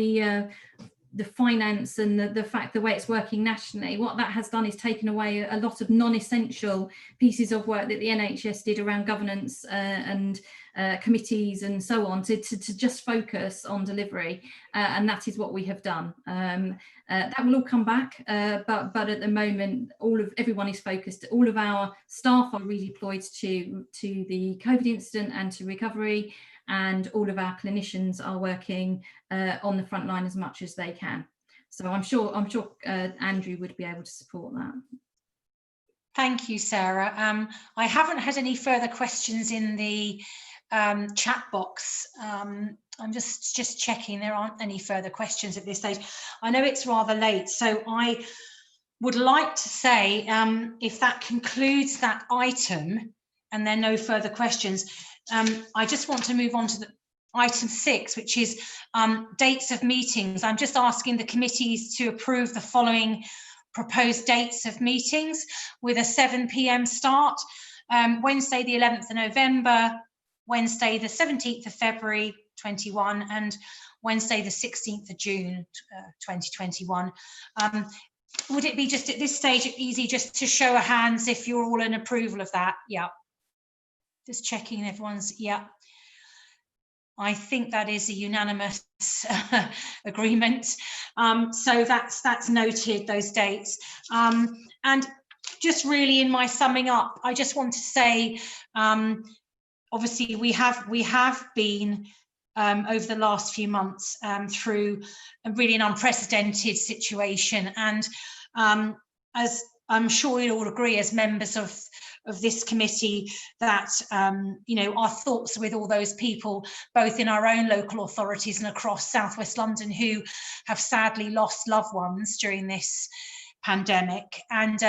the finance and the way it's working nationally. What that has done is taken away a lot of non-essential pieces of work that the NHS did around governance and committees and so on to just focus on delivery, and that is what we have done. That will all come back, but at the moment everyone is focused. All of our staff are redeployed to the COVID incident and to recovery, and all of our clinicians are working on the front line as much as they can. So I'm sure Andrew would be able to support that. Thank you, Sarah. I haven't had any further questions in the chat box. I'm just checking there aren't any further questions at this stage. I know it's rather late, so I would like to say if that concludes that item and there are no further questions, I just want to move on to item 6, which is dates of meetings. I'm just asking the committees to approve the following proposed dates of meetings with a 7 p.m. start. Wednesday the 11th of November, Wednesday the 17th of February 21, and Wednesday the 16th of June 2021. Would it be just at this stage easy just to show of hands if you're all in approval of that? Yeah. Just checking everyone's, yeah. I think that is a unanimous agreement. So that's noted, those dates. And just really in my summing up, I just want to say, obviously we have been over the last few months through a really an unprecedented situation. And as I'm sure you'll all agree as members of this committee that our thoughts are with all those people both in our own local authorities and across South West London who have sadly lost loved ones during this pandemic. And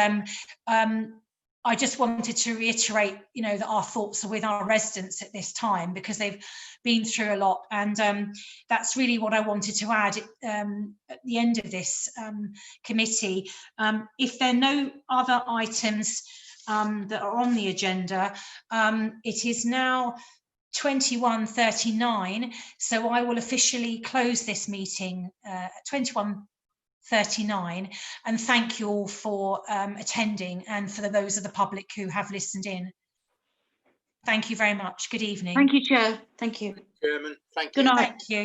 I just wanted to reiterate that our thoughts are with our residents at this time because they've been through a lot, and that's really what I wanted to add at the end of this committee. If there are no other items that are on the agenda, it is now 21:39, so I will officially close this meeting at 21:39, and thank you all for attending, and for those of the public who have listened in. Thank you very much. Good evening. Thank you, Chair. Thank you. Chairman, thank you. Good night. Thank you.